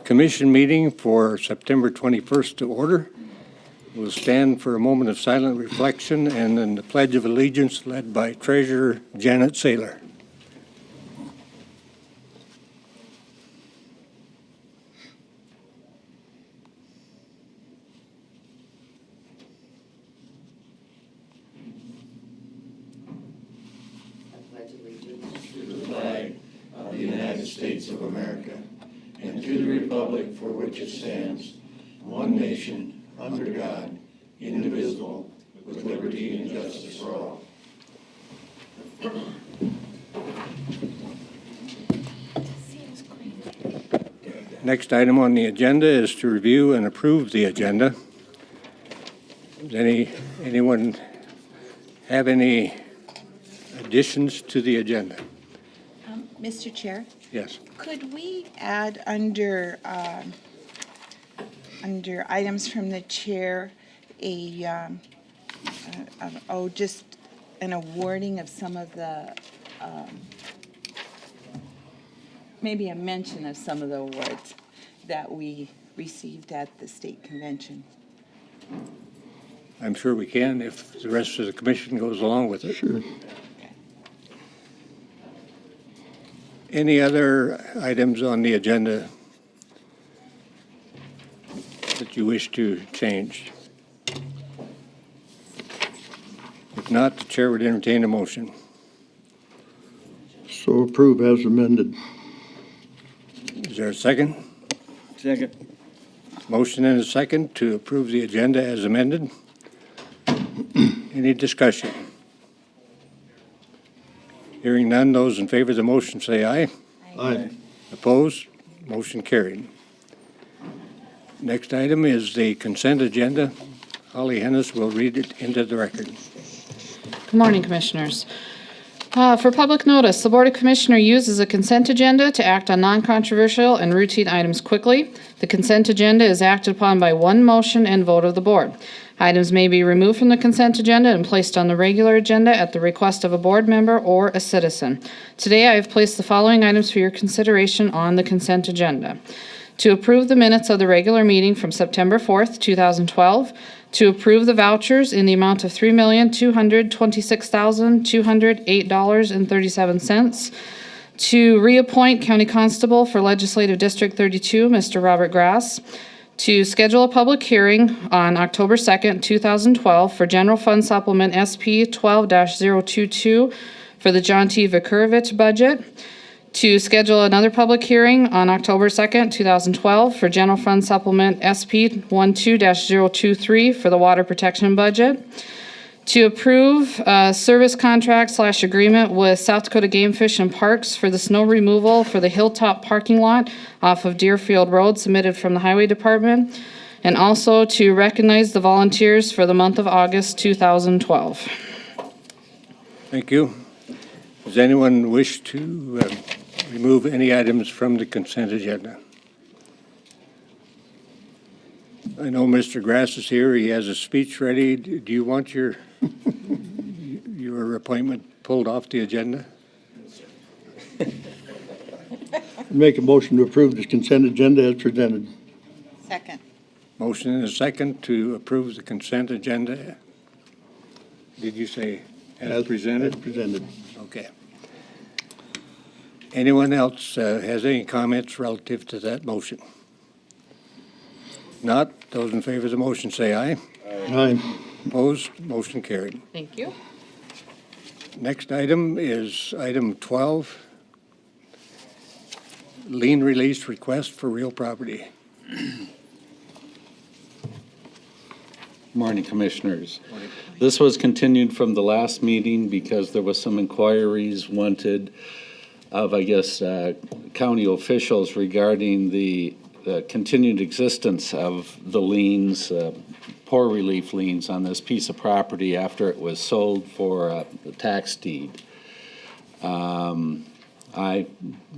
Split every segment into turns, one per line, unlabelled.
Commission meeting for September 21st to order. We'll stand for a moment of silent reflection and then the Pledge of Allegiance led by Treasurer Janet Saylor.
The United States of America, and to the republic for which it stands, one nation, under God, indivisible, with liberty and justice for all.
Next item on the agenda is to review and approve the agenda. Does anyone have any additions to the agenda?
Mr. Chair,
Yes.
could we add under items from the chair just an awarding of some of the, maybe a mention of some of the awards that we received at the state convention?
I'm sure we can if the rest of the commission goes along with it.
Sure.
Any other items on the agenda that you wish to change? If not, the chair would entertain a motion.
So approve as amended.
Is there a second?
Second.
Motion and a second to approve the agenda as amended. Any discussion? Hearing none, those in favor of the motion say aye.
Aye.
Opposed? Motion carried. Next item is the consent agenda. Holly Hennis will read it into the record.
Good morning, Commissioners. For public notice, the Board of Commissioners uses a consent agenda to act on non-controversial and routine items quickly. The consent agenda is acted upon by one motion and vote of the Board. Items may be removed from the consent agenda and placed on the regular agenda at the request of a board member or a citizen. Today, I have placed the following items for your consideration on the consent agenda. To approve the minutes of the regular meeting from September 4th, 2012. To approve the vouchers in the amount of $3,226,208.37. To reappoint County Constable for Legislative District 32, Mr. Robert Grass. To schedule a public hearing on October 2nd, 2012 for General Fund Supplement SP 12-022 for the John T. Vukurovich budget. To schedule another public hearing on October 2nd, 2012 for General Fund Supplement SP 12-023 for the water protection budget. To approve service contract / agreement with South Dakota Game Fish and Parks for the snow removal for the Hilltop parking lot off of Deerfield Road submitted from the Highway Department. And also to recognize the volunteers for the month of August 2012.
Thank you. Does anyone wish to remove any items from the consent agenda? I know Mr. Grass is here. He has a speech ready. Do you want your appointment pulled off the agenda?
Make a motion to approve this consent agenda as presented.
Second.
Motion and a second to approve the consent agenda. Did you say as presented?
As presented.
Okay. Anyone else has any comments relative to that motion? Not, those in favor of the motion say aye.
Aye.
Opposed? Motion carried.
Thank you.
Next item is item 12, lien release request for real property.
Morning, Commissioners. This was continued from the last meeting because there was some inquiries wanted of, I guess, county officials regarding the continued existence of the liens, poor relief liens on this piece of property after it was sold for the tax deed. I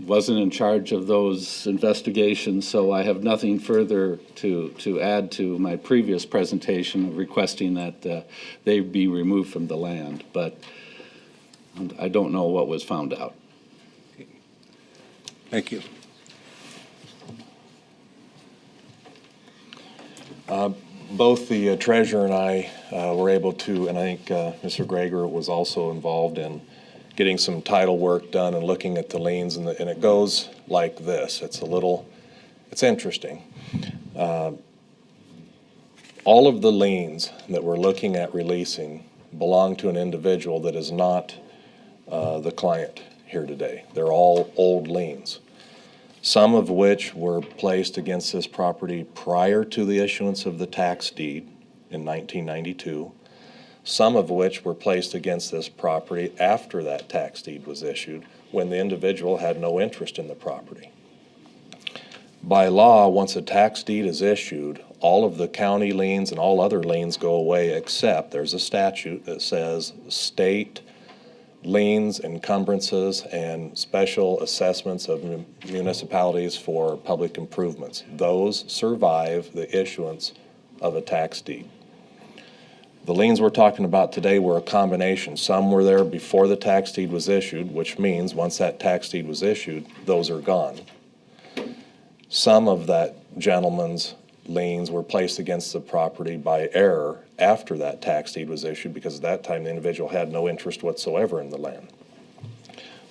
wasn't in charge of those investigations, so I have nothing further to add to my previous presentation requesting that they be removed from the land, but I don't know what was found out.
Thank you.
Both the treasurer and I were able to, and I think Mr. Greger was also involved in getting some title work done and looking at the liens, and it goes like this. It's interesting. All of the liens that we're looking at releasing belong to an individual that is not the client here today. They're all old liens, some of which were placed against this property prior to the issuance of the tax deed in 1992, some of which were placed against this property after that tax deed was issued, when the individual had no interest in the property. By law, once a tax deed is issued, all of the county liens and all other liens go away, except there's a statute that says state liens, encumbrances, and special assessments of municipalities for public improvements. Those survive the issuance of a tax deed. The liens we're talking about today were a combination. Some were there before the tax deed was issued, which means once that tax deed was issued, those are gone. Some of that gentleman's liens were placed against the property by error after that tax deed was issued, because at that time the individual had no interest whatsoever in the land.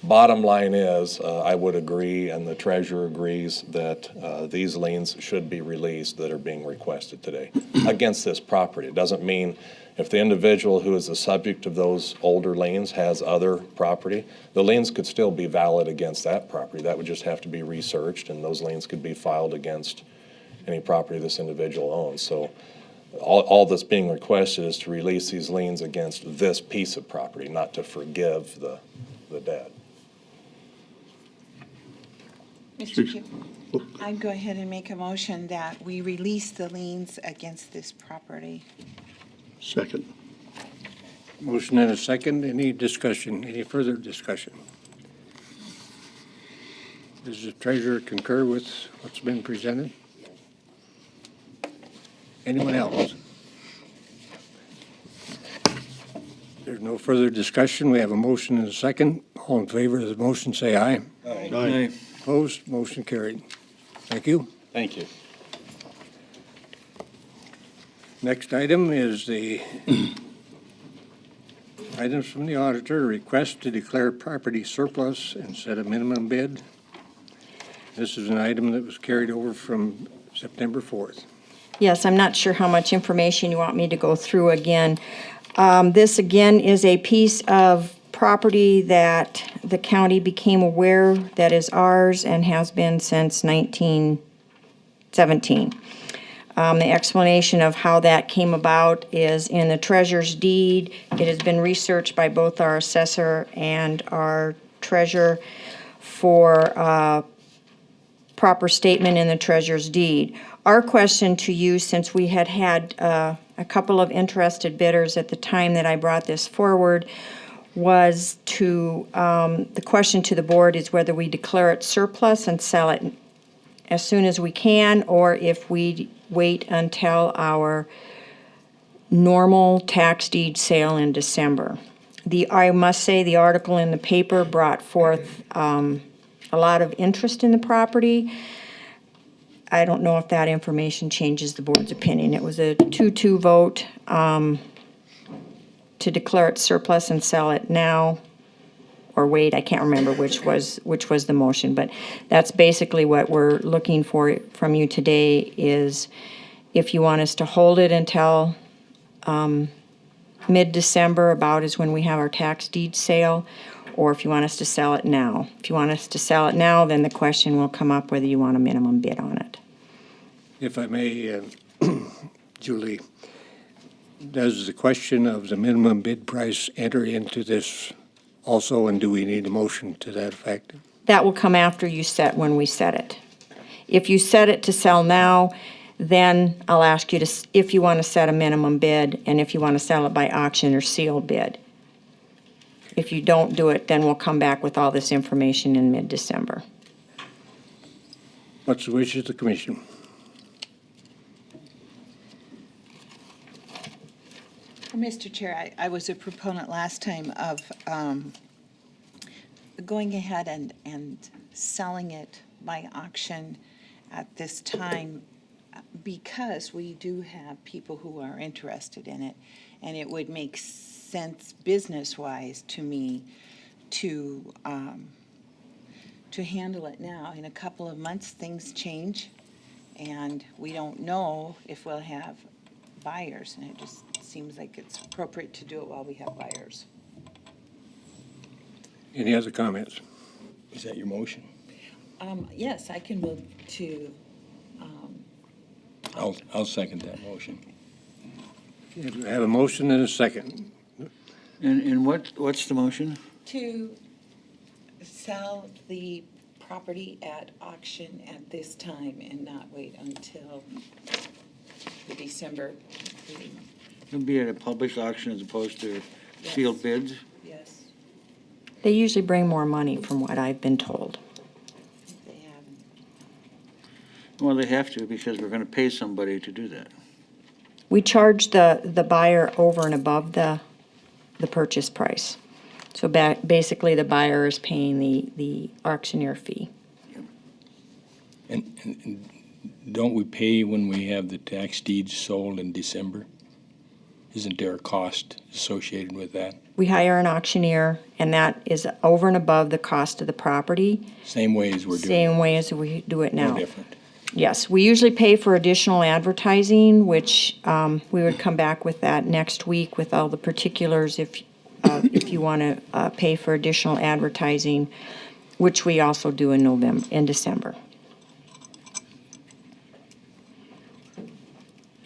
Bottom line is, I would agree, and the treasurer agrees, that these liens should be released that are being requested today against this property. It doesn't mean if the individual who is the subject of those older liens has other property, the liens could still be valid against that property. That would just have to be researched, and those liens could be filed against any property this individual owns. So all that's being requested is to release these liens against this piece of property, not to forgive the debt.
Mr. Chair, I'd go ahead and make a motion that we release the liens against this property.
Second.
Motion and a second. Any discussion, any further discussion? Does the treasurer concur with what's been presented? Anyone else? There's no further discussion. We have a motion and a second. All in favor of the motion, say aye.
Aye.
Opposed? Motion carried. Thank you.
Thank you.
Next item is the items from the auditor, request to declare property surplus and set a minimum bid. This is an item that was carried over from September 4th.
Yes, I'm not sure how much information you want me to go through again. This, again, is a piece of property that the county became aware that is ours and has been since 1917. The explanation of how that came about is in the treasurer's deed. It has been researched by both our assessor and our treasurer for proper statement in the treasurer's deed. Our question to you, since we had a couple of interested bidders at the time that I brought this forward, was the question to the board is whether we declare it surplus and sell it as soon as we can, or if we wait until our normal tax deed sale in December. I must say, the article in the paper brought forth a lot of interest in the property. I don't know if that information changes the board's opinion. It was a 2-2 vote to declare it surplus and sell it now, or wait, I can't remember which was the motion, but that's basically what we're looking for from you today, is if you want us to hold it until mid-December, about is when we have our tax deed sale, or if you want us to sell it now. If you want us to sell it now, then the question will come up whether you want a minimum bid on it.
If I may, Julie, does the question of the minimum bid price enter into this also, and do we need a motion to that effect?
That will come after when we set it. If you set it to sell now, then I'll ask you if you want to set a minimum bid, and if you want to sell it by auction or sealed bid. If you don't do it, then we'll come back with all this information in mid-December.
What's the wish of the commission?
Mr. Chair, I was a proponent last time of going ahead and selling it by auction at this time. because we do have people who are interested in it, and it would make sense business-wise to me to handle it now. In a couple of months, things change, and we don't know if we'll have buyers, and it just seems like it's appropriate to do it while we have buyers.
Any other comments?
Is that your motion?
Yes, I can move to,
I'll second that motion.
We have a motion and a second.
And what's the motion?
to sell the property at auction at this time and not wait until the December meeting.
It'll be at a published auction as opposed to sealed bids?
Yes,
They usually bring more money from what I've been told.
they have.
Well, they have to because we're gonna pay somebody to do that.
We charge the buyer over and above the purchase price. So basically, the buyer is paying the auctioneer fee.
And don't we pay when we have the tax deeds sold in December? Isn't there a cost associated with that?
We hire an auctioneer, and that is over and above the cost of the property,
Same way as we're doing.
same way as we do it now.
No different.
Yes, we usually pay for additional advertising, which we would come back with that next week with all the particulars if you want to pay for additional advertising, which we also do in December.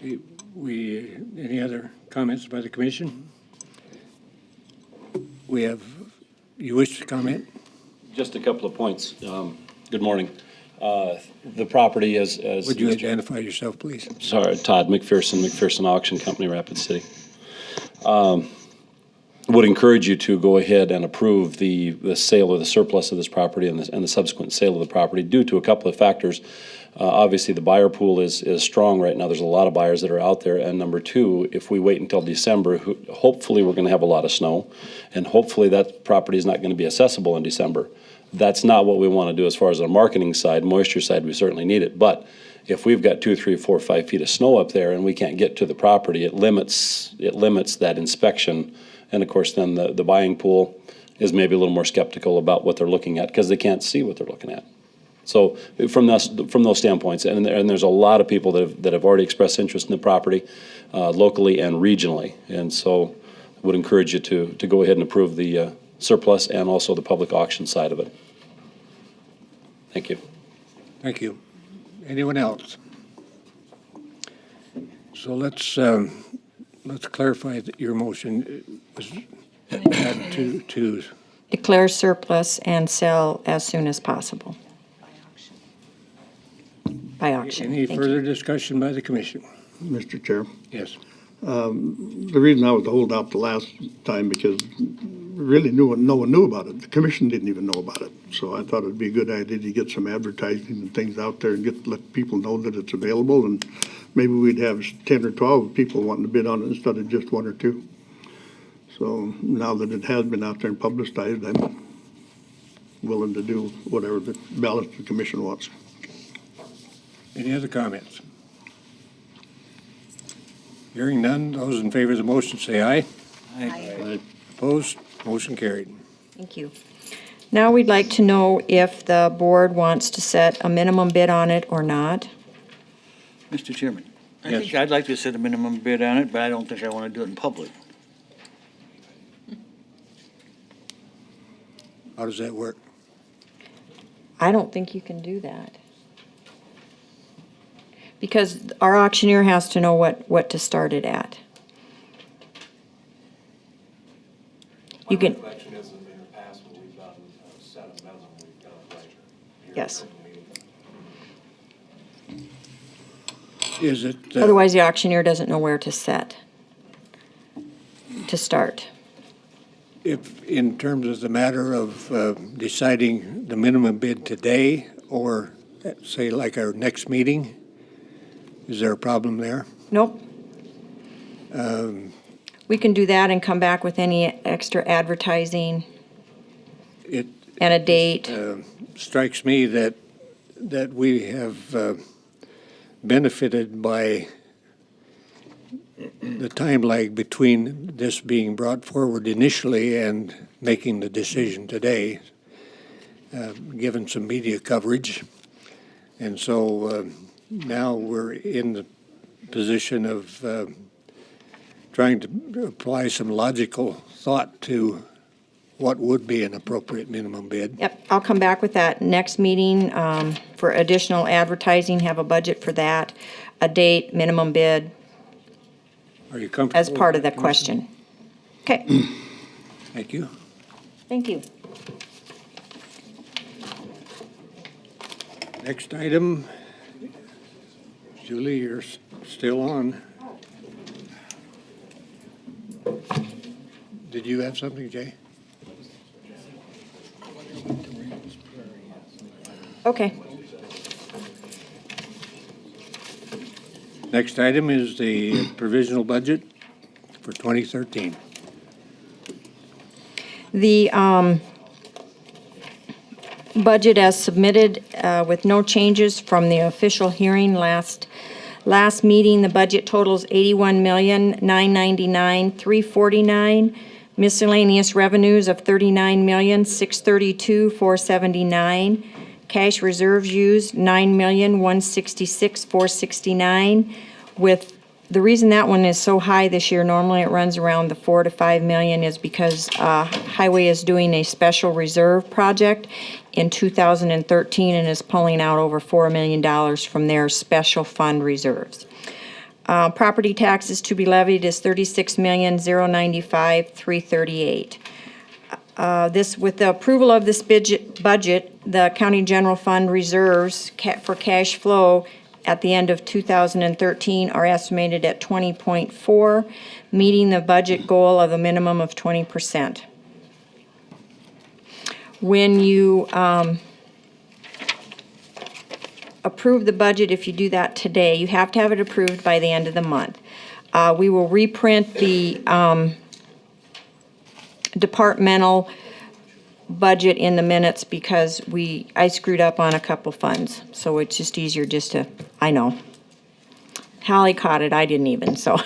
Any other comments by the commission? You wish to comment?
Just a couple of points. Good morning. The property as
Would you
Mr.
identify yourself, please?
Sorry, Todd McPherson Auction Company, Rapid City. Would encourage you to go ahead and approve the sale or the surplus of this property and the subsequent sale of the property due to a couple of factors. Obviously, the buyer pool is strong right now. There's a lot of buyers that are out there. And number two, if we wait until December, hopefully we're going to have a lot of snow, and hopefully that property is not going to be accessible in December. That's not what we want to do as far as our marketing side. Moisture side, we certainly need it. But if we've got 2, 3, 4, 5 feet of snow up there and we can't get to the property, it limits that inspection. And of course, then the buying pool is maybe a little more skeptical about what they're looking at because they can't see what they're looking at. So from those standpoints, and there's a lot of people that have already expressed interest in the property, locally and regionally. And so I would encourage you to go ahead and approve the surplus and also the public auction side of it. Thank you.
Thank you. Anyone else? So let's clarify that your motion was to
Declare surplus and sell as soon as possible. By auction.
Any
Thank
further
you.
discussion by the commission?
Mr. Chair,
Yes.
the reason I was hold out the last time because really no one knew about it. The commission didn't even know about it. So I thought it'd be a good idea to get some advertising and things out there and let people know that it's available. And maybe we'd have 10 or 12 people wanting to bid on it instead of just 1 or 2. So now that it has been out there and publicized, I'm willing to do whatever the balance the commission wants.
Any other comments? Hearing none, those in favor of the motion say aye.
Aye.
Opposed? Motion carried.
Thank you. Now we'd like to know if the board wants to set a minimum bid on it or not.
Mr. Chairman, I
Yes.
think I'd like to set a minimum bid on it, but I don't think I want to do it in public.
How does that work?
I don't think you can do that. Because our auctioneer has to know what to start it at. You can,
recollection is that in the past, when we've done set a minimum, we've done it right here.
Yes.
Is it,
Otherwise, the auctioneer doesn't know where to set, to start.
if, in terms of the matter of deciding the minimum bid today, or say like our next meeting, is there a problem there?
Nope. We can do that and come back with any extra advertising
It
and a date.
strikes me that we have benefited by the time lag between this being brought forward initially and making the decision today, given some media coverage. And so now we're in the position of trying to apply some logical thought to what would be an appropriate minimum bid.
Yep, I'll come back with that next meeting for additional advertising, have a budget for that, a date, minimum bid,
Are you comfortable?
as part of
with
that question. Okay,
Thank you.
thank you.
Next item, Julie, you're still on. Did you have something, Jay?
Okay.
Next item is the provisional budget for 2013.
The budget as submitted with no changes from the official hearing last meeting. The budget totals $81,999,349. Miscellaneous revenues of $39,632,479. Cash reserves used $9,166,469. With the reason that one is so high this year, normally it runs around the $4 to $5 million, is because Highway is doing a special reserve project in 2013 and is pulling out over $4 million from their special fund reserves. Property taxes to be levied is $36,095,338. With the approval of this budget, the county general fund reserves for cash flow at the end of 2013 are estimated at 20.4, meeting the budget goal of a minimum of 20%. When you approve the budget, if you do that today, you have to have it approved by the end of the month. We will reprint the departmental budget in the minutes because I screwed up on a couple funds, so it's just easier just to, I know. Hallie caught it, I didn't even, so.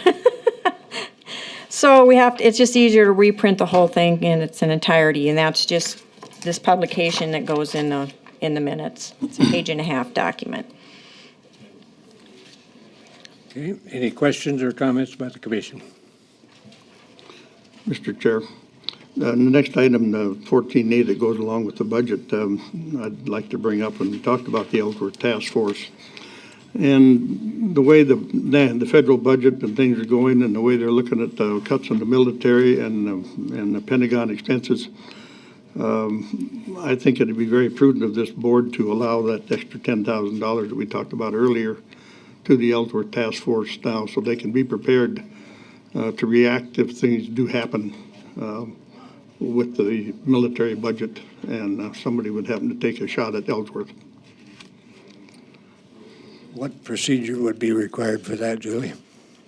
So it's just easier to reprint the whole thing in its entirety, and that's just this publication that goes in the minutes. It's a page-and-a-half document.
Okay, any questions or comments about the commission?
Mr. Chair, the next item, 14A, that goes along with the budget, I'd like to bring up, when we talked about the Ellsworth Task Force, and the way the federal budget and things are going, and the way they're looking at cuts in the military and the Pentagon expenses, I think it'd be very prudent of this board to allow that extra $10,000 that we talked about earlier to the Ellsworth Task Force now, so they can be prepared to react if things do happen with the military budget and somebody would happen to take a shot at Ellsworth.
What procedure would be required for that, Julie?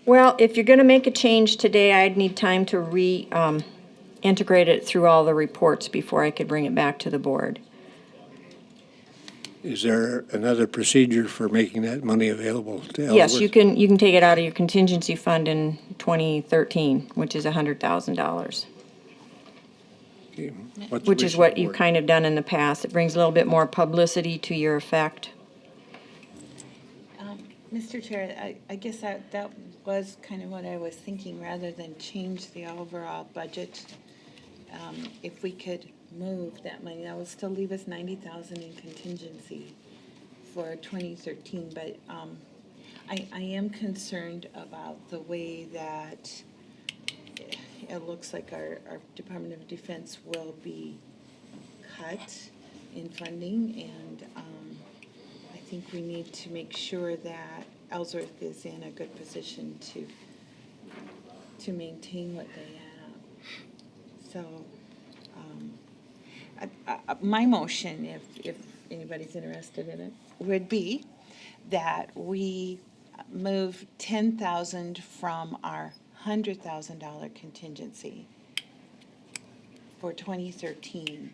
Well, if you're gonna make a change today, I'd need time to integrate it through all the reports before I could bring it back to the board.
Is there another procedure for making that money available to Ellsworth?
Yes, you can take it out of your contingency fund in 2013, which is $100,000,
Okay. What's the
which is
wish of
what
the
you've
board?
kind of done in the past. It brings a little bit more publicity to your effect.
Mr. Chair, I guess that was kind of what I was thinking, rather than change the overall budget. If we could move that money, that would still leave us $90,000 in contingency for 2013, but I am concerned about the way that it looks like our Department of Defense will be cut in funding, and I think we need to make sure that Ellsworth is in a good position to maintain what they have. So, my motion, if anybody's interested in it, would be that we move $10,000 from our $100,000 contingency for 2013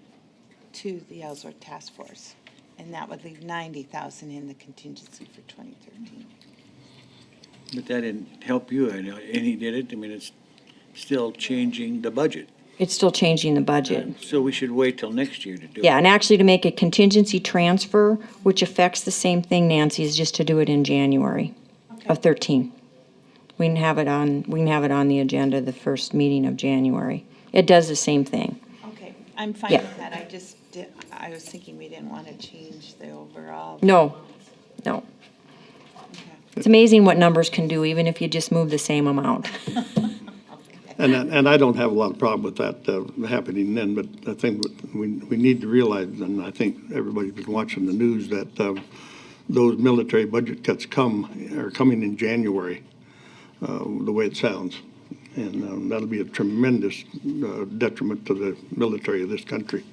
to the Ellsworth Task Force. And that would leave $90,000 in the contingency for 2013.
But that didn't help you, I know, and he did it. I mean, it's still changing the budget.
It's still changing the budget.
So we should wait till next year to do it.
Yeah, and actually to make a contingency transfer, which affects the same thing, Nancy, is just to do it in January of 13. We can have it on the agenda the first meeting of January. It does the same thing.
Okay, I'm fine
Yeah.
with that. I was thinking we didn't want to change the overall.
No.
Okay.
It's amazing what numbers can do, even if you just move the same amount.
And I don't have a lot of problem with that happening then, but I think we need to realize, and I think everybody's been watching the news, that those military budget cuts are coming in January, the way it sounds. And that'll be a tremendous detriment to the military of this country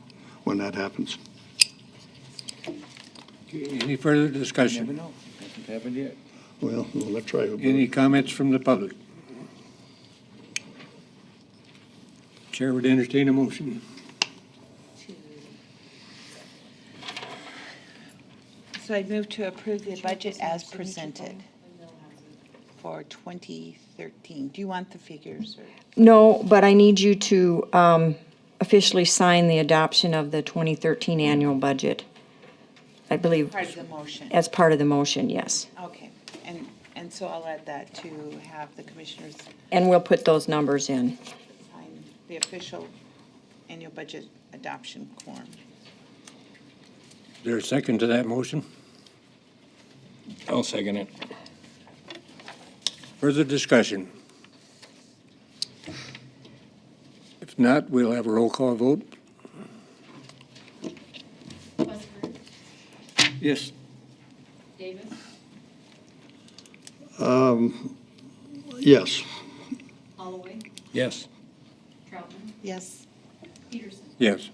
when that happens.
Any further
Never
discussion?
know. Hasn't happened yet.
Well, let's try it.
Any comments from the public? Chair would entertain a motion.
So I'd move to approve the budget as presented for 2013. Do you want the figures? Or?
No, but I need you to officially sign the adoption of the 2013 annual budget. I believe,
Part of the motion.
as part of the motion, yes.
Okay, and so I'll add that to have the commissioners
And we'll put those numbers in.
sign the official annual budget adoption form.
Is there a second to that motion?
I'll second it.
Further discussion? If not, we'll have a roll call vote.
Yes.
Davis?
Yes.
Holloway?
Yes.
Troutman?
Yes.
Peterson?
Yes.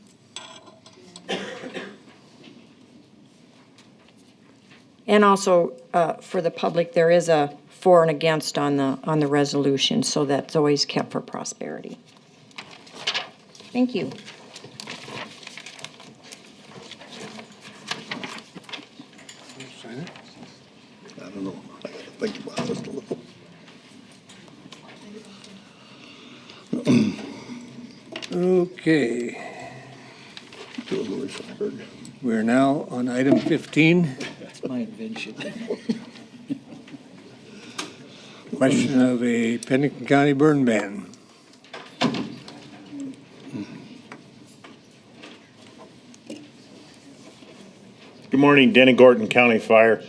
And also, for the public, there is a for and against on the resolution, so that's always kept for prosperity. Thank you.
Sign it.
I don't know. I gotta think about this a little.
Okay,
Do a little Schaumburg.
we're now on item 15,
That's my invention.
question of a Pennington County burn ban.
Good morning, Denny Gorton, County Fire.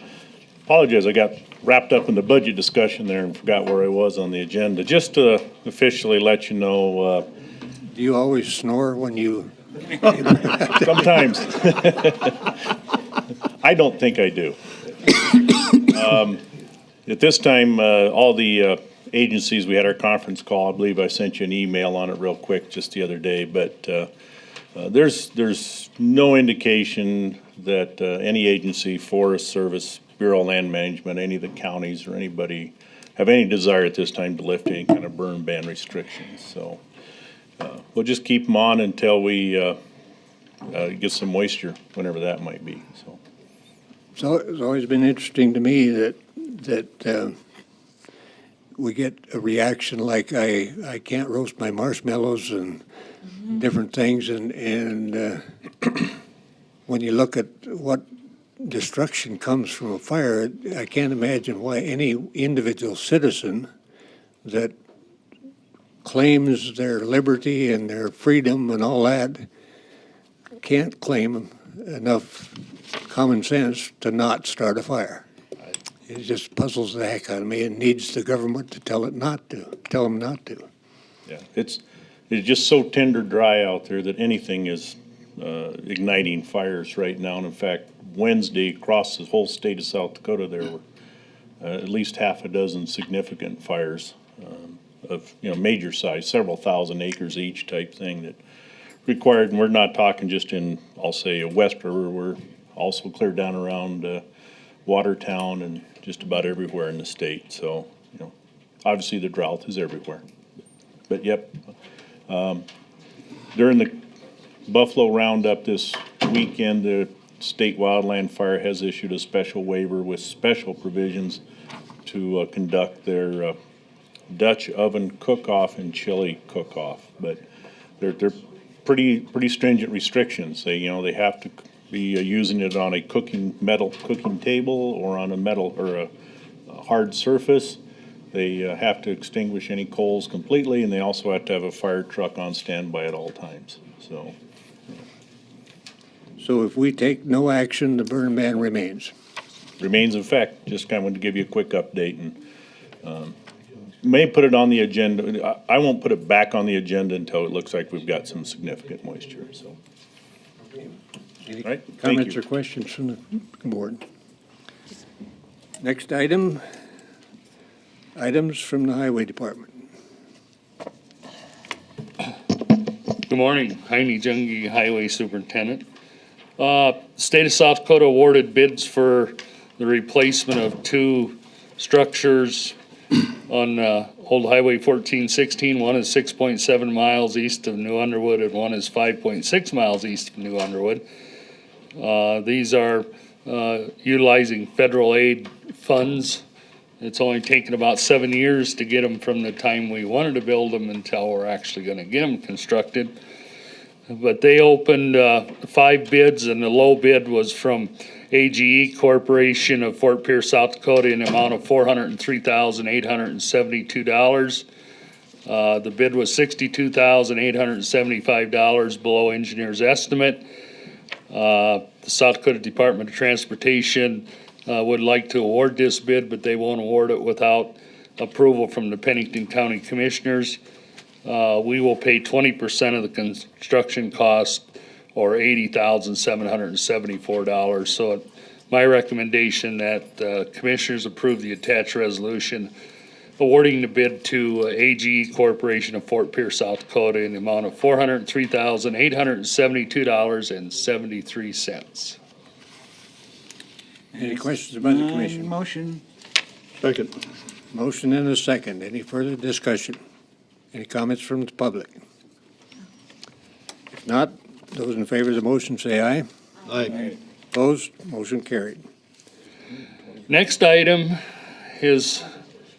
Apologize, I got wrapped up in the budget discussion there and forgot where I was on the agenda. Just to officially let you know,
Do you always snore when you,
sometimes. I don't think I do. At this time, all the agencies, we had our conference call. I believe I sent you an email on it real quick just the other day, but there's no indication that any agency, Forest Service, Bureau of Land Management, any of the counties or anybody have any desire at this time to lift any kind of burn ban restrictions. So we'll just keep them on until we get some moisture, whenever that might be, so.
so it's always been interesting to me that we get a reaction like I can't roast my marshmallows and different things, and when you look at what destruction comes from a fire, I can't imagine why any individual citizen that claims their liberty and their freedom and all that can't claim enough common sense to not start a fire. It just puzzles the heck out of me and needs the government to tell them not to.
Yeah, it's just so tender dry out there that anything is igniting fires right now. And in fact, Wednesday, across the whole state of South Dakota, there were at least half a dozen significant fires of, major size, several thousand acres each type thing that required, and we're not talking just in, I'll say, West River, we're also clear down around Watertown and just about everywhere in the state. So, obviously the drought is everywhere. But yep, during the Buffalo Roundup this weekend, the State Wildland Fire has issued a special waiver with special provisions to conduct their Dutch oven cook-off and chili cook-off. But they're pretty stringent restrictions. They have to be using it on a metal cooking table or on a metal or a hard surface. They have to extinguish any coals completely, and they also have to have a fire truck on standby at all times.
So if we take no action, the burn ban remains.
Remains in effect. Just kind of wanted to give you a quick update, and may put it on the agenda. I won't put it back on the agenda until it looks like we've got some significant moisture, so.
Any
All right, thank
comments
you.
or questions from the board? Next item, items from the Highway Department.
Good morning, Heine Junge, Highway Superintendent. State of South Dakota awarded bids for the replacement of two structures on Old Highway 1416. One is 6.7 miles east of New Underwood and one is 5.6 miles east of New Underwood. These are utilizing federal aid funds. It's only taken about 7 years to get them from the time we wanted to build them until we're actually going to get them constructed. But they opened 5 bids, and the low bid was from AGE Corporation of Fort Pierce, South Dakota, in the amount of $403,872. The bid was $62,875 below engineer's estimate. The South Dakota Department of Transportation would like to award this bid, but they won't award it without approval from the Pennington County Commissioners. We will pay 20% of the construction cost, or $80,774. So my recommendation that Commissioners approve the attached resolution awarding the bid to AGE Corporation of Fort Pierce, South Dakota, in the amount of $403,872.73.
Any questions about the commission?
Motion.
Second.
Motion and a second. Any further discussion? Any comments from the public? If not, those in favor of the motion say aye.
Aye.
Opposed? Motion carried.
Next item is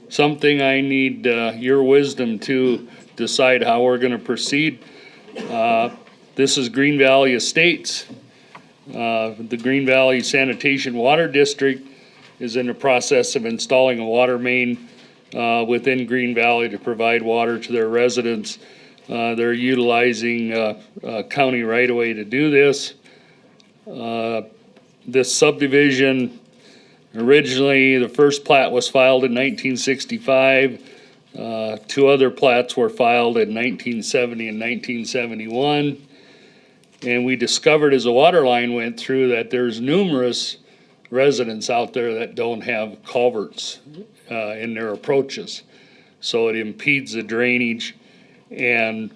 something I need your wisdom to decide how we're going to proceed. This is Green Valley Estates. The Green Valley Sanitation Water District is in the process of installing a water main within Green Valley to provide water to their residents. They're utilizing county right-of-way to do this. This subdivision, originally, the first plat was filed in 1965. 2 other plats were filed in 1970 and 1971. And we discovered as the water line went through that there's numerous residents out there that don't have culverts in their approaches. So it impedes the drainage. And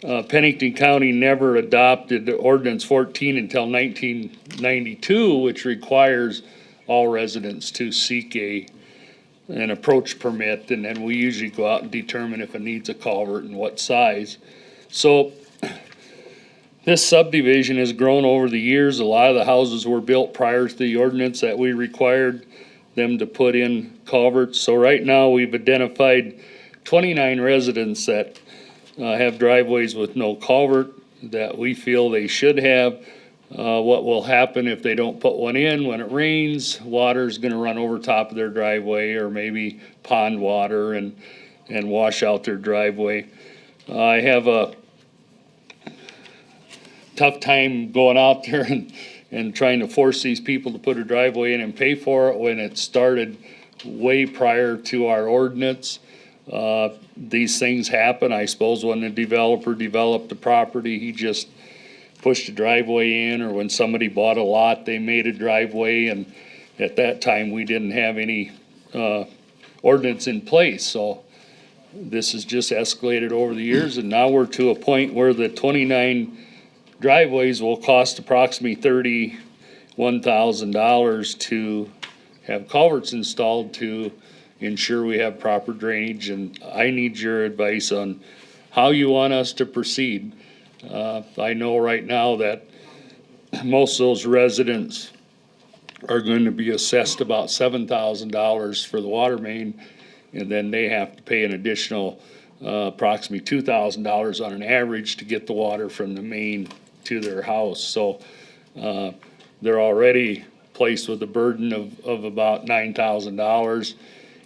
Pennington County never adopted Ordinance 14 until 1992, which requires all residents to seek an approach permit, and then we usually go out and determine if it needs a culvert and what size. So this subdivision has grown over the years. A lot of the houses were built prior to the ordinance that we required them to put in culverts. So right now, we've identified 29 residents that have driveways with no culvert that we feel they should have. What will happen if they don't put one in? When it rains, water's gonna run over top of their driveway, or maybe pond water, and wash out their driveway. I have a tough time going out there and trying to force these people to put a driveway in and pay for it when it started way prior to our ordinance. These things happen. I suppose when the developer developed the property, he just pushed a driveway in, or when somebody bought a lot, they made a driveway, and at that time, we didn't have any ordinance in place. So this has just escalated over the years, and now we're to a point where the 29 driveways will cost approximately $31,000 to have culverts installed to ensure we have proper drainage. And I need your advice on how you want us to proceed. I know right now that most of those residents are going to be assessed about $7,000 for the water main, and then they have to pay an additional approximately $2,000 on an average to get the water from the main to their house. So they're already placed with a burden of about $9,000.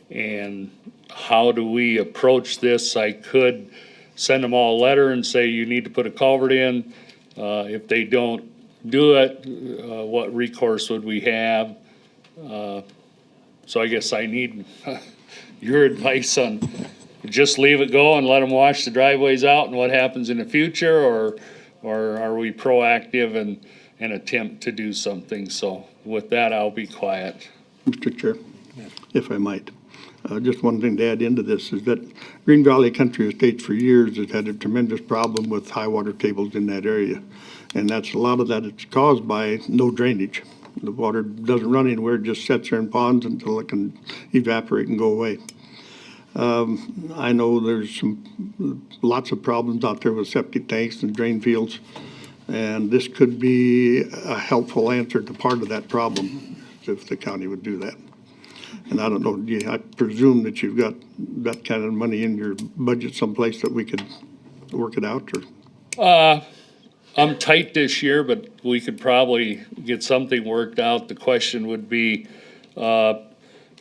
And how do we approach this? I could send them all a letter and say, you need to put a culvert in. If they don't do it, what recourse would we have? So I guess I need your advice on just leave it go and let them wash the driveways out and what happens in the future, or are we proactive and attempt to do something? So with that, I'll be quiet.
Mr. Chair, if I might. Just one thing to add into this is that Green Valley Country Estates for years has had a tremendous problem with high water tables in that area. And that's a lot of that it's caused by no drainage. The water doesn't run anywhere, it just sits there in ponds until it can evaporate and go away. I know there's lots of problems out there with septic tanks and drain fields. And this could be a helpful answer to part of that problem if the county would do that. And I don't know, I presume that you've got that kind of money in your budget someplace that we could work it out, or?
I'm tight this year, but we could probably get something worked out. The question would be, I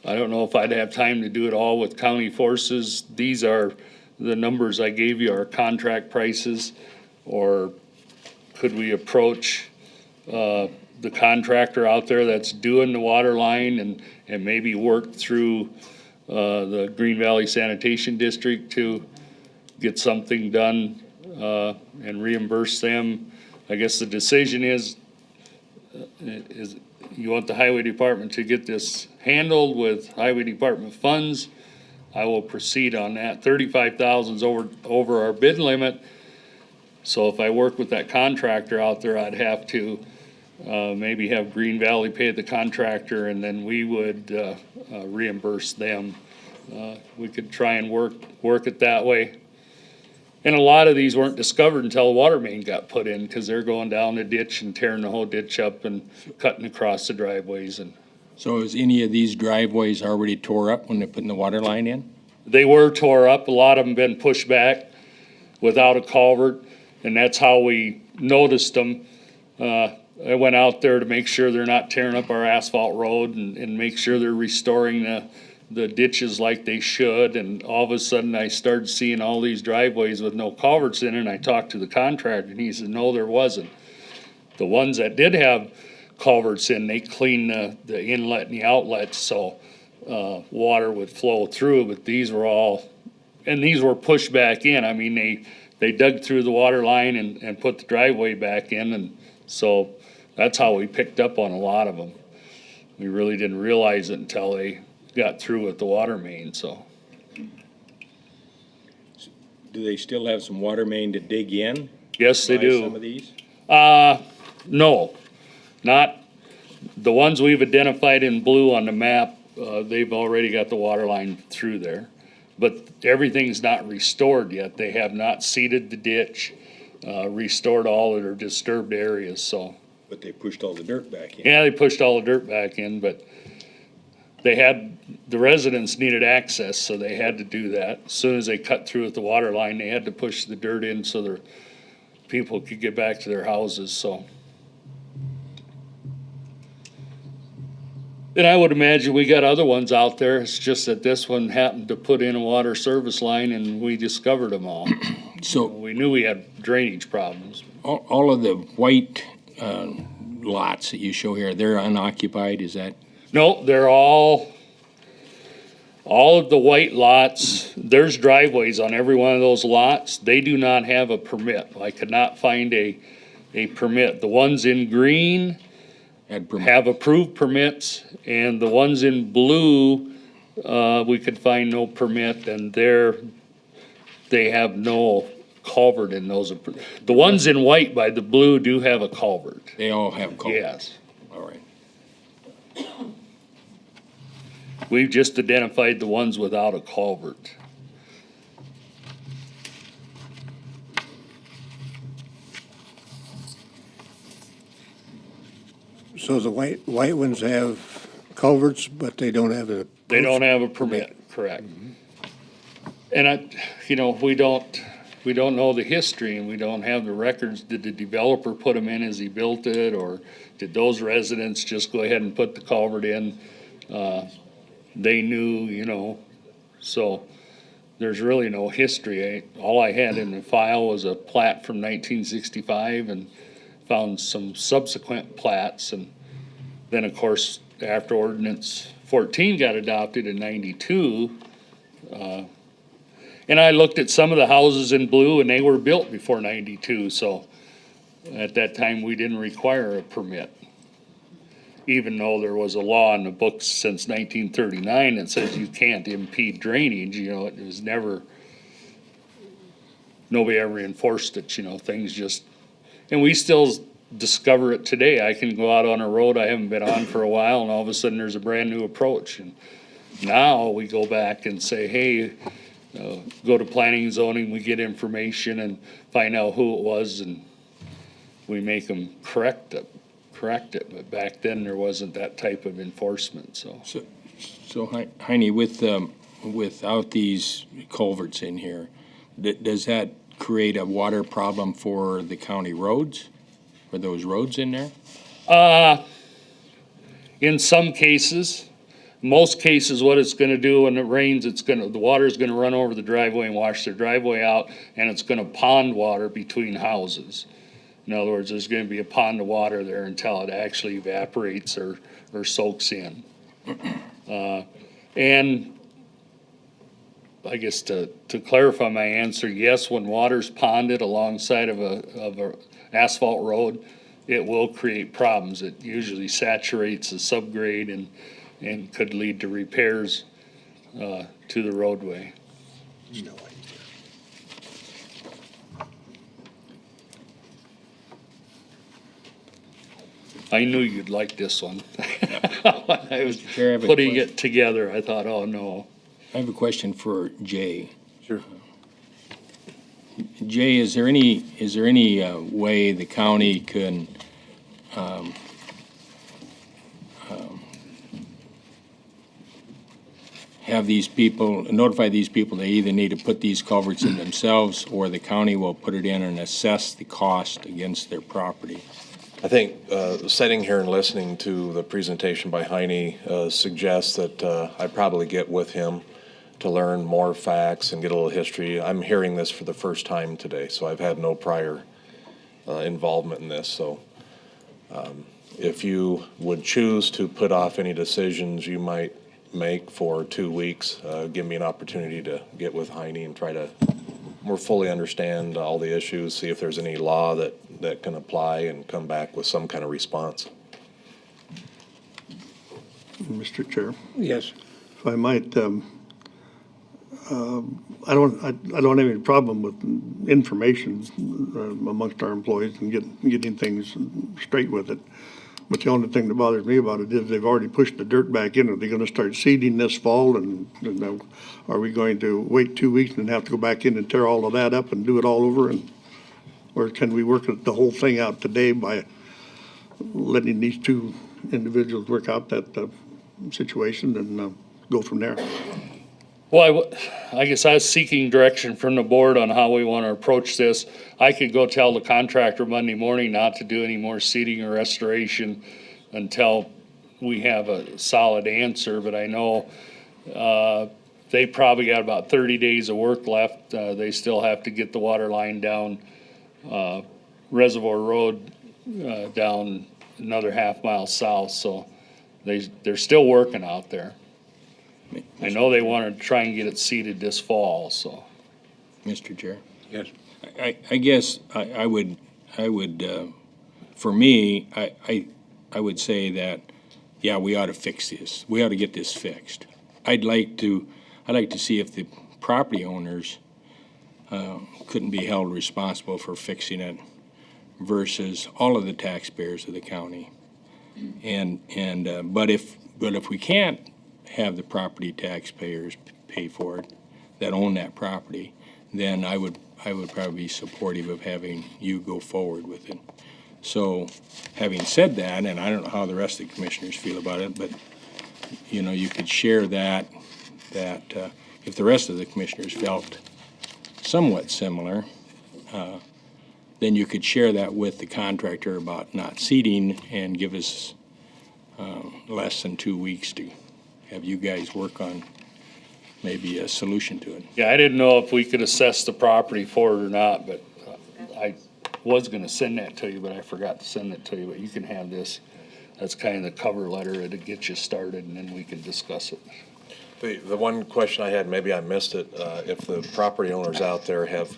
don't know if I'd have time to do it all with county forces. These are, the numbers I gave you are contract prices, or could we approach the contractor out there that's doing the water line and maybe work through the Green Valley Sanitation District to get something done and reimburse them? I guess the decision is you want the highway department to get this handled with highway department funds. I will proceed on that. 35,000 is over our bid limit. So if I work with that contractor out there, I'd have to maybe have Green Valley pay the contractor, and then we would reimburse them. We could try and work it that way. And a lot of these weren't discovered until the water main got put in, because they're going down the ditch and tearing the whole ditch up and cutting across the driveways. And
So is any of these driveways already tore up when they're putting the water line in?
they were tore up. A lot of them been pushed back without a culvert, and that's how we noticed them. I went out there to make sure they're not tearing up our asphalt road and make sure they're restoring the ditches like they should. And all of a sudden I started seeing all these driveways with no culverts in it, and I talked to the contractor and he said, no, there wasn't. The ones that did have culverts in, they cleaned the inlet and the outlet so water would flow through, but these were all, and these were pushed back in. I mean, they dug through the water line and put the driveway back in, and so that's how we picked up on a lot of them. We really didn't realize it until they got through with the water main, so.
Do they still have some water main to dig in?
Yes, they
by
do.
Some of these?
No, not, the ones we've identified in blue on the map, they've already got the water line through there. But everything's not restored yet. They have not seeded the ditch, restored all of their disturbed areas, so.
But they pushed all the dirt back in.
Yeah, they pushed all the dirt back in, but the residents needed access, so they had to do that. As soon as they cut through with the water line, they had to push the dirt in so their people could get back to their houses, so. And I would imagine we got other ones out there. It's just that this one happened to put in a water service line and we discovered them all.
So
We knew we had drainage problems.
all of the white lots that you show here, they're unoccupied, is that?
No, they're all of the white lots, there's driveways on every one of those lots. They do not have a permit. I could not find a permit. The ones in green have approved permits, and the ones in blue, we could find no permit, and they have no culvert in those. The ones in white by the blue do have a culvert.
They all have culverts?
Yes.
All right.
We've just identified the ones without a culvert.
So the white ones have culverts, but they don't have a.
They don't have a permit, correct. And we don't know the history and we don't have the records. Did the developer put them in as he built it, or did those residents just go ahead and put the culvert in? They knew, so there's really no history. All I had in the file was a plat from 1965 and found some subsequent plats. And then, of course, after ordinance 14 got adopted in 92, and I looked at some of the houses in blue and they were built before 92. So at that time, we didn't require a permit. Even though there was a law in the books since 1939 that says you can't impede drainage, it was never, nobody ever enforced it, things just, and we still discover it today. I can go out on a road I haven't been on for a while and all of a sudden there's a brand new approach. And now we go back and say, hey, go to planning and zoning, we get information and find out who it was and we make them correct it. But back then there wasn't that type of enforcement, so.
So Heine, without these culverts in here, does that create a water problem for the county roads? For those roads in there?
In some cases, most cases, what it's gonna do when it rains, the water's gonna run over the driveway and wash their driveway out, and it's gonna pond water between houses. In other words, there's gonna be a pond of water there until it actually evaporates or soaks in. And I guess to clarify my answer, yes, when water's ponded alongside of a asphalt road, it will create problems. It usually saturates the subgrade and could lead to repairs to the roadway. I knew you'd like this one. When I was
Chair, I have a
putting
question.
it together, I thought, oh, no.
I have a question for Jay.
Sure.
Jay, is there any way the county can have these people, notify these people they either need to put these culverts in themselves or the county will put it in and assess the cost against their property?
I think sitting here and listening to the presentation by Heine suggests that I probably get with him to learn more facts and get a little history. I'm hearing this for the first time today, so I've had no prior involvement in this. So if you would choose to put off any decisions you might make for 2 weeks, give me an opportunity to get with Heine and try to more fully understand all the issues, see if there's any law that can apply and come back with some kind of response.
Mr. Chair,
Yes.
if I might, I don't have any problem with information amongst our employees and getting things straight with it. But the only thing that bothers me about it is they've already pushed the dirt back in. Are they gonna start seeding this fall and are we going to wait 2 weeks and have to go back in and tear all of that up and do it all over? Or can we work the whole thing out today by letting these two individuals work out that situation and go from there?
Well, I guess I was seeking direction from the board on how we want to approach this. I could go tell the contractor Monday morning not to do any more seeding or restoration until we have a solid answer, but I know they probably got about 30 days of work left. They still have to get the water line down Reservoir Road down another half mile south, so they're still working out there. I know they want to try and get it seeded this fall, so.
Mr. Chair?
Yes.
I guess I would, for me, I would say that, yeah, we ought to fix this. We ought to get this fixed. I'd like to see if the property owners couldn't be held responsible for fixing it versus all of the taxpayers of the county. But if we can't have the property taxpayers pay for it that own that property, then I would probably be supportive of having you go forward with it. So, having said that, and I don't know how the rest of the commissioners feel about it, but, you know, you could share that if the rest of the commissioners felt somewhat similar, then you could share that with the contractor about not seeding and give us less than 2 weeks to have you guys work on maybe a solution to it.
Yeah, I didn't know if we could assess the property for it or not, but I was gonna send that to you, but I forgot to send it to you, but you can have this. That's kind of the cover letter, it'll get you started, and then we can discuss it.
The one question I had, maybe I missed it, if the property owners out there have,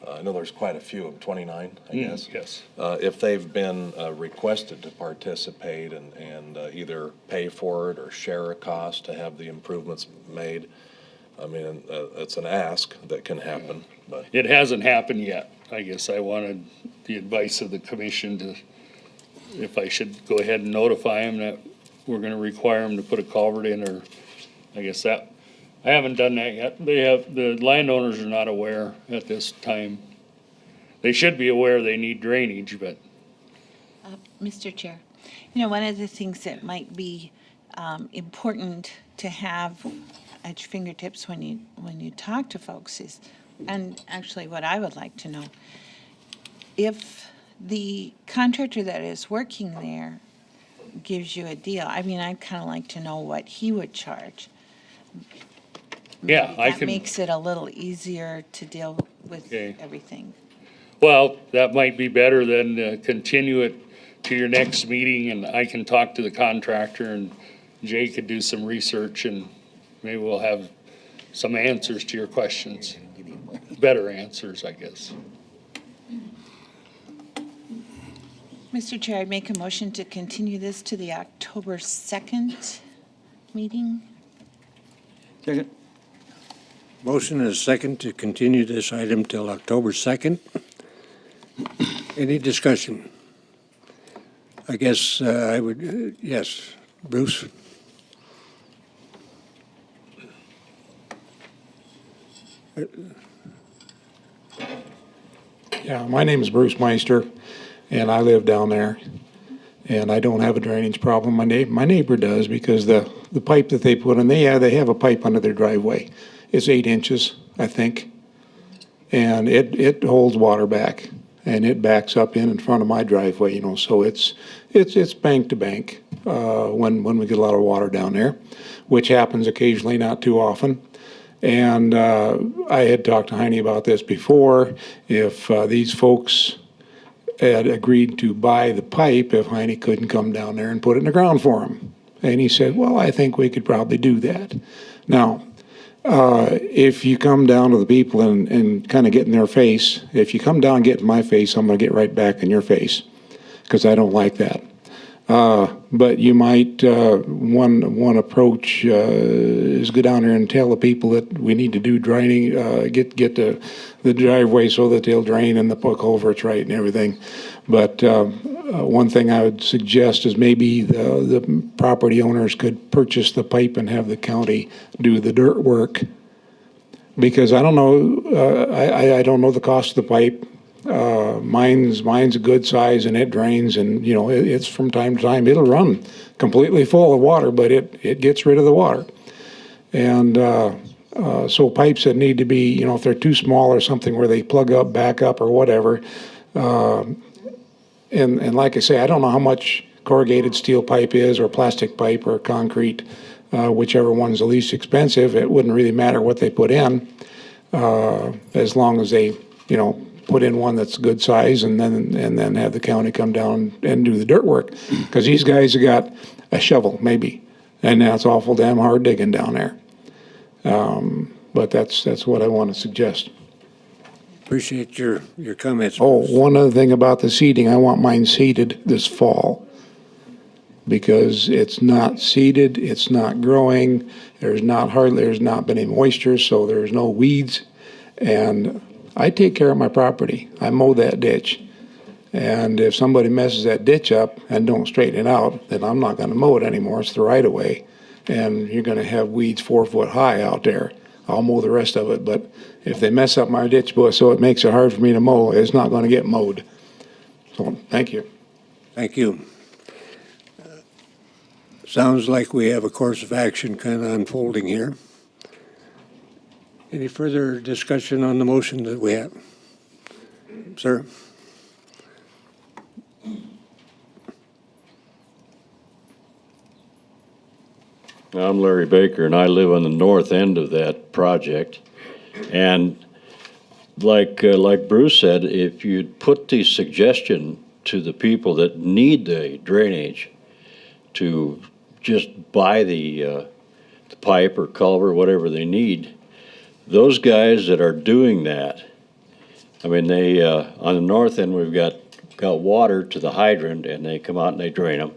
I know there's quite a few of them, 29, I guess.
Yes.
If they've been requested to participate and either pay for it or share a cost to have the improvements made, I mean, it's an ask that can happen, but.
It hasn't happened yet. I guess I wanted the advice of the commission to, if I should go ahead and notify them that we're gonna require them to put a culvert in, or I guess that, I haven't done that yet. The landowners are not aware at this time. They should be aware they need drainage, but
Mr. Chair, you know, one of the things that might be important to have at your fingertips when you talk to folks is, and actually what I would like to know, if the contractor that is working there gives you a deal, I mean, I'd kind of like to know what he would charge.
yeah, I
That
can.
makes it a little easier to deal with
Okay.
everything.
Well, that might be better than continue it to your next meeting, and I can talk to the contractor, and Jay could do some research, and maybe we'll have some answers to your questions. Better answers, I guess.
Mr. Chair, I'd make a motion to continue this to the October 2nd meeting.
Second.
Motion is second to continue this item till October 2nd. Any discussion? I guess I would, yes, Bruce?
Yeah, my name is Bruce Meister, and I live down there. And I don't have a drainage problem. My neighbor does, because the pipe that they put in, they have a pipe under their driveway. It's 8 inches, I think. And it holds water back, and it backs up in front of my driveway, you know, so it's bank to bank, when we get a lot of water down there, which happens occasionally, not too often. And I had talked to Heine about this before. If these folks had agreed to buy the pipe, if Heine couldn't come down there and put it in the ground for him. And he said, well, I think we could probably do that. Now, if you come down to the people and kind of get in their face, if you come down and get in my face, I'm going to get right back in your face, because I don't like that. But you might, one approach is go down there and tell the people that we need to do draining, get the driveway so that they'll drain and the culvert's right and everything. But one thing I would suggest is maybe the property owners could purchase the pipe and have the county do the dirt work. Because I don't know, I don't know the cost of the pipe. Mine's a good size and it drains, and you know, it's from time to time it'll run completely full of water, but it gets rid of the water. And so pipes that need to be, you know, if they're too small or something where they plug up, back up, or whatever. And like I say, I don't know how much corrugated steel pipe is, or plastic pipe, or concrete, whichever one's the least expensive. It wouldn't really matter what they put in, as long as they, you know, put in one that's good size, and then have the county come down and do the dirt work. Because these guys have got a shovel, maybe, and that's awful damn hard digging down there. But that's what I want to suggest.
Appreciate your comments.
Oh, one other thing about the seeding, I want mine seeded this fall, because it's not seeded, it's not growing, there's not been any moisture, so there's no weeds. And I take care of my property. I mow that ditch. And if somebody messes that ditch up and don't straighten it out, then I'm not gonna mow it anymore. It's the right of way. And you're gonna have weeds 4 foot high out there. I'll mow the rest of it, but if they mess up my ditch so it makes it hard for me to mow, it's not gonna get mowed. So, thank you.
Thank you. Sounds like we have a course of action kind of unfolding here. Any further discussion on the motion that we have? Sir?
I'm Larry Baker, and I live on the north end of that project. And like Bruce said, if you'd put the suggestion to the people that need the drainage to just buy the pipe or culvert, whatever they need, those guys that are doing that, I mean, they on the north end we've got water to the hydrant, and they come out and they drain them,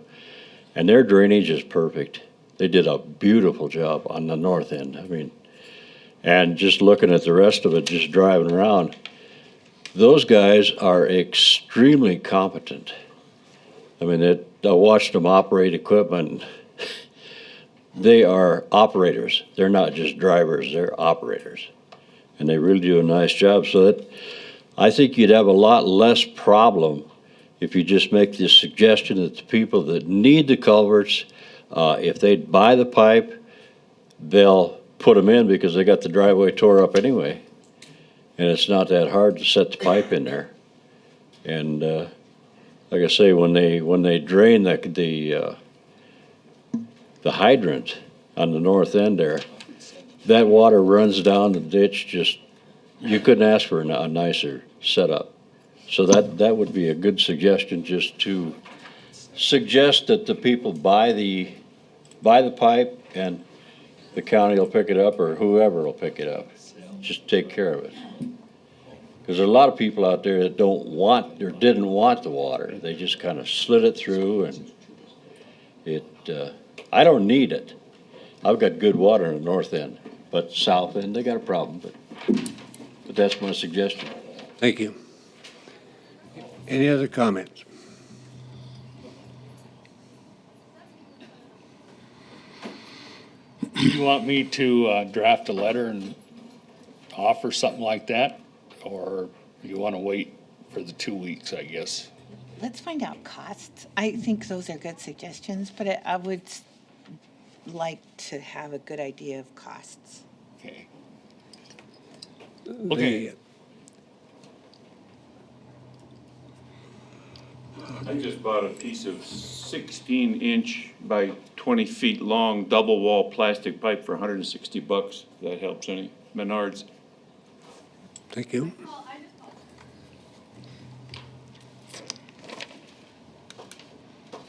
and their drainage is perfect. They did a beautiful job on the north end. I mean, and just looking at the rest of it, just driving around, those guys are extremely competent. I mean, I watched them operate equipment. They are operators. They're not just drivers, they're operators. And they really do a nice job. So that I think you'd have a lot less problem if you just make this suggestion that the people that need the culverts, if they buy the pipe, they'll put them in because they got the driveway tore up anyway. And it's not that hard to set the pipe in there. And like I say, when they drain the hydrant on the north end there, that water runs down the ditch. Just, you couldn't ask for a nicer setup. So that would be a good suggestion, just to suggest that the people buy the pipe and the county will pick it up, or whoever will pick it up. Just take care of it. Because there are a lot of people out there that don't want or didn't want the water. They just kind of slid it through, and I don't need it. I've got good water in the north end, but south end, they got a problem, but that's my suggestion.
Thank you. Any other comments?
You want me to draft a letter and offer something like that? Or you want to wait for the 2 weeks, I guess?
Let's find out costs. I think those are good suggestions, but I would like to have a good idea of costs.
Okay. Okay.
I just bought a piece of 16-inch by 20 feet long double wall plastic pipe for $160. If that helps any. Menards.
Thank you.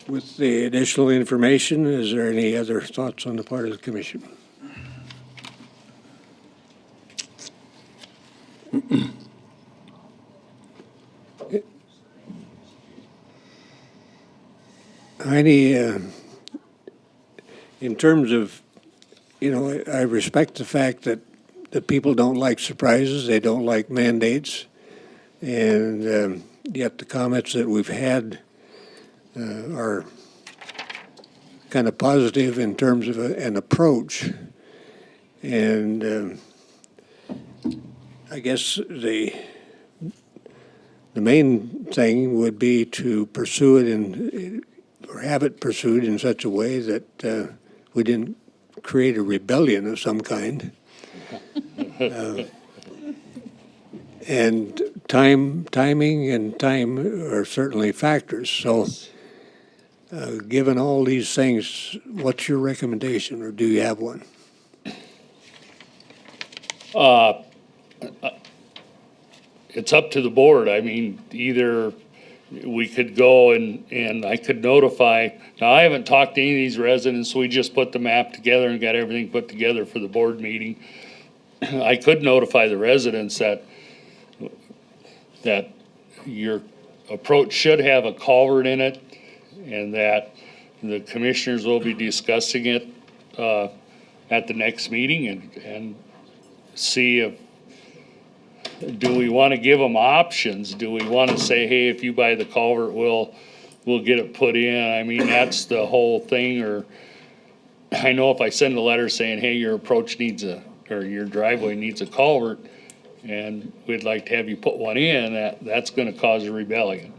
With the additional information, is there any other thoughts on the part of the commission? Heidi, in terms of, I respect the fact that people don't like surprises, they don't like mandates, and yet the comments that we've had are kind of positive in terms of an approach. And I guess the main thing would be to pursue it or have it pursued in such a way that we didn't create a rebellion of some kind. And timing and time are certainly factors. So given all these things, what's your recommendation, or do you have one?
It's up to the board. I mean, either we could go and I could notify. Now, I haven't talked to any of these residents. We just put the map together and got everything put together for the board meeting. I could notify the residents that your approach should have a culvert in it, and that the commissioners will be discussing it at the next meeting and see if, do we want to give them options? Do we want to say, hey, if you buy the culvert, we'll get it put in? I mean, that's the whole thing. Or I know if I send a letter saying, hey, your approach needs or your driveway needs a culvert, and we'd like to have you put one in, that's going to cause a rebellion.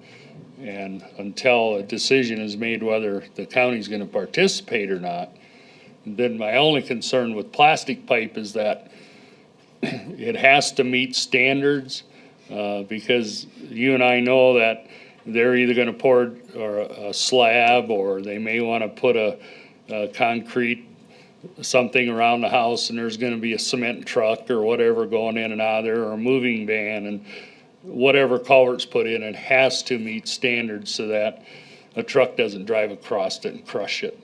And until a decision is made whether the county's gonna participate or not, then my only concern with plastic pipe is that it has to meet standards, because you and I know that they're either gonna pour or a slab, or they may wanna put a concrete something around the house, and there's gonna be a cement truck or whatever going in and out of there, or a moving van, and whatever culvert's put in, it has to meet standards so that a truck doesn't drive across it and crush it.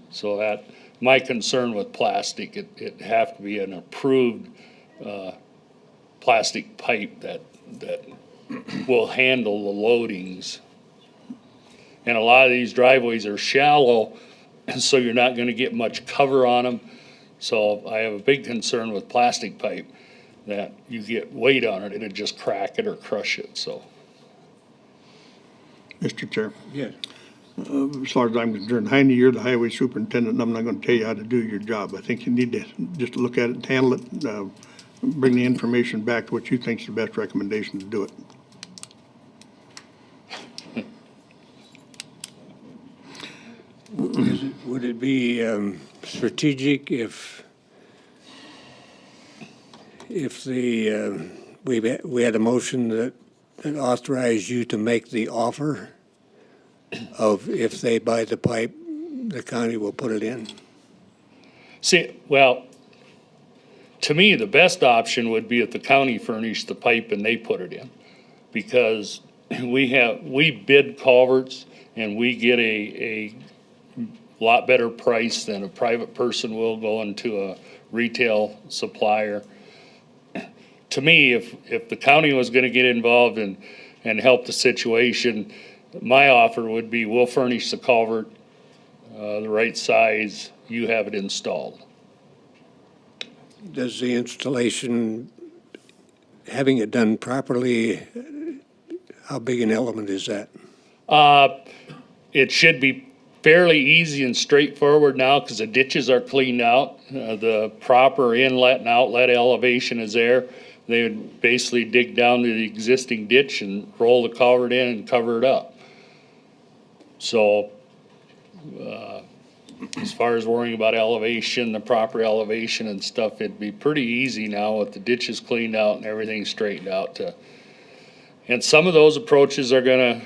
So that, my concern with plastic, it have to be an approved, plastic pipe that will handle the loadings. And a lot of these driveways are shallow, so you're not gonna get much cover on them. So I have a big concern with plastic pipe, that you get weight on it, it'd just crack it or crush it, so.
Mr. Chair,
Yes.
as far as I'm concerned, Heine, you're the highway superintendent, and I'm not gonna tell you how to do your job. I think you need to just look at it, handle it, bring the information back to what you think's the best recommendation to do it.
Would it be strategic if we had a motion that authorized you to make the offer of if they buy the pipe, the county will put it in?
See, well, to me, the best option would be if the county furnished the pipe and they put it in. Because we bid culverts and we get a lot better price than a private person will going to a retail supplier. To me, if the county was gonna get involved and help the situation, my offer would be, we'll furnish the culvert, the right size, you have it installed.
Does the installation, having it done properly, how big an element is that?
It should be fairly easy and straightforward now, because the ditches are cleaned out. The proper inlet and outlet elevation is there. They would basically dig down to the existing ditch and roll the culvert in and cover it up. So, as far as worrying about elevation, the proper elevation and stuff, it'd be pretty easy now with the ditches cleaned out and everything straightened out and some of those approaches are gonna,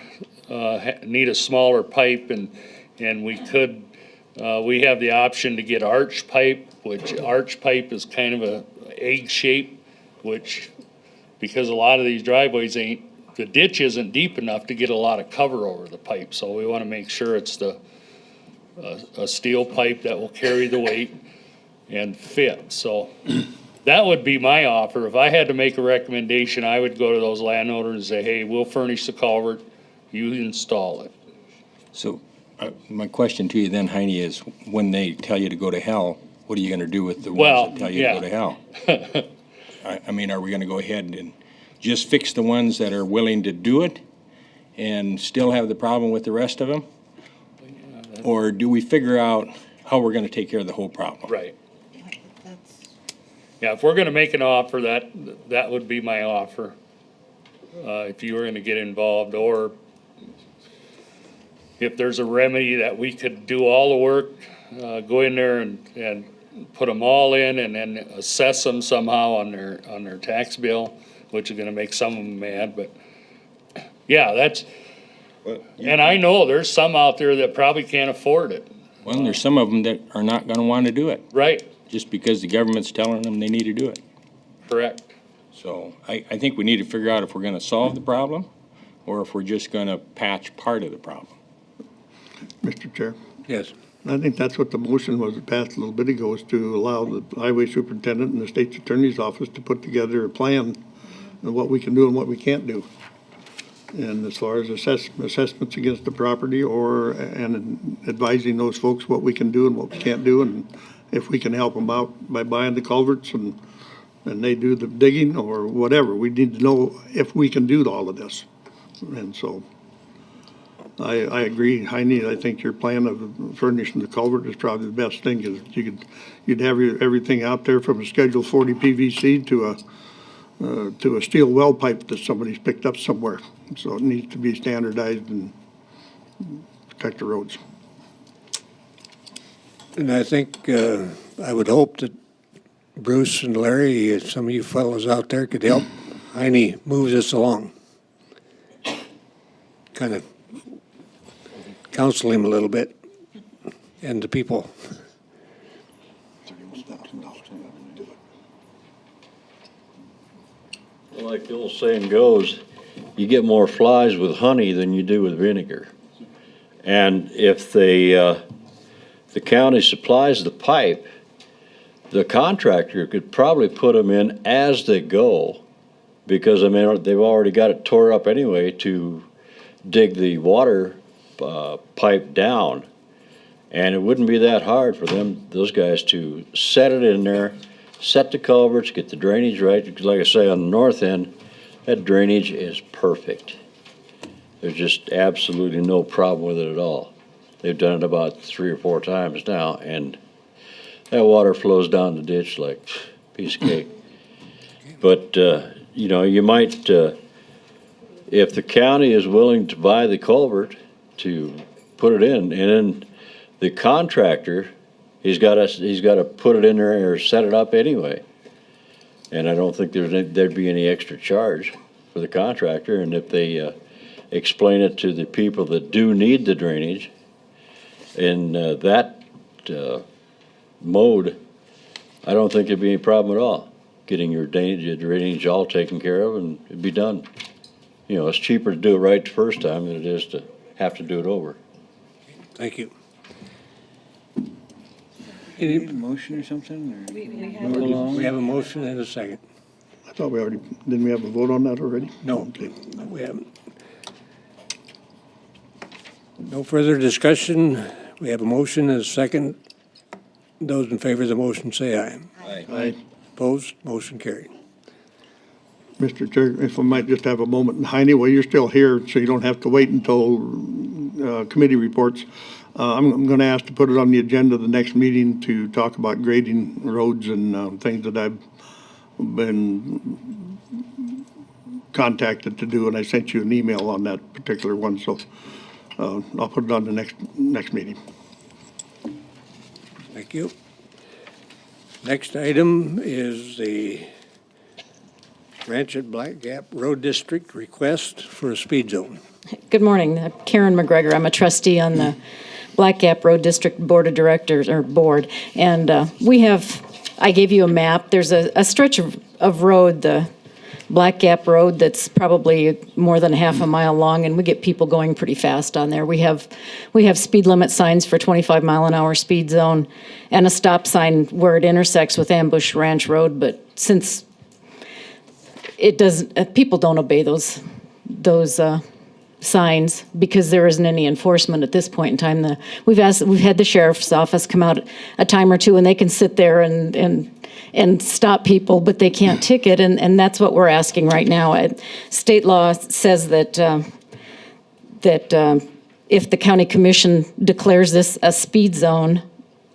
need a smaller pipe, and we could, we have the option to get arch pipe, which arch pipe is kind of a egg shape, which, because a lot of these driveways the ditch isn't deep enough to get a lot of cover over the pipe, so we wanna make sure it's a steel pipe that will carry the weight and fit, so that would be my offer. If I had to make a recommendation, I would go to those landowners and say, hey, we'll furnish the culvert, you install it.
So, my question to you then, Heine, is when they tell you to go to hell, what are you gonna do with the ones that tell you to go to hell? I mean, are we gonna go ahead and just fix the ones that are willing to do it and still have the problem with the rest of them? Or do we figure out how we're gonna take care of the whole problem?
Right. Yeah, if we're gonna make an offer, that would be my offer. If you were gonna get involved, or if there's a remedy that we could do all the work, go in there and put them all in and then assess them somehow on their tax bill, which is gonna make some of them mad, but yeah, that's, and I know there's some out there that probably can't afford it.
Well, there's some of them that are not gonna wanna do it,
Right,
just because the government's telling them they need to do it.
correct.
So I think we need to figure out if we're gonna solve the problem, or if we're just gonna patch part of the problem.
Mr. Chair,
Yes.
I think that's what the motion was that passed a little bit ago, is to allow the highway superintendent and the state's attorney's office to put together a plan of what we can do and what we can't do. And as far as assessments against the property, and advising those folks what we can do and what we can't do, and if we can help them out by buying the culverts and they do the digging or whatever. We need to know if we can do all of this. And so I agree, Heine, I think your plan of furnishing the culvert is probably the best thing, because you'd have everything out there from a Schedule 40 PVC to to a steel well pipe that somebody's picked up somewhere. So it needs to be standardized and protect the roads.
And I think, I would hope that Bruce and Larry, some of you fellows out there could help Heine move this along. Kind of counsel him a little bit and the people.
Like the old saying goes, you get more flies with honey than you do with vinegar. And if the county supplies the pipe, the contractor could probably put them in as they go, because, I mean, they've already got it tore up anyway to dig the water pipe down. And it wouldn't be that hard for those guys to set it in there, set the culverts, get the drainage right, because like I say, on the north end, that drainage is perfect. There's just absolutely no problem with it at all. They've done it about 3 or 4 times now, and that water flows down the ditch like a piece of cake. But, you know, you might, if the county is willing to buy the culvert to put it in, and then the contractor, he's got to put it in there or set it up anyway. And I don't think there'd be any extra charge for the contractor. And if they explain it to the people that do need the drainage in that mode, I don't think there'd be any problem at all getting your drainage all taken care of, and it'd be done. You know, it's cheaper to do it right the first time than it is to have to do it over.
Thank you.
Need a motion or something, or?
We have a motion and a second.
I thought didn't we have a vote on that already?
No,
Okay.
we haven't. No further discussion. We have a motion and a second. Those in favor of the motion say aye.
Aye.
Opposed? Motion carried.
Mr. Chair, if I might just have a moment, and Heine, while you're still here, so you don't have to wait until committee reports, I'm going to ask to put it on the agenda of the next meeting to talk about grading roads and things that I've been contacted to do, and I sent you an email on that particular one, so I'll put it on the next meeting.
Thank you. Next item is the Ranch at Black Gap Road District request for a speed zone.
Good morning. Karen McGregor. I'm a trustee on the Black Gap Road District Board of Directors, or board. And I gave you a map. There's a stretch of road, the Black Gap Road, that's probably more than half a mile long, and we get people going pretty fast on there. We have speed limit signs for 25-mile-an-hour speed zone and a stop sign where it intersects with Ambush Ranch Road, but since it doesn't, people don't obey those signs because there isn't any enforcement at this point in time. We've had the sheriff's office come out a time or two, and they can sit there and stop people, but they can't ticket, and that's what we're asking right now. State law says that if the county commission declares this a speed zone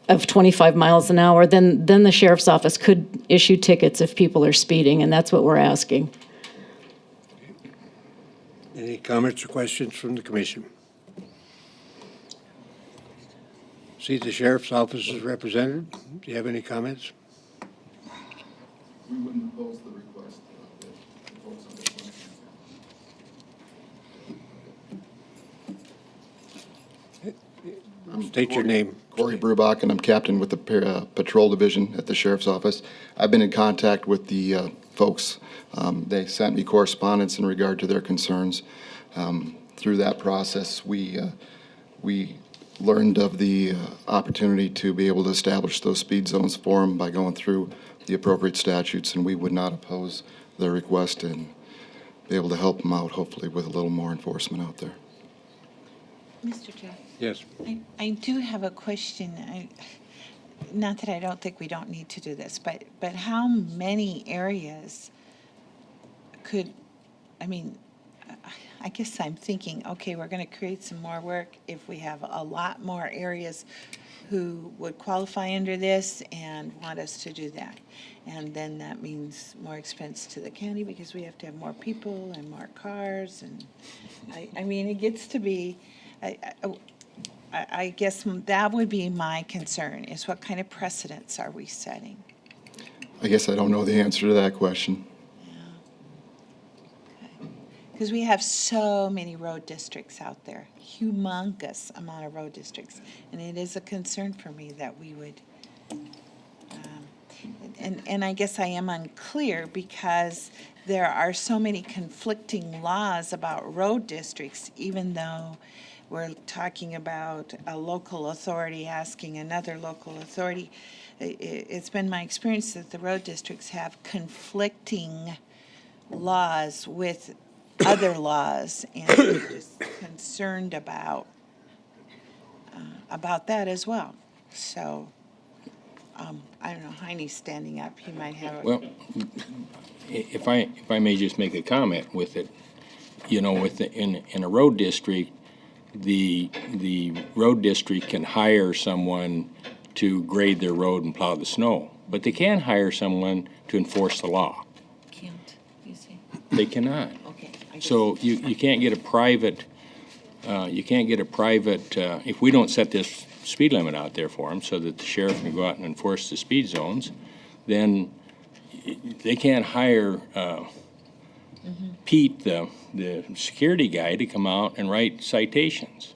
of 25 miles an hour, then the sheriff's office could issue tickets if people are speeding, and that's what we're asking.
Any comments or questions from the commission? See the sheriff's office is represented. Do you have any comments?
We wouldn't oppose the request.
State your name.
Corey Brubach, and I'm captain with the patrol division at the sheriff's office. I've been in contact with the folks. They sent me correspondence in regard to their concerns. Through that process, we learned of the opportunity to be able to establish those speed zones for them by going through the appropriate statutes, and we would not oppose their request and be able to help them out, hopefully, with a little more enforcement out there.
Mr. Chair.
Yes.
I do have a question. Not that I don't think we don't need to do this, but how many areas could, I mean, I guess I'm thinking, okay, we're gonna create some more work if we have a lot more areas who would qualify under this and want us to do that. And then that means more expense to the county because we have to have more people and more cars and, I mean, it gets to be, I guess that would be my concern, is what kind of precedents are we setting?
I guess I don't know the answer to that question.
Because we have so many road districts out there, humongous amount of road districts. And it is a concern for me that we would, and I guess I am unclear because there are so many conflicting laws about road districts, even though we're talking about a local authority asking another local authority. It's been my experience that the road districts have conflicting laws with other laws, and I'm just concerned about that as well. So, I don't know, Heine's standing up, he might have a.
Well, if I may just make a comment with it, you know, in a road district, the road district can hire someone to grade their road and plow the snow, but they can't hire someone to enforce the law.
Can't, you see?
They cannot.
Okay.
So you can't get a private, if we don't set this speed limit out there for them so that the sheriff can go out and enforce the speed zones, then they can't hire Pete, the security guy, to come out and write citations.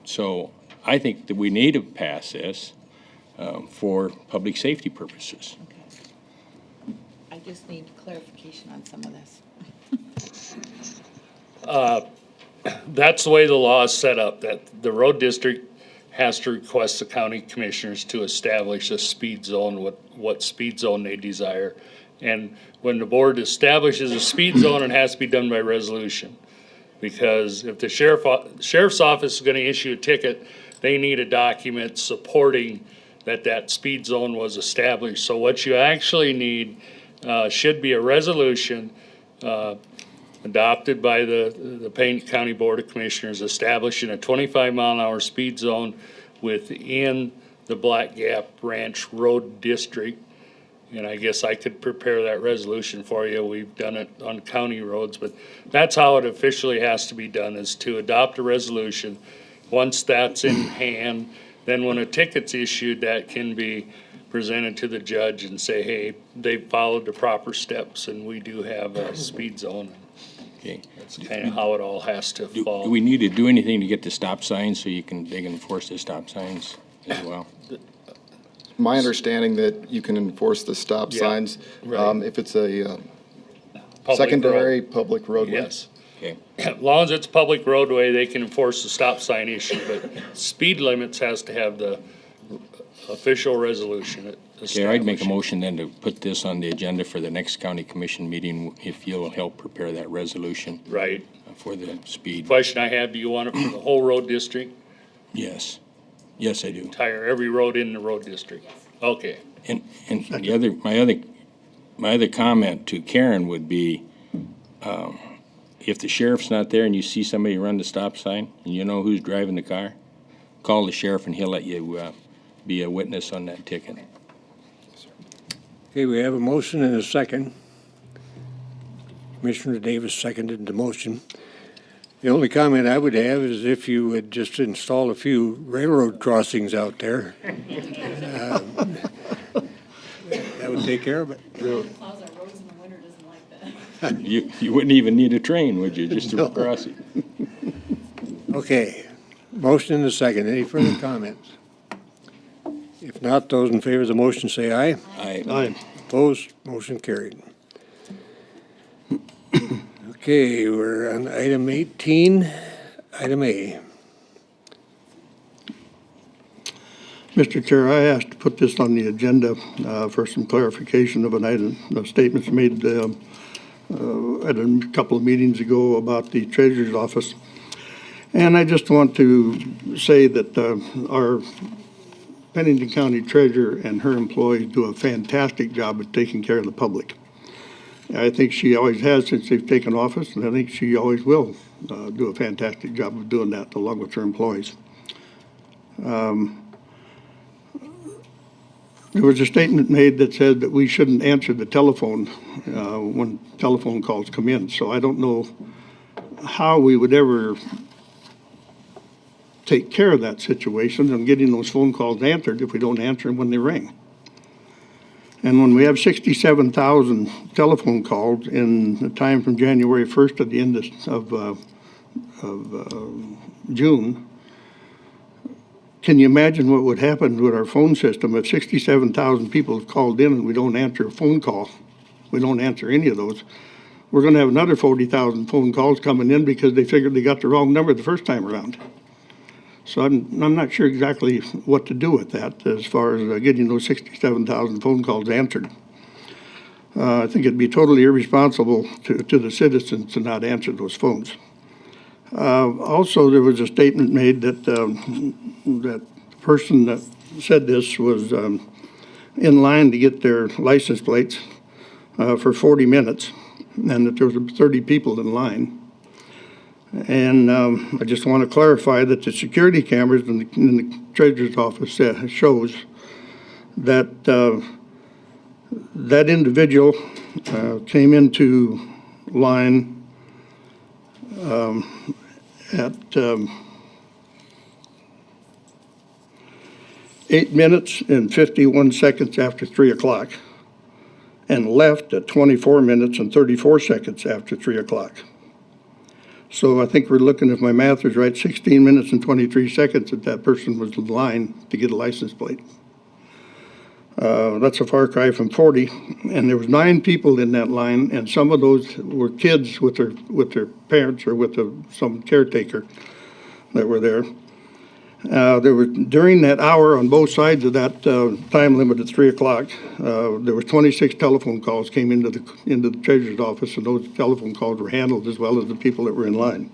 So I think that we need to pass this for public safety purposes.
I just need clarification on some of this.
That's the way the law is set up, that the road district has to request the county commissioners to establish a speed zone, what speed zone they desire. And when the board establishes a speed zone, it has to be done by resolution. Because if the sheriff's office is gonna issue a ticket, they need a document supporting that speed zone was established. So what you actually need should be a resolution adopted by the Pennington County Board of Commissioners establishing a 25-mile-an-hour speed zone within the Black Gap Ranch Road District. And I guess I could prepare that resolution for you. We've done it on county roads, but that's how it officially has to be done, is to adopt a resolution. Once that's in hand, then when a ticket's issued, that can be presented to the judge and say, hey, they followed the proper steps and we do have a speed zone.
Okay.
That's kind of how it all has to fall.
Do we need to do anything to get the stop signs so they can enforce the stop signs as well?
My understanding that you can enforce the stop
Yeah,
signs
right.
if it's a
Public
secondary
road.
public roadway.
Yes.
Okay.
As long as it's public roadway, they can enforce the stop sign issue, but speed limits has to have the official resolution.
Okay, I'd make a motion then to put this on the agenda for the next county commission meeting, if you'll help prepare that resolution
Right.
for the speed.
Question I have, do you want it for the whole road district?
Yes. Yes, I do.
Entire, every road in the road district? Okay.
And my other comment to Karen would be, if the sheriff's not there and you see somebody run the stop sign and you know who's driving the car, call the sheriff and he'll let you be a witness on that ticket.
Okay, we have a motion and a second. Commissioner Davis seconded the motion. The only comment I would have is if you would just install a few railroad crossings out there. That would take care of it.
Plows our roads in the winter doesn't like that.
You wouldn't even need a train, would you, just to
No.
cross it?
Okay, motion and a second. Any further comments? If not, those in favor of the motion say aye.
Aye.
Opposed, motion carried. Okay, we're on item 18, item A.
Mr. Chair, I asked to put this on the agenda for some clarification of an item, statements made at a couple of meetings ago about the Treasurer's Office. And I just want to say that our Pennington County Treasurer and her employees do a fantastic job of taking care of the public. I think she always has since they've taken office, and I think she always will do a fantastic job of doing that along with her employees. There was a statement made that said that we shouldn't answer the telephone when telephone calls come in. So I don't know how we would ever take care of that situation and getting those phone calls answered if we don't answer them when they ring. And when we have 67,000 telephone calls in the time from January 1st to the end of June, can you imagine what would happen with our phone system if 67,000 people have called in and we don't answer a phone call? We don't answer any of those. We're going to have another 40,000 phone calls coming in because they figured they got the wrong number the first time around. So I'm not sure exactly what to do with that as far as getting those 67,000 phone calls answered. I think it'd be totally irresponsible to the citizens to not answer those phones. Also, there was a statement made that that the person that said this was in line to get their license plates for 40 minutes, and that there was 30 people in line. And I just want to clarify that the security cameras in the treasurer's office shows that that individual came into line at 8 minutes and 51 seconds after 3 o'clock and left at 24 minutes and 34 seconds after 3 o'clock. So I think we're looking, if my math is right, 16 minutes and 23 seconds that person was in line to get a license plate. That's a far cry from 40, and there was 9 people in that line, and some of those were kids with their parents or with some caretaker that were there. There was, during that hour on both sides of that time limit at 3 o'clock, there was 26 telephone calls came into the treasurer's office, and those telephone calls were handled as well as the people that were in line.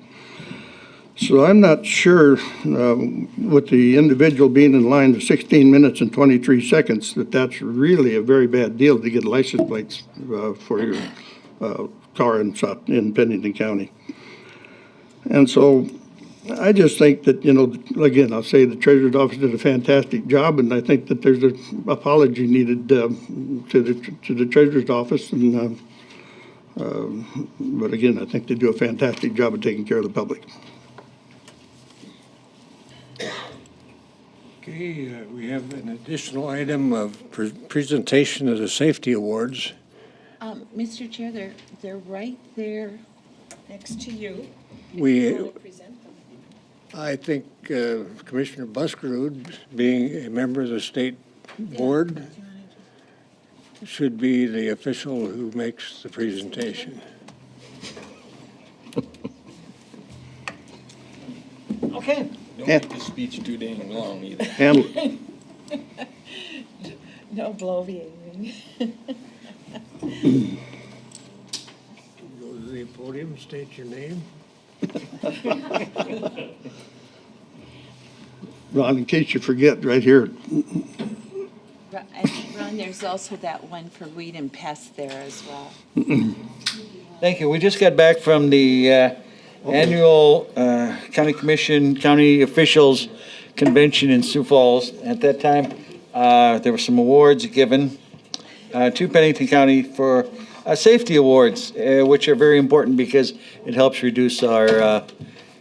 So I'm not sure with the individual being in line for 16 minutes and 23 seconds that that's really a very bad deal to get license plates for your car in Pennington County. And so I just think that, again, I'll say the treasurer's office did a fantastic job, and I think that there's an apology needed to the treasurer's office. And but again, I think they do a fantastic job of taking care of the public.
Okay, we have an additional item of presentation of the safety awards.
Mr. Chair, they're right there next to you.
I think Commissioner Buskerud, being a member of the state board, should be the official who makes the presentation.
Okay.
Don't make the speech too dang long either.
Handle it.
No bloviating.
Go to the podium, state your name.
Ron, in case you forget, right here.
Ron, there's also that one for weed and pest there as well.
Thank you. We just got back from the annual County Commission, County Officials Convention in Sioux Falls. At that time, there were some awards given to Pennington County for safety awards, which are very important because it helps reduce our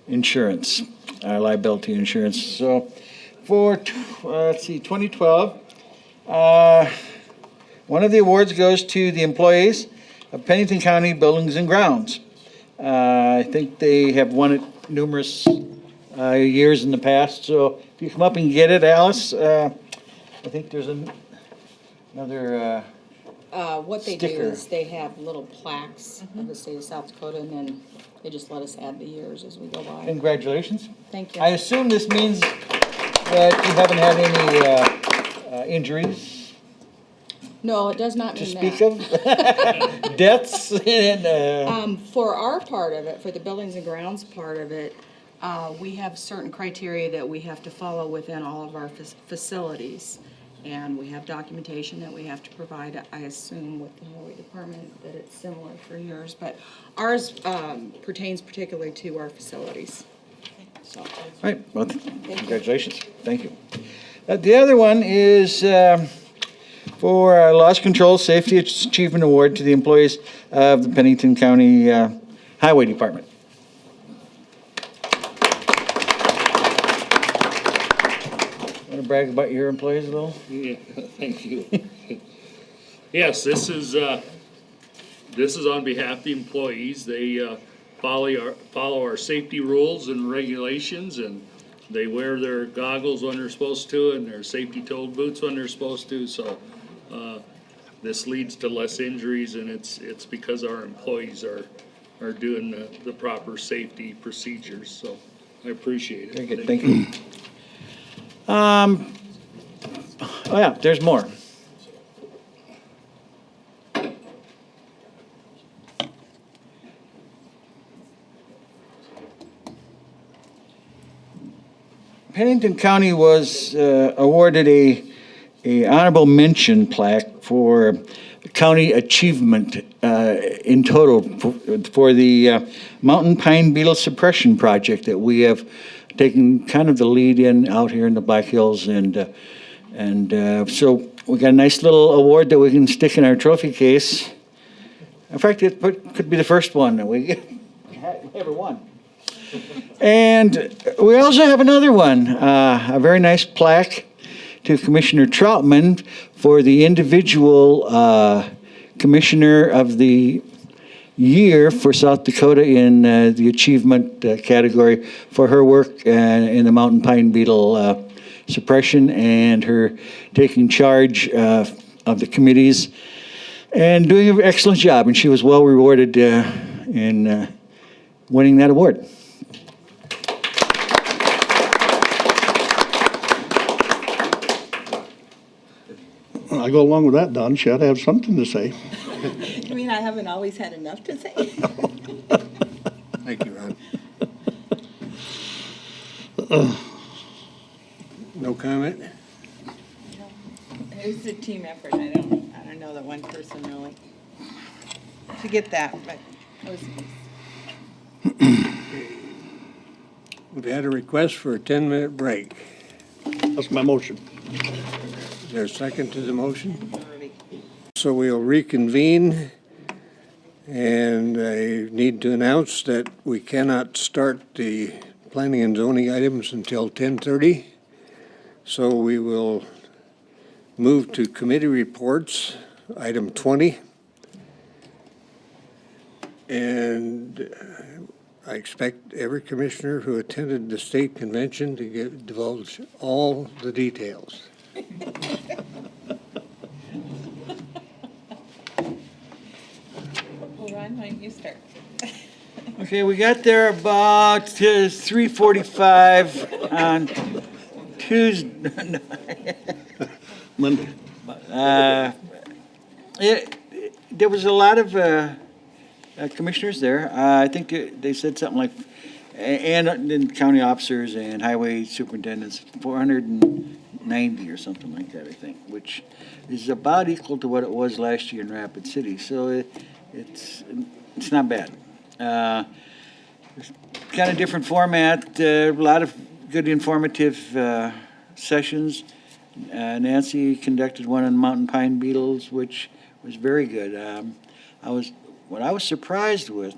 insurance, our liability insurance. So for, 2012, one of the awards goes to the employees of Pennington County Buildings and Grounds. I think they have won it numerous years in the past. So if you come up and get it, Alice, I think there's another
What they do
sticker.
is they have little plaques of the state of South Dakota, and then they just let us add the years as we go by.
Congratulations.
Thank you.
I assume this means that you haven't had any injuries
No, it does not
to
mean
speak
that.
of? Deaths? And,
For our part of it, for the buildings and grounds part of it, we have certain criteria that we have to follow within all of our facilities.
And we have documentation that we have to provide, I assume with the highway department, that it's similar for yours, but ours pertains particularly to our facilities. So,
All right, well, congratulations. Thank you. The other one is for our Loss Control Safety Achievement Award to the employees of the Pennington County Highway Department. Want to brag about your employees a little?
Yeah, thank you. Yes, this is on behalf of the employees. They follow our safety rules and regulations, and they wear their goggles when they're supposed to and their safety-toed boots when they're supposed to. So this leads to less injuries, and it's because our employees are doing the proper safety procedures. So I appreciate it.
Very good, thank you. Oh yeah, there's more. Pennington County was awarded a honorable mention plaque for county achievement in total for the mountain pine beetle suppression project that we have taken kind of the lead in out here in the Black Hills, and so we got a nice little award that we can stick in our trophy case. In fact, it could be the first one that we ever won. And we also have another one, a very nice plaque to Commissioner Troutman for the individual Commissioner of the Year for South Dakota in the achievement category for her work in the mountain pine beetle suppression and her taking charge of the committees and doing an excellent job. And she was well rewarded in winning that award.
I go along with that, Don. She ought to have something to say.
You mean I haven't always had enough to say?
Thank you, Ron. No comment?
It was a team effort. I don't know that one person really. To get that, but it was nice.
We've had a request for a 10-minute break.
That's my motion.
Is there a second to the motion? So we'll reconvene, and I need to announce that we cannot start the planning and zoning items until 10:30. So we will move to committee reports, item 20. And I expect every commissioner who attended the state convention to divulge all the details.
Well, Ron, why don't you start?
Okay, we got there about 3:45 on Tuesday.
Monday.
There was a lot of commissioners there. I think they said something like, and county officers and highway superintendents, 490 or something like that, I think, which is about equal to what it was last year in Rapid City. So it's not bad. Kind of different format, a lot of good informative sessions. Nancy conducted one on mountain pine beetles, which was very good. What I was surprised with,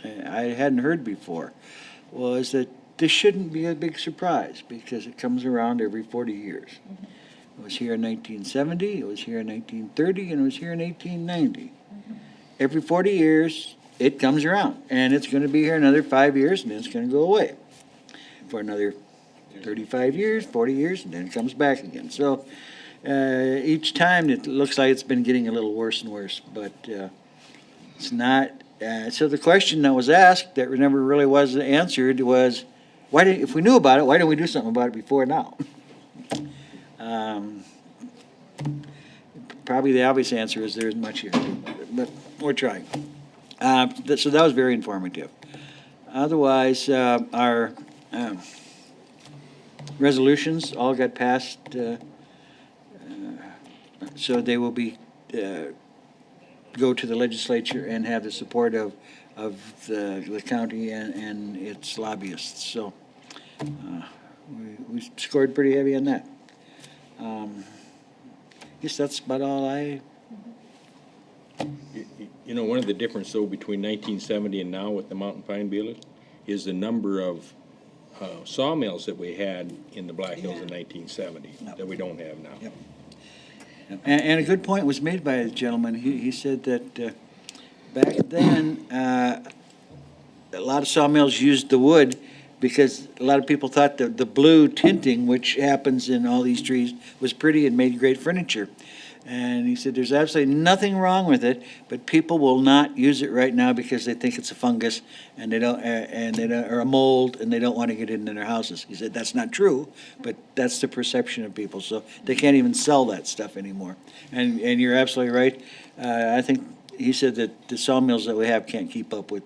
I hadn't heard before, was that this shouldn't be a big surprise because it comes around every 40 years. Mm-hmm. It was here in 1970, it was here in 1930, and it was here in 1890. Mm-hmm. Every 40 years, it comes around, and it's going to be here another 5 years, and then it's going to go away for another 35 years, 40 years, and then it comes back again. So each time it looks like it's been getting a little worse and worse, but it's not. So the question that was asked that never really was answered was, if we knew about it, why didn't we do something about it before now? Probably the obvious answer is there isn't much here, but we're trying. So that was very informative. Otherwise, our So they will be, go to the legislature and have the support of the county and its lobbyists. So we scored pretty heavy on that. Guess that's about all I.
You know, one of the difference though between 1970 and now with the mountain pine beetle is the number of sawmills that we had in the Black Hills in 1970 that we don't have now.
Yep. And a good point was made by a gentleman. He said that back then, a lot of sawmills used the wood because a lot of people thought that the blue tinting, which happens in all these trees, was pretty and made great furniture. And he said there's absolutely nothing wrong with it, but people will not use it right now because they think it's a fungus and they don't, or a mold, and they don't want to get it into their houses. He said that's not true, but that's the perception of people. So they can't even sell that stuff anymore. And you're absolutely right. I think he said that the sawmills that we have can't keep up with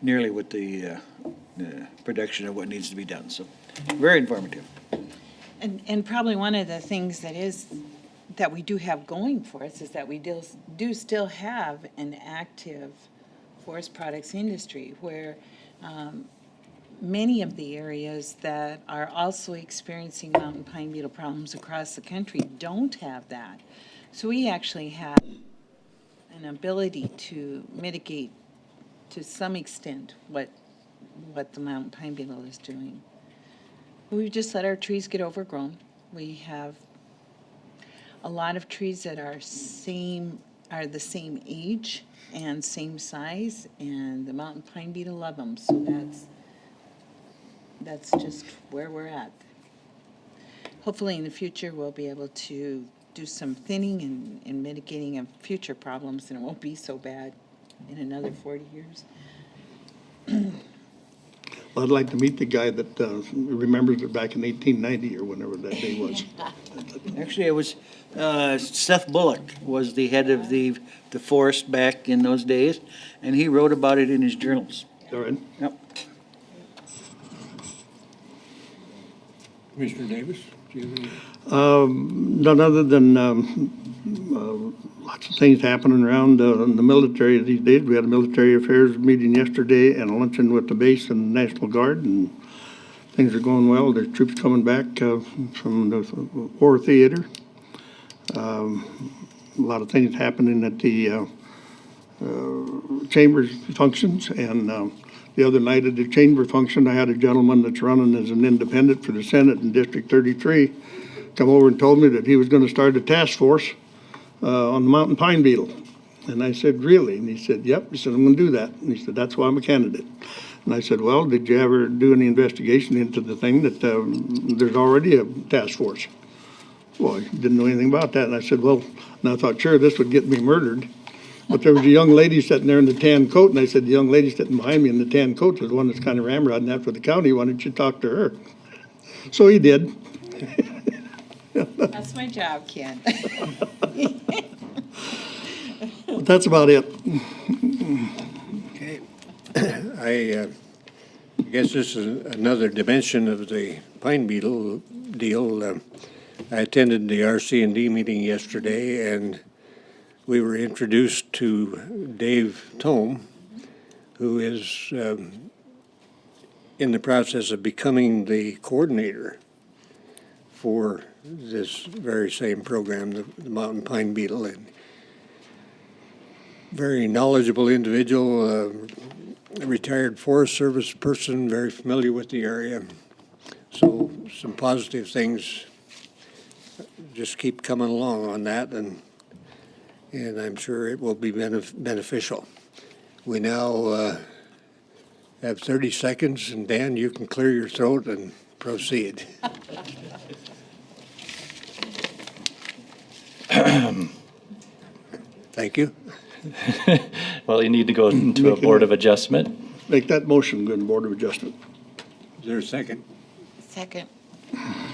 nearly with the production of what needs to be done. So very informative.
And probably one of the things that we do have going for us is that we do still have an active forest products industry where many of the areas that are also experiencing mountain pine beetle problems across the country don't have that. So we actually have an ability to mitigate to some extent what the mountain pine beetle is doing. We've just let our trees get overgrown. We have a lot of trees that are the same age and same size, and the mountain pine beetle love them. So that's just where we're at. Hopefully in the future we'll be able to do some thinning and mitigating of future problems, and it won't be so bad in another 40 years.
Well, I'd like to meet the guy that remembers it back in 1890 or whenever that day was.
Actually, it was Seth Bullock was the head of the forest back in those days, and he wrote about it in his journals.
All right.
Yep.
Commissioner Davis, do you have any?
None other than lots of things happening around in the military these days. We had a military affairs meeting yesterday and a luncheon with the base and National Guard, and things are going well. There's troops coming back from the war theater. A lot of things happening at the chambers functions, and the other night at the chamber function, I had a gentleman that's running as an independent for the Senate in District 33 come over and told me that he was going to start a task force on the mountain pine beetle. And I said, really? And he said, yep. He said, I'm going to do that. And he said, that's why I'm a candidate. And I said, well, did you ever do any investigation into the thing that there's already a task force? Well, I didn't know anything about that. And I said, well, and I thought, sure, this would get me murdered. But there was a young lady sitting there in the tan coat, and I said, the young lady sitting behind me in the tan coat was the one that's kind of ramrodding that for the county. Why don't you talk to her? So he did.
That's my job, Ken.
But that's about it.
Okay. I guess this is another dimension of the pine beetle deal. I attended the RC&D meeting yesterday, and we were introduced to Dave Tome, who is in the process of becoming the coordinator for this very same program, the mountain pine beetle. And very knowledgeable individual, a retired Forest Service person, very familiar with the area. So some positive things just keep coming along on that, and I'm sure it will be beneficial. We now have 30 seconds, and Dan, you can clear your throat and proceed. Thank you.
Well, you need to go into a Board of Adjustment.
Make that motion, go to Board of Adjustment.
Is there a second?
Second.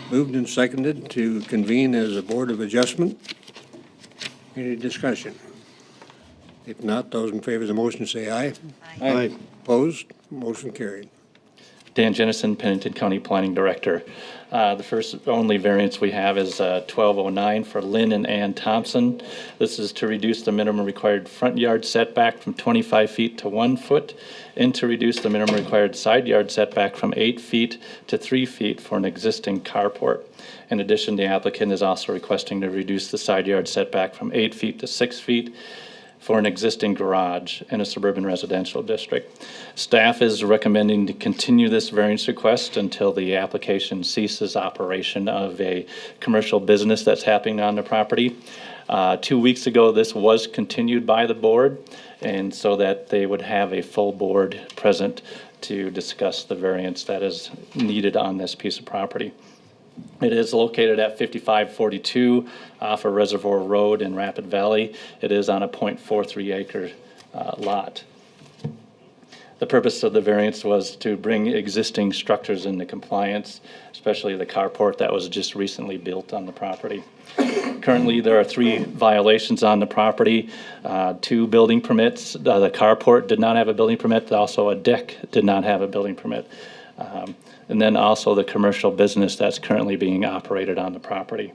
Moved and seconded to convene as a Board of Adjustment. Any discussion? If not, those in favor of the motion say aye.
Aye.
Opposed? Motion carried.
Dan Jennison, Pennington County Planning Director. The first only variance we have is 1209 for Lynn and Ann Thompson. This is to reduce the minimum required front yard setback from 25 feet to 1 foot, and to reduce the minimum required side yard setback from 8 feet to 3 feet for an existing carport. In addition, the applicant is also requesting to reduce the side yard setback from 8 feet to 6 feet for an existing garage in a suburban residential district. Staff is recommending to continue this variance request until the application ceases operation of a commercial business that's happening on the property. 2 weeks ago, this was continued by the board, and so that they would have a full board present to discuss the variance that is needed on this piece of property. It is located at 5542 off of Reservoir Road in Rapid Valley. It is on a .43 acre lot. The purpose of the variance was to bring existing structures into compliance, especially the carport that was just recently built on the property. Currently, there are 3 violations on the property, 2 building permits. The carport did not have a building permit. Also, a deck did not have a building permit. And then also the commercial business that's currently being operated on the property.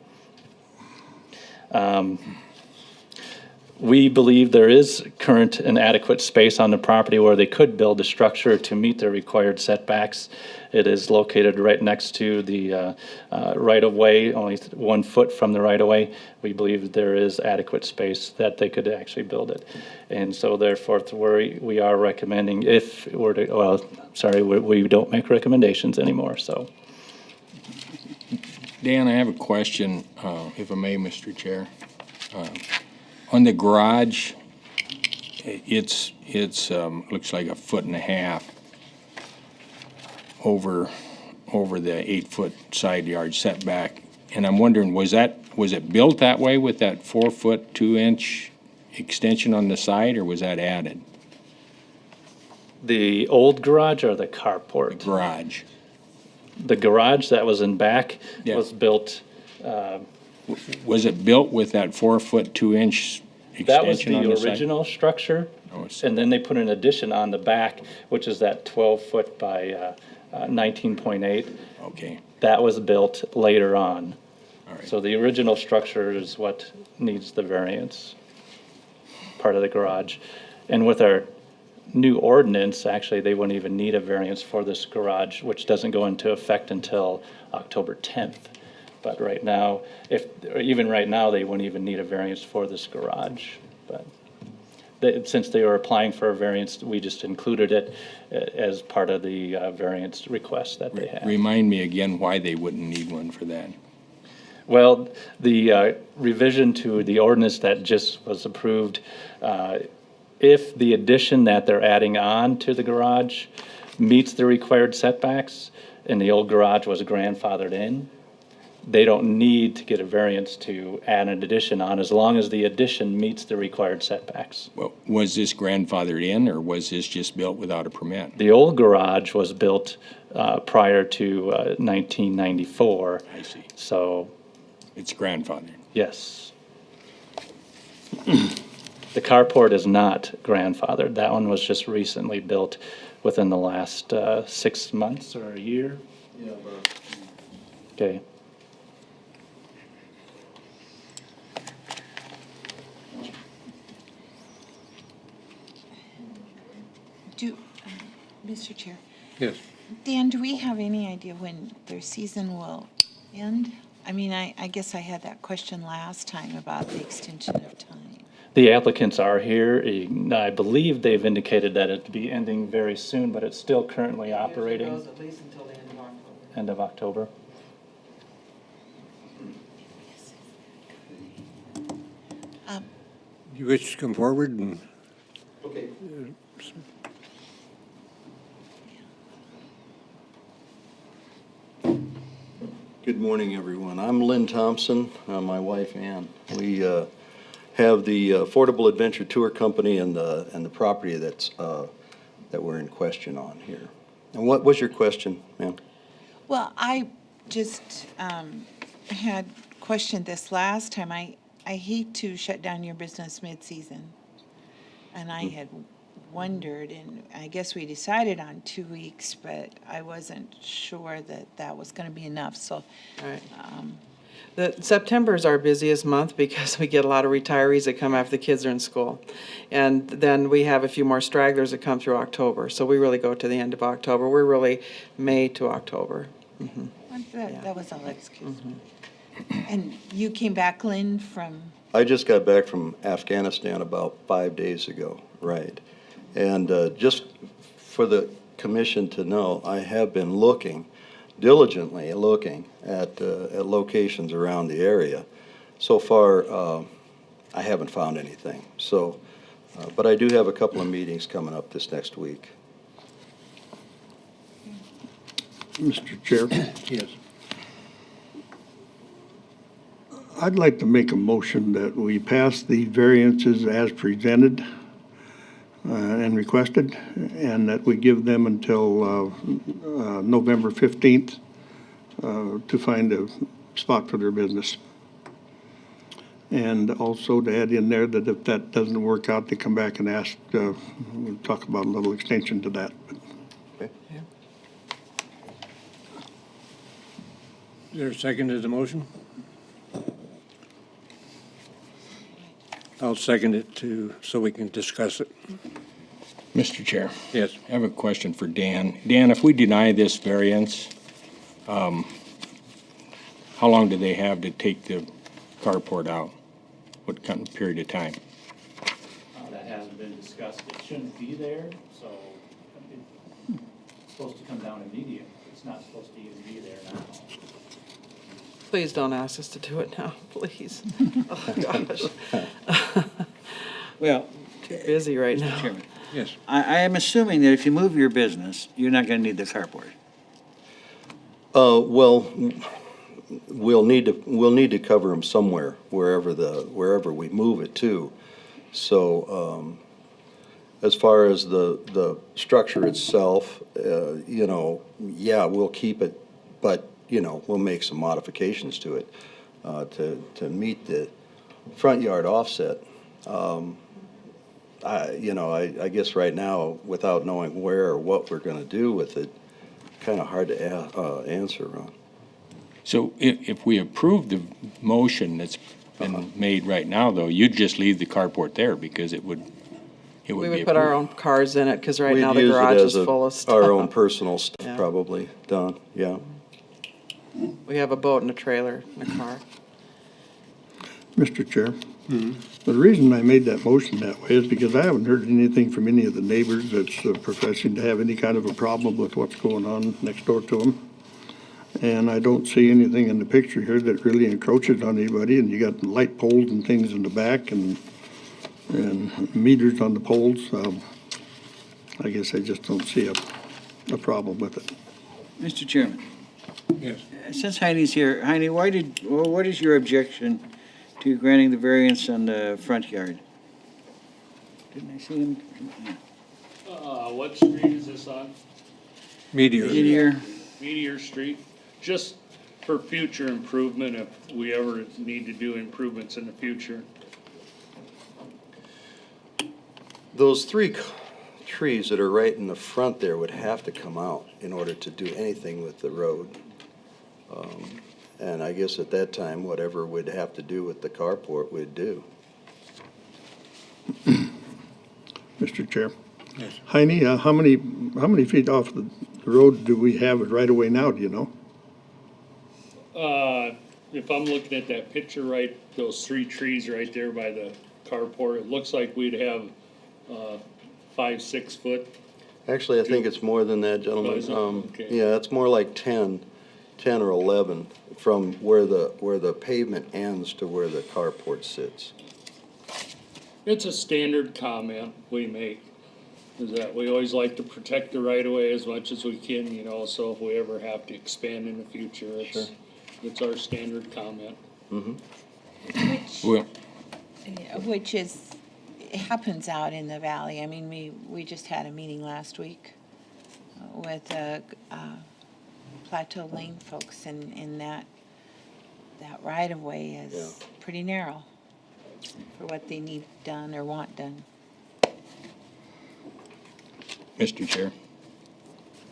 We believe there is current and adequate space on the property where they could build a structure to meet the required setbacks. It is located right next to the right-of-way, only 1 foot from the right-of-way. We believe there is adequate space that they could actually build it. And so therefore, we are recommending, if we're to, well, sorry, we don't make recommendations anymore, so.
Dan, I have a question, if I may, Mr. Chair. On the garage, it's looks like 1.5 feet over the 8-foot side yard setback. And I'm wondering, was it built that way with that 4-foot 2-inch extension on the side, or was that added?
The old garage or the carport?
The garage.
The garage that was in back was built.
Was it built with that 4-foot 2-inch
That was
extension on the
the
side?
original structure, and then they put an addition on the back, which is that 12-foot by 19.8.
Okay.
That was built later on. So the original structure is what needs the variance, part of the garage. And with our new ordinance, actually, they wouldn't even need a variance for this garage, which doesn't go into effect until October 10th. But right now, even right now, they wouldn't even need a variance for this garage. But since they were applying for a variance, we just included it as part of the variance request that they had.
Remind me again why they wouldn't need one for that.
Well, the revision to the ordinance that just was approved, if the addition that they're adding on to the garage meets the required setbacks, and the old garage was grandfathered in, they don't need to get a variance to add an addition on, as long as the addition meets the required setbacks.
Well, was this grandfathered in, or was this just built without a permit?
The old garage was built prior to 1994.
I see.
So.
It's grandfathered.
Yes. The carport is not grandfathered. That one was just recently built within the last 6 months or a year.
Yeah, about.
Okay.
Mr. Chair,
Yes.
Dan, do we have any idea when their season will end? I mean, I guess I had that question last time about the extension of time.
The applicants are here. I believe they've indicated that it'd be ending very soon, but it's still currently operating.
It goes at least until the end of October.
End of October.
You wish to come forward and?
Okay. Good morning, everyone. I'm Lynn Thompson, my wife Ann. We have the Affordable Adventure Tour Company and the property that we're in question on here. And what was your question, ma'am?
Well, I just had questioned this last time. I hate to shut down your business mid-season. And I had wondered, and I guess we decided on 2 weeks, but I wasn't sure that that was gonna be enough, so.
Right. September is our busiest month because we get a lot of retirees that come after the kids are in school. And then we have a few more stragglers that come through October. So we really go to the end of October. We're really May to October.
That was all excuse. And you came back, Lynn, from,
I just got back from Afghanistan about 5 days ago, right? And just for the commission to know, I have been diligently looking at locations around the area. So far, I haven't found anything. So, but I do have a couple of meetings coming up this next week.
Mr. Chair,
Yes.
I'd like to make a motion that we pass the variances as presented and requested, and that we give them until November 15th to find a spot for their business. And also to add in there that if that doesn't work out, they come back and ask, we'll talk about a little extension to that.
Okay.
Is there a second to the motion? I'll second it so we can discuss it.
Mr. Chair.
Yes.
I have a question for Dan. Dan, if we deny this variance, how long do they have to take the carport out? What kind of period of time?
That hasn't been discussed. It shouldn't be there, so it's supposed to come down immediately. It's not supposed to even be there now.
Please don't ask us to do it now, please. Oh, gosh.
Well,
Too busy right
Mr.
now.
Chairman,
Yes.
I am assuming that if you move your business, you're not going to need the carport.
Well, we'll need to cover them somewhere, wherever we move it to. So, as far as the structure itself, yeah, we'll keep it, but, we'll make some modifications to it, to meet the front yard offset. I guess right now, without knowing where or what we're gonna do with it, kind of hard to answer on.
So if we approve the motion that's been made right now, though, you'd just leave the carport there because it would be
We would put our
approved.
own cars in it because right
We'd
now the
use it
garage
as
is full of stuff.
our own personal stuff,
Yeah.
probably, done, yeah.
We have a boat and a trailer and a car.
Mr. Chair, the reason I made that motion that way is because I haven't heard anything from any of the neighbors that's professing to have any kind of a problem with what's going on next door to them. And I don't see anything in the picture here that really encroaches on anybody, and you got light poles and things in the back and meters on the poles. I guess I just don't see a problem with it.
Mr. Chairman,
Yes.
since Heine's here, Heine, what is your objection to granting the variance on the front yard? Didn't I see him?
What street is this on?
Meteor.
Meteor Street, just for future improvement if we ever need to do improvements in the future.
Those three trees that are right in the front there would have to come out in order to do anything with the road. And I guess at that time, whatever we'd have to do with the carport, we'd do.
Mr. Chair.
Yes.
Heine, how many feet off the road do we have it right away now, do you know?
If I'm looking at that picture right, those three trees right there by the carport, it looks like we'd have, 5-6 foot.
Actually, I think it's more than that, gentlemen.
Oh, is it? Okay.
Yeah, it's more like 10 or 11 from where the pavement ends to where the carport sits.
It's a standard comment we make, is that we always like to protect the right of way as much as we can, so if we ever have to expand in the future, it's our standard comment.
Well,
which is, it happens out in the valley. I mean, we just had a meeting last week with Plateau Lane folks, and that right of way is pretty narrow for what they need done or want done.
Mr. Chair.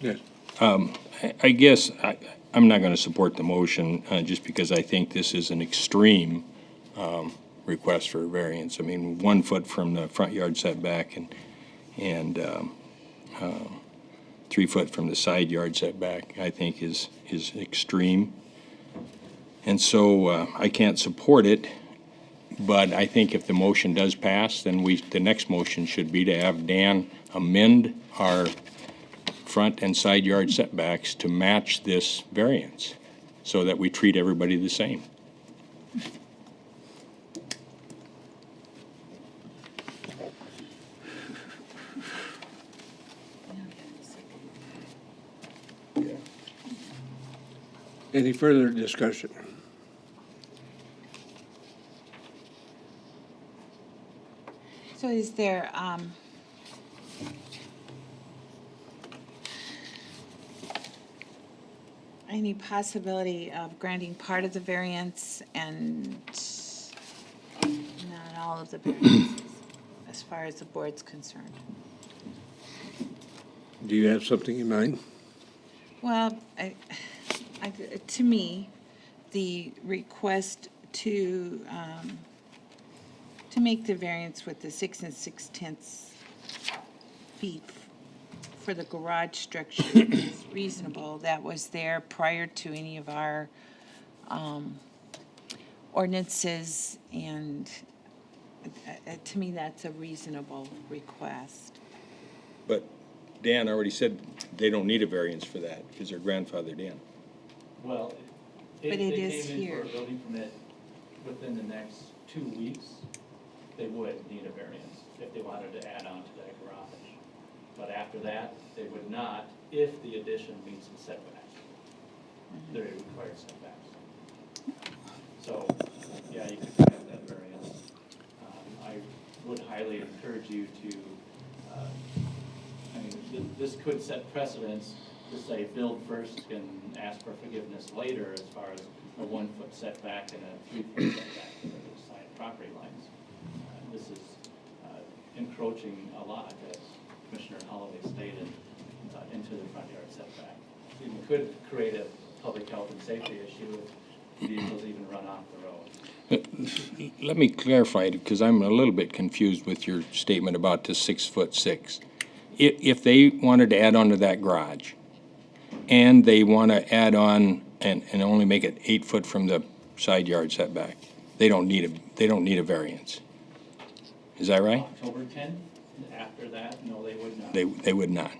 Yes.
I guess I'm not going to support the motion just because I think this is an extreme request for a variance. I mean, 1 foot from the front yard setback and 3 foot from the side yard setback, I think is extreme. And so I can't support it, but I think if the motion does pass, then the next motion should be to have Dan amend our front and side yard setbacks to match this variance, so that we treat everybody the same.
Any further discussion?
So is there, any possibility of granting part of the variance and not all of the variances, as far as the board's concerned?
Do you have something in mind?
Well, to me, the request to make the variance with the 6 6/10 feet for the garage structure is reasonable. That was there prior to any of our ordinances, and to me, that's a reasonable request.
But Dan already said they don't need a variance for that because they're grandfathered in.
Well,
But
if
it
they
is
came in
here.
for a building permit within the next 2 weeks, they would need a variance if they wanted to add on to that garage. But after that, they would not if the addition meets the setbacks, the required setbacks. So, yeah, you could grant that variance. I would highly encourage you to, I mean, this could set precedents to say build first and ask for forgiveness later as far as a 1 foot setback and a 3 foot setback for the side property lines. This is encroaching a lot, as Commissioner Holloway stated, into the front yard setback. You could create a public health and safety issue if vehicles even run off the road.
Let me clarify it, because I'm a little bit confused with your statement about the 6'6". If they wanted to add on to that garage, and they want to add on and only make it 8 foot from the side yard setback, they don't need a variance. Is that right?
October 10th, after that, no, they would not.
They would not.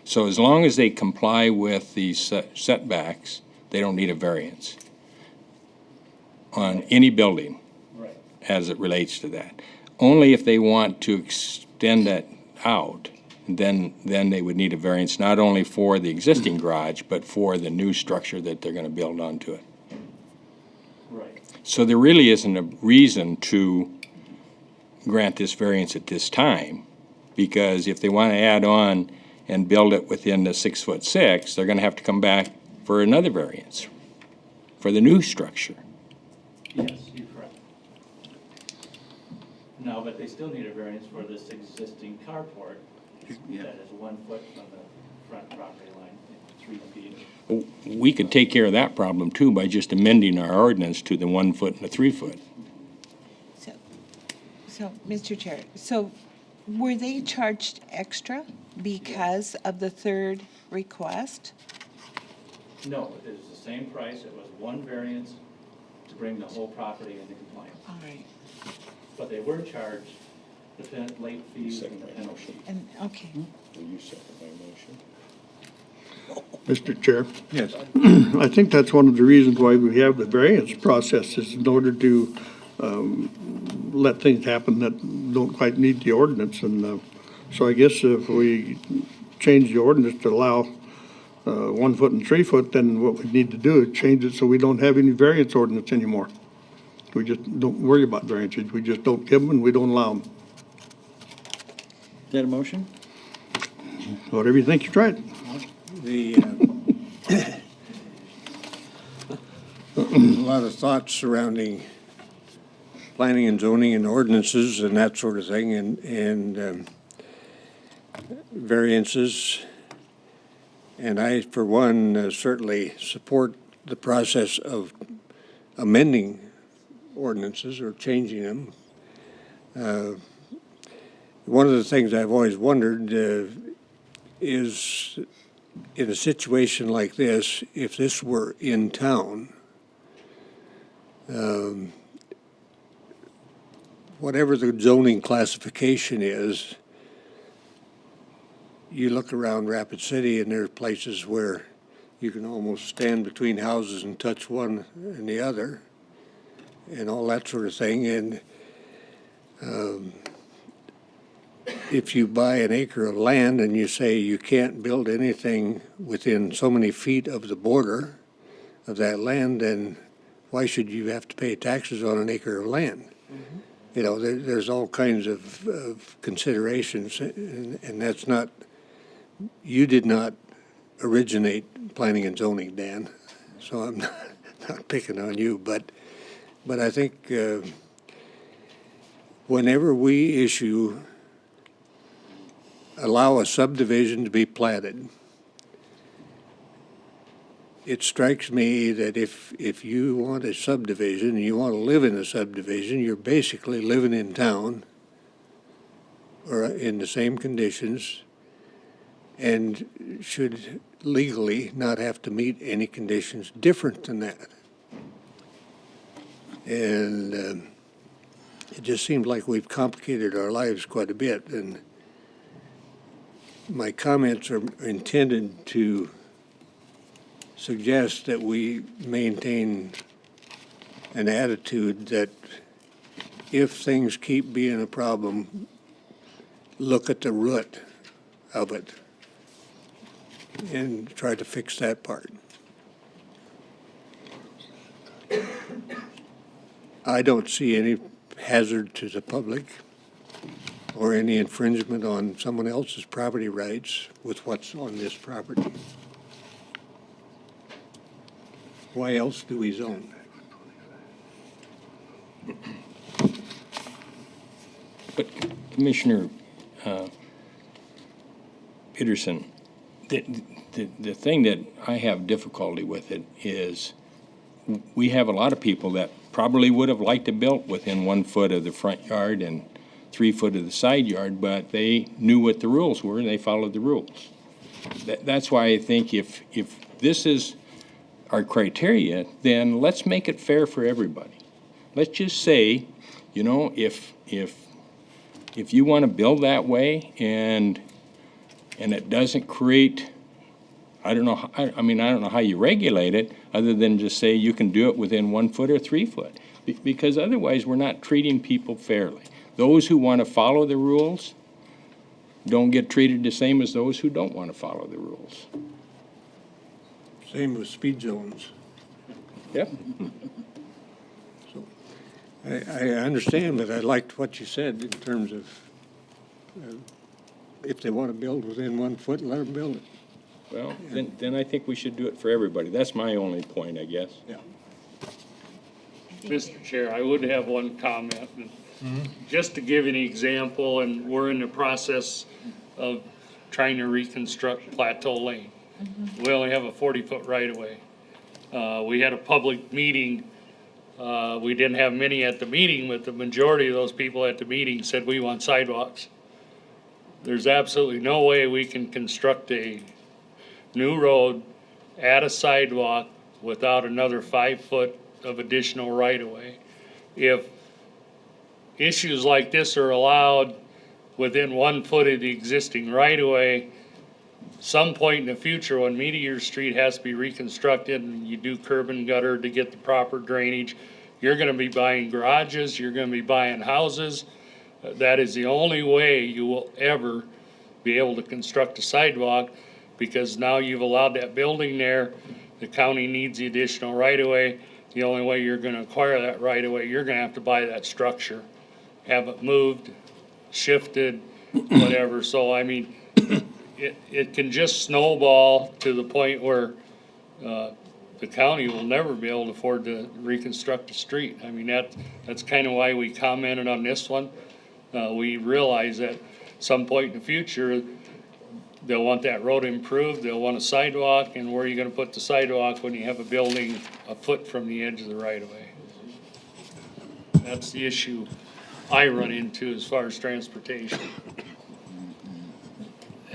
So as long as they comply with the setbacks, they don't need a variance on any building.
Right.
As it relates to that. Only if they want to extend that out, then they would need a variance, not only for the existing garage, but for the new structure that they're going to build onto it.
Right.
So there really isn't a reason to grant this variance at this time, because if they want to add on and build it within the 6'6", they're going to have to come back for another variance for the new structure.
Yes, you're correct. No, but they still need a variance for this existing carport that is 1 foot from the front property line, 3 feet.
We could take care of that problem too by just amending our ordinance to the 1 foot and the 3 foot.
So, Mr. Chair, so were they charged extra because of the third request?
No, it was the same price. It was one variance to bring the whole property into compliance.
All right.
But they were charged the late fees and the penalty.
And, okay.
Will you second my motion?
Mr. Chair,
Yes.
I think that's one of the reasons why we have the variance process, is in order to let things happen that don't quite need the ordinance. And so I guess if we change the ordinance to allow 1 foot and 3 foot, then what we need to do is change it so we don't have any variance ordinance anymore. We just don't worry about variances. We just don't give them and we don't allow them.
Is that a motion?
Whatever you think is right.
A lot of thoughts surrounding planning and zoning and ordinances and that sort of thing, and variances. And I, for one, certainly support the process of amending ordinances or changing them. One of the things I've always wondered is, in a situation like this, if this were in town, whatever the zoning classification is, you look around Rapid City and there are places where you can almost stand between houses and touch one and the other and all that sort of thing. And if you buy an acre of land and you say you can't build anything within so many feet of the border of that land, then why should you have to pay taxes on an acre of land? Mm-hmm. You know, there's all kinds of considerations, and that's not, you did not originate planning and zoning, Dan, so I'm not picking on you, but I think whenever we allow a subdivision to be platted, it strikes me that if you want a subdivision and you want to live in a subdivision, you're basically living in town or in the same conditions and should legally not have to meet any conditions different than that. And it just seems like we've complicated our lives quite a bit. And my comments are intended to suggest that we maintain an attitude that if things keep being a problem, look at the root of it and try to fix that part. I don't see any hazard to the public or any infringement on someone else's property rights with what's on this property. Why else do we zone?
But Commissioner Peterson, the thing that I have difficulty with it is we have a lot of people that probably would have liked to build within 1 foot of the front yard and 3 foot of the side yard, but they knew what the rules were and they followed the rules. That's why I think if this is our criteria, then let's make it fair for everybody. Let's just say, you know, if you want to build that way and it doesn't create, I don't know how you regulate it other than just say you can do it within 1 foot or 3 foot, because otherwise we're not treating people fairly. Those who want to follow the rules don't get treated the same as those who don't want to follow the rules.
Same with speed zones.
Yep.
So I understand, but I liked what you said in terms of if they want to build within 1 foot, let them build it.
Well, then I think we should do it for everybody. That's my only point, I guess.
Yeah.
Mr. Chair, I would have one comment. Just to give you an example, and we're in the process of trying to reconstruct Plateau Lane. We only have a 40-foot right-of-way. We had a public meeting. We didn't have many at the meeting, but the majority of those people at the meeting said we want sidewalks. There's absolutely no way we can construct a new road, add a sidewalk without another 5 foot of additional right-of-way. If issues like this are allowed within 1 foot of the existing right-of-way, some point in the future when Meteor Street has to be reconstructed and you do curb and gutter to get the proper drainage, you're gonna be buying garages, you're gonna be buying houses. That is the only way you will ever be able to construct a sidewalk, because now you've allowed that building there. The county needs the additional right-of-way. The only way you're gonna acquire that right-of-way, you're gonna have to buy that structure, have it moved, shifted, whatever. So, I mean, it can just snowball to the point where the county will never be able to afford to reconstruct a street. I mean, that's kind of why we commented on this one. We realize that some point in the future, they'll want that road improved, they'll want a sidewalk, and where are you gonna put the sidewalk when you have a building a foot from the edge of the right of way? That's the issue I run into as far as transportation.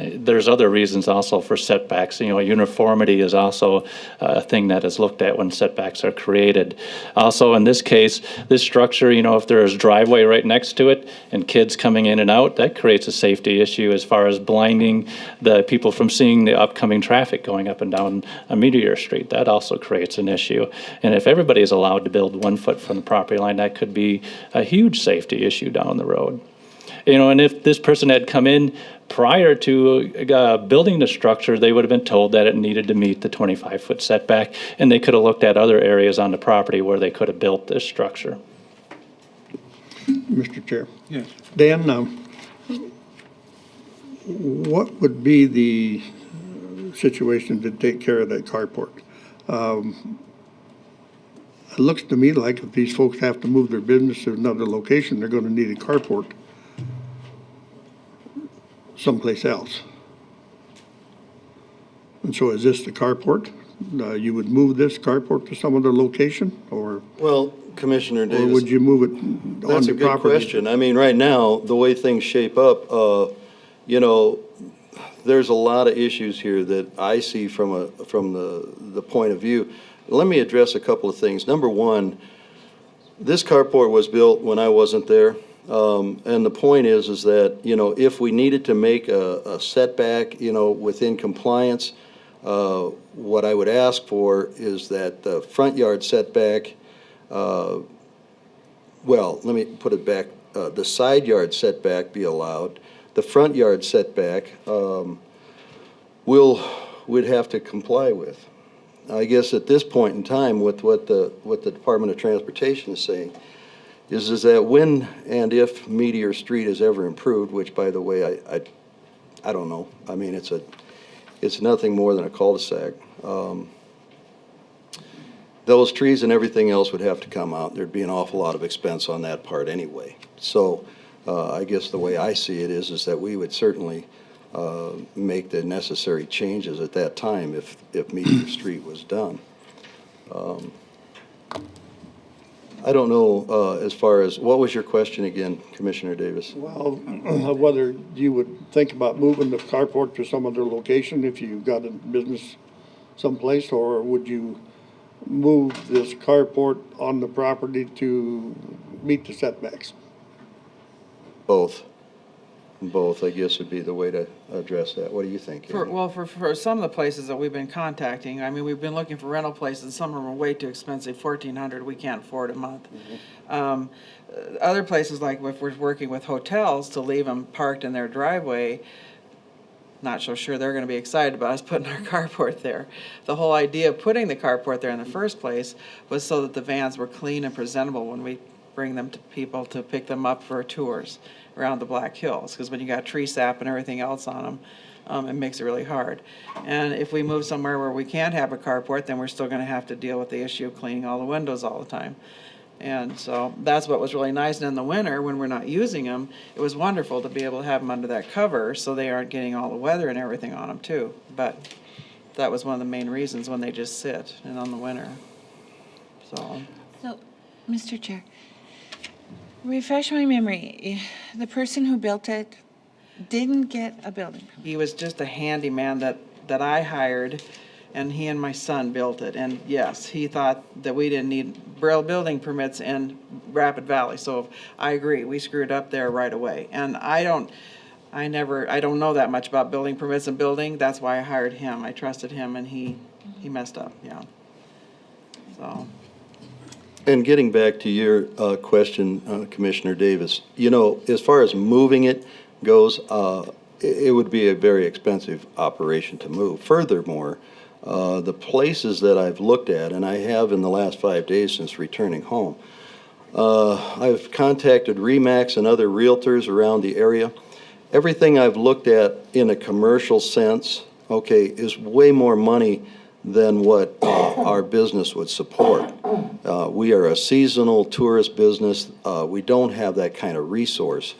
There's other reasons also for setbacks. You know, uniformity is also a thing that is looked at when setbacks are created. Also, in this case, this structure, you know, if there's driveway right next to it and kids coming in and out, that creates a safety issue as far as blinding the people from seeing the upcoming traffic going up and down Meteor Street. That also creates an issue. And if everybody is allowed to build 1 foot from the property line, that could be a huge safety issue down the road. You know, and if this person had come in prior to building the structure, they would have been told that it needed to meet the 25-foot setback, and they could have looked at other areas on the property where they could have built this structure.
Mr. Chair.
Yes.
Dan, what would be the situation to take care of that carport? It looks to me like if these folks have to move their business to another location, they're gonna need a carport someplace else. And so is this the carport? You would move this carport to some other location, or?
Well, Commissioner Davis.
Or would you move it on
That's
the
a good
property?
question. I mean, right now, the way things shape up, you know, there's a lot of issues here that I see from the point of view. Let me address a couple of things. Number one, this carport was built when I wasn't there. And the point is that, you know, if we needed to make a setback, you know, within compliance, what I would ask for is that the front yard setback, well, let me put it back, the side yard setback be allowed. The front yard setback, we'd have to comply with. I guess at this point in time, with what the Department of Transportation is saying, is that when and if Meteor Street is ever improved, which, by the way, I don't know. I mean, it's nothing more than a cul-de-sac. Those trees and everything else would have to come out. There'd be an awful lot of expense on that part anyway. So I guess the way I see it is that we would certainly make the necessary changes at that time if Meteor Street was done. I don't know as far as, what was your question again, Commissioner Davis?
Well, whether you would think about moving the carport to some other location if you got a business someplace, or would you move this carport on the property to meet the setbacks?
Both. Both, I guess, would be the way to address that. What do you think?
For some of the places that we've been contacting, I mean, we've been looking for rental places, some of them are way too expensive, $1,400, we can't afford a month. Other places, like if we're working with hotels, to leave them parked in their driveway, not so sure they're gonna be excited about us putting our carport there. The whole idea of putting the carport there in the first place was so that the vans were clean and presentable when we bring them to people to pick them up for tours around the Black Hills, because when you got tree sap and everything else on them, it makes it really hard. And if we move somewhere where we can't have a carport, then we're still gonna have to deal with the issue of cleaning all the windows all the time. And so that's what was really nice. And in the winter, when we're not using them, it was wonderful to be able to have them under that cover so they aren't getting all the weather and everything on them too. But that was one of the main reasons when they just sit and on the winter. So,
Mr. Chair, refresh my memory. The person who built it didn't get a building permit.
he was just a handyman that I hired, and he and my son built it. And yes, he thought that we didn't need building permits in Rapid Valley. So I agree, we screwed up there right away. And I don't know that much about building permits and building. That's why I hired him. I trusted him, and he messed up, yeah. So.
And getting back to your question, Commissioner Davis, you know, as far as moving it goes, it would be a very expensive operation to move. Furthermore, the places that I've looked at, and I have in the last 5 days since returning home, I've contacted RE/MAX and other realtors around the area. Everything I've looked at in a commercial sense, okay, is way more money than what our business would support. We are a seasonal tourist business. We don't have that kind of resource.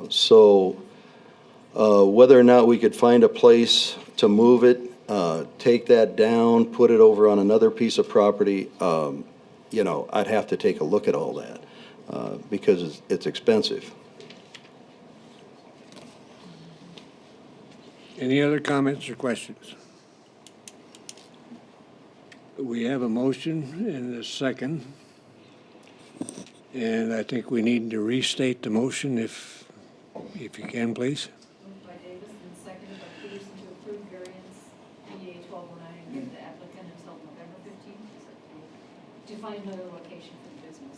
So Whether or not we could find a place to move it, take that down, put it over on another piece of property, you know, I'd have to take a look at all that, because it's expensive.
Any other comments or questions? We have a motion and a second. And I think we need to restate the motion if you can, please.
Moved by Davis and seconded by Peterson to approve variance BA 1209 and give the applicant until November 15th to find another location for the business.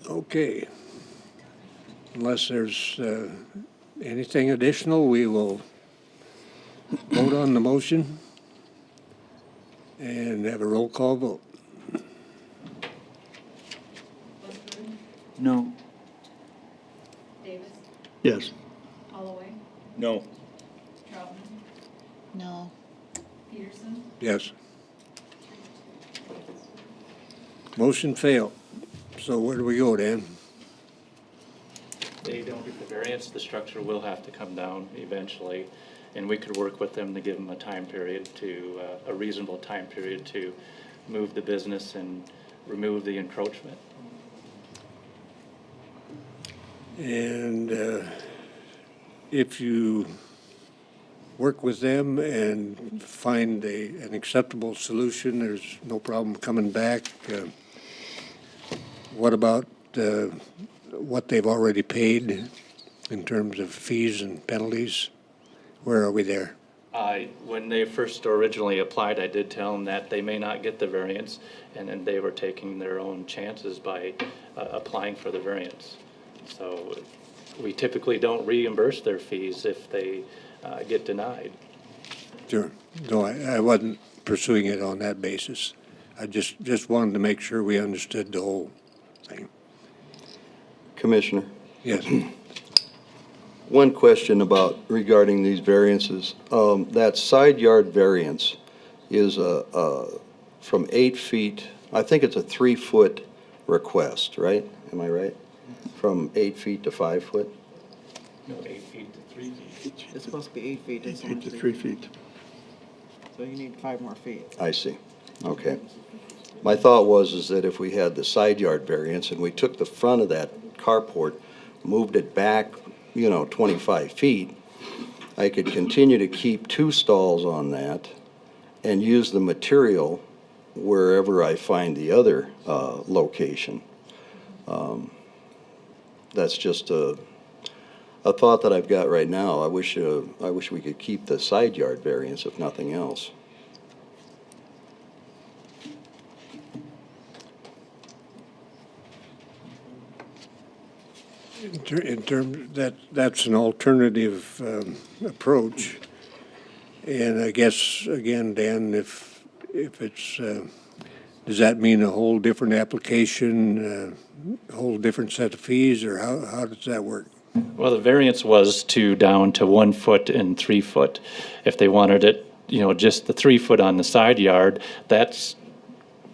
Okay. Unless there's anything additional, we will vote on the motion and have a roll call vote.
No.
Davis,
Yes.
Holloway,
No.
Troutman,
No.
Peterson,
Yes. Motion failed. So where do we go, Dan?
They don't get the variance, the structure will have to come down eventually, and we could work with them to give them a time period to, a reasonable time period to move the business and remove the encroachment.
And if you work with them and find an acceptable solution, there's no problem coming back. What about what they've already paid in terms of fees and penalties? Where are we there?
When they first originally applied, I did tell them that they may not get the variance, and then they were taking their own chances by applying for the variance. So we typically don't reimburse their fees if they get denied.
Sure. No, I wasn't pursuing it on that basis. I just wanted to make sure we understood the whole thing.
Commissioner?
Yes.
One question regarding these variances. That side yard variance is from 8 feet, I think it's a 3-foot request, right? Am I right? From 8 feet to 5 foot?
No, 8 feet to 3 feet.
It's supposed to be 8 feet.
8 feet to 3 feet.
So you need 5 more feet.
I see. Okay. My thought was that if we had the side yard variance and we took the front of that carport, moved it back, 25 feet, I could continue to keep 2 stalls on that and use the material wherever I find the other location. That's just a thought that I've got right now. I wish we could keep the side yard variance if nothing else.
In terms, that's an alternative approach. And I guess, again, Dan, if it's, does that mean a whole different application, a whole different set of fees, or how does that work?
Well, the variance was down to 1 foot and 3 foot. If they wanted it, just the 3 foot on the side yard, that's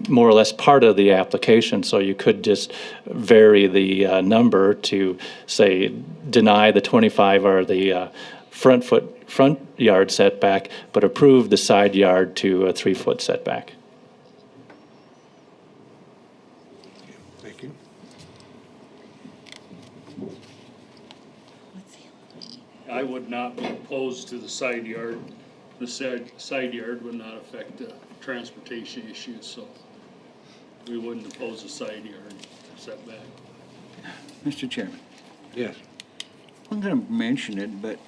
more or less part of the application, so you could just vary the number to, say, deny the 25 or the front yard setback, but approve the side yard to a 3-foot setback.
Thank you.
I would not be opposed to the side yard. The side yard would not affect the transportation issues, so we wouldn't oppose the side yard setback.
Mr. Chairman,
Yes.
I'm going to mention it, but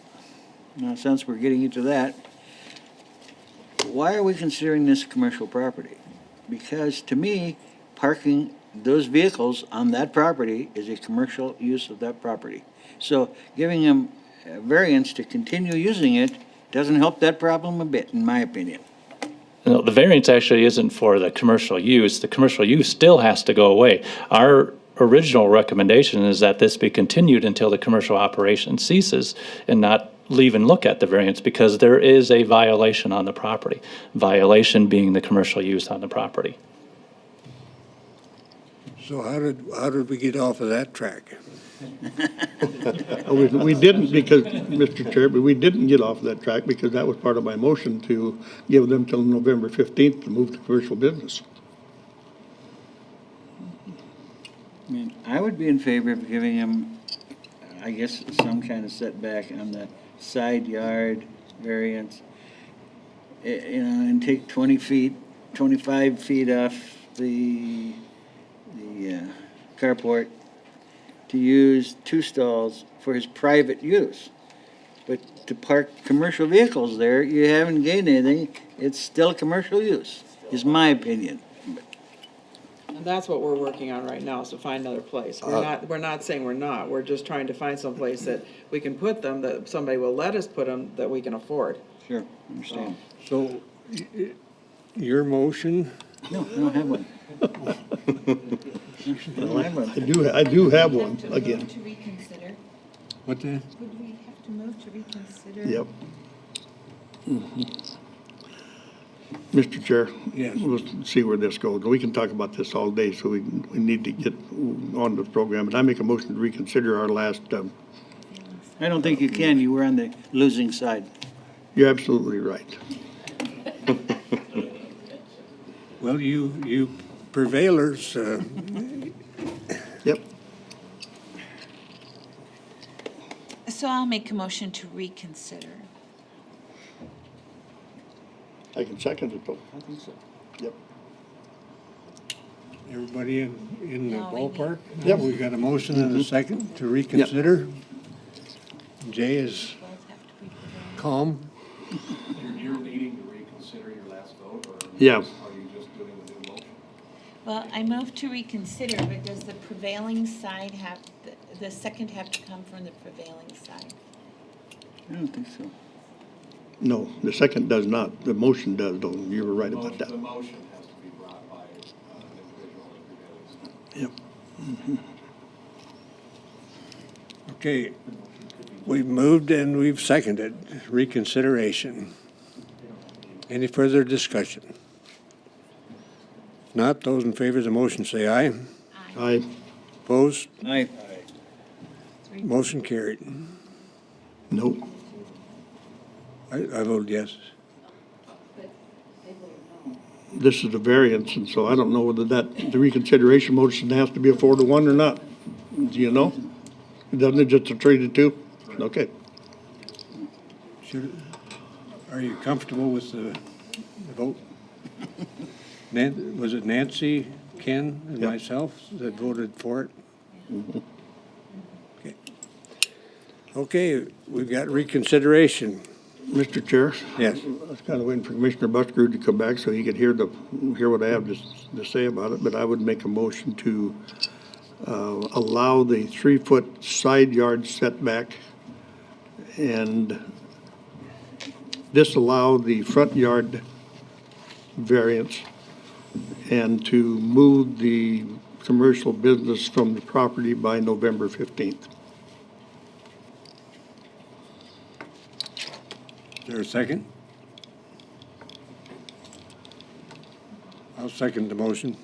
since we're getting into that, why are we considering this commercial property? Because to me, parking those vehicles on that property is a commercial use of that property. So giving them a variance to continue using it doesn't help that problem a bit, in my opinion.
No, the variance actually isn't for the commercial use. The commercial use still has to go away. Our original recommendation is that this be continued until the commercial operation ceases and not leave and look at the variance, because there is a violation on the property. Violation being the commercial use on the property.
So how did we get off of that track?
We didn't because, Mr. Chair, but we didn't get off that track because that was part of my motion to give them till November 15th to move to commercial business.
I mean, I would be in favor of giving him, I guess, some kind of setback on the side yard variance. You know, and take 20 feet, 25 feet off the carport to use 2 stalls for his private use. But to park commercial vehicles there, you haven't gained anything. It's still commercial use, is my opinion.
And that's what we're working on right now, is to find another place. We're not saying we're not, we're just trying to find some place that we can put them, that somebody will let us put them, that we can afford.
Sure, understand.
So your motion?
No, I don't have one.
I do have one again.
To reconsider.
What then?
Would we have to move to reconsider?
Yep. Mr. Chair?
Yes.
We'll see where this goes. We can talk about this all day, so we need to get on the program. And I make a motion to reconsider our last,
I don't think you can. You were on the losing side.
you're absolutely right.
Well, you prevailers,
Yep.
So I'll make a motion to reconsider.
I can second it, though.
I think so.
Yep.
everybody in the
No, we need-
ballpark?
Yep.
We got a motion and a second to reconsider. Jay is
Both have to be prevailed.
calm.
You're needing to reconsider your last vote, or
Yeah.
are you just doing the new motion?
Well, I move to reconsider, but does the prevailing side have, the second have to come from the prevailing side?
I don't think so.
No, the second does not. The motion does, though. You were right about that.
The motion has to be brought by an individual on the prevailing side.
Yep.
Okay, we've moved and we've seconded reconsideration. Any further discussion? If not, those in favor of the motion say aye.
Aye.
Opposed?
Aye.
Motion carried.
Nope.
I vote yes.
This is a variance, and so I don't know whether the reconsideration motion has to be a 4-1 or not. Do you know? Doesn't it just a 3-2? Okay.
Are you comfortable with the vote? Was it Nancy, Ken, and
Yep.
myself that voted for it?
Mhm.
Okay. Okay, we've got reconsideration.
Mr. Chair?
Yes.
I was kind of waiting for Commissioner Buskerud to come back so he could hear what I have to say about it, but I would make a motion to allow the 3-foot side yard setback and disallow the front yard variance and to move the commercial business from the property by November 15th.
Is there a second? I'll second the motion.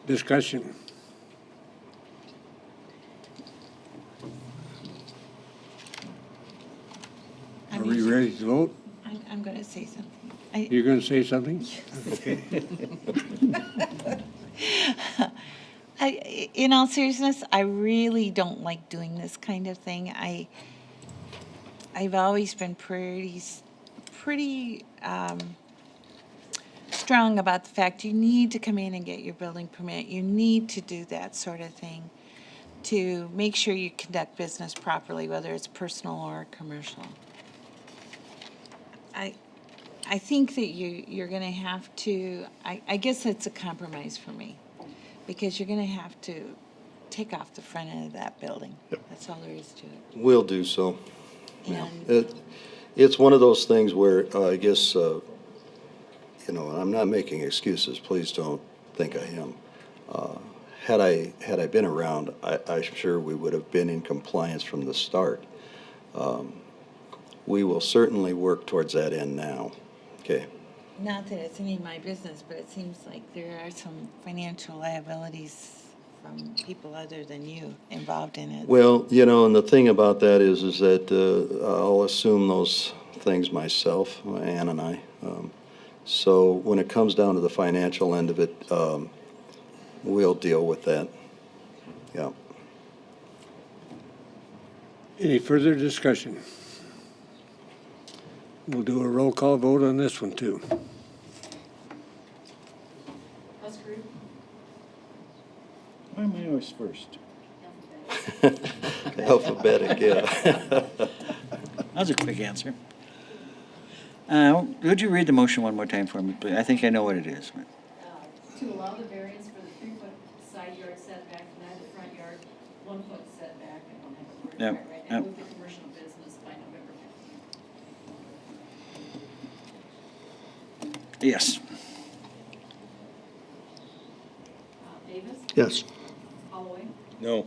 Discussion. Are we ready to vote?
I'm going to say something.
You're going to say something? Okay.
In all seriousness, I really don't like doing this kind of thing. I've always been pretty strong about the fact you need to come in and get your building permit. You need to do that sort of thing to make sure you conduct business properly, whether it's personal or commercial. I think that you're going to have to, I guess it's a compromise for me, because you're going to have to take off the front end of that building. That's all there is to it.
Will do so.
And
It's one of those things where I guess, and I'm not making excuses, please don't think I am. Had I been around, I'm sure we would have been in compliance from the start. We will certainly work towards that end now, okay?
Not that it's any of my business, but it seems like there are some financial liabilities from people other than you involved in it.
Well, you know, and the thing about that is that I'll assume those things myself, Ann and I. So when it comes down to the financial end of it, we'll deal with that. Yeah.
Any further discussion? We'll do a roll call vote on this one, too.
Why am I always first?
Alphabetic, yeah.
That was a quick answer. Would you read the motion one more time for me, please? I think I know what it is.
To allow the variance for the 3-foot side yard setback, deny the front yard 1-foot setback, I don't have a word
Yep,
for it right now,
yep.
move the commercial business by November 15th.
Yes.
Davis?
Yes.
Holloway?
No.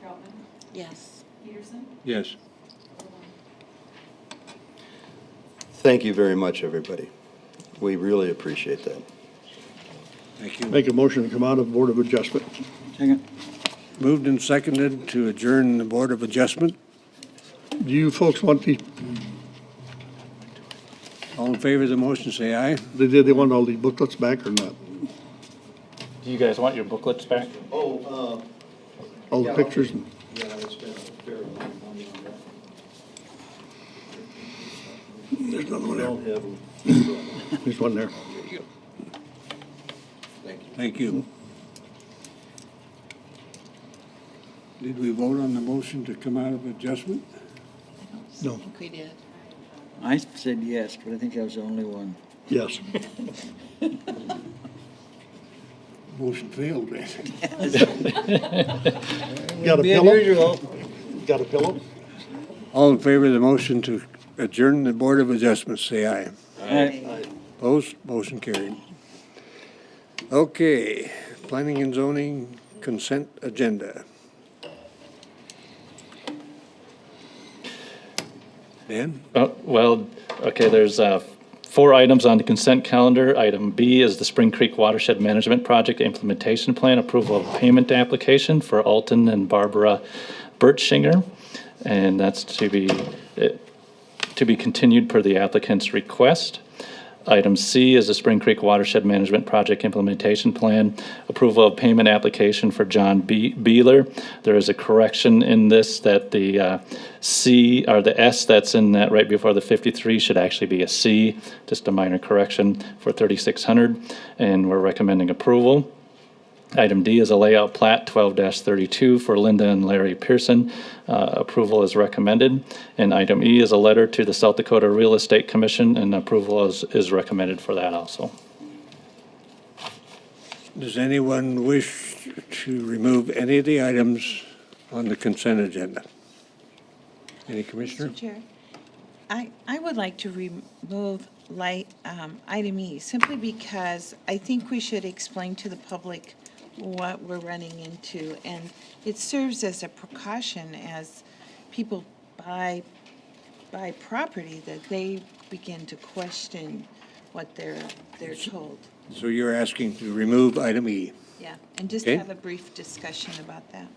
Troutman?
Yes.
Peterson?
Yes.
Thank you very much, everybody. We really appreciate that.
Thank you.
Make a motion to come out of Board of Adjustment.
Second.
Moved and seconded to adjourn the Board of Adjustment.
Do you folks want these,
All in favor of the motion, say aye.
they want all these booklets back or not?
Do you guys want your booklets back?
All the pictures? There's another one there. There's one there.
Thank you. Did we vote on the motion to come out of adjustment?
No.
I think we did.
I said yes, but I think I was the only one.
Yes.
Motion failed, man.
Got a
Be
pillow?
unusual.
Got a pillow?
All in favor of the motion to adjourn the Board of Adjustments, say aye.
Aye.
Opposed? Motion carried. Okay, planning and zoning consent agenda. Dan?
Well, okay, there's 4 items on the consent calendar. Item B is the Spring Creek Watershed Management Project Implementation Plan, approval of payment application for Alton and Barbara Birchinger. And that's to be continued per the applicant's request. Item C is the Spring Creek Watershed Management Project Implementation Plan, approval of payment application for John Beeler. There is a correction in this that the C, or the S that's in that right before the 53 should actually be a C, just a minor correction for $3,600, and we're recommending approval. Item D is a layout plat 12-32 for Linda and Larry Pearson. Approval is recommended. And item E is a letter to the South Dakota Real Estate Commission, and approval is recommended for that also.
Does anyone wish to remove any of the items on the consent agenda? Any commissioner?
Mr. Chair, I would like to remove item E, simply because I think we should explain to the public what we're running into, and it serves as a precaution as people buy property, that they begin to question what they're told.
So you're asking to remove item E.
Yeah, and just
Okay.
have a brief discussion about that.